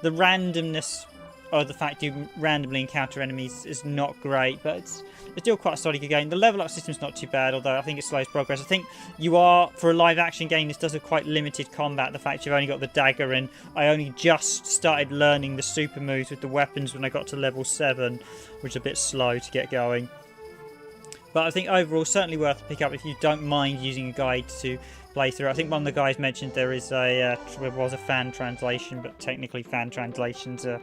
The randomness of the fact you randomly encounter enemies is not great, but it's still quite a solid game. The level up system's not too bad, although I think it slows progress. I think for a live action game, this does a quite limited combat. The fact you've only got the dagger, and I only just started learning the super moves with the weapons when I got to level 7, which is a bit slow to get going. But I think overall, certainly worth to pick up if you don't mind using a guide to play through. I think one of the guys mentioned there was a fan translation, but technically fan translations are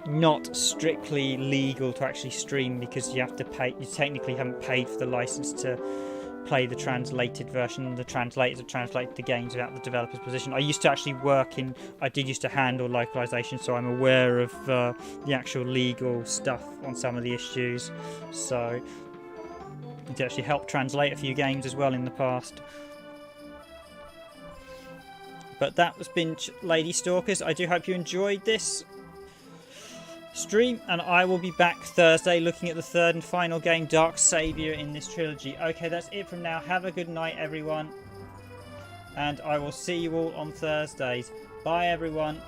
not strictly legal to actually stream, because you have to pay. You technically haven't paid for the license to play the translated version. The translators have translated the games without the developer's position. I used to actually I did used to handle localization, so I'm aware of the actual legal stuff on some of the issues. So it actually helped translate a few games as well in the past. But that has been Lady Stalkers. I do hope you enjoyed this stream, and I will be back Thursday looking at the 3rd and final game, Dark Savior, in this trilogy. Okay, that's it from now. Have a good night, everyone, and I will see you all on Thursdays. Bye, everyone.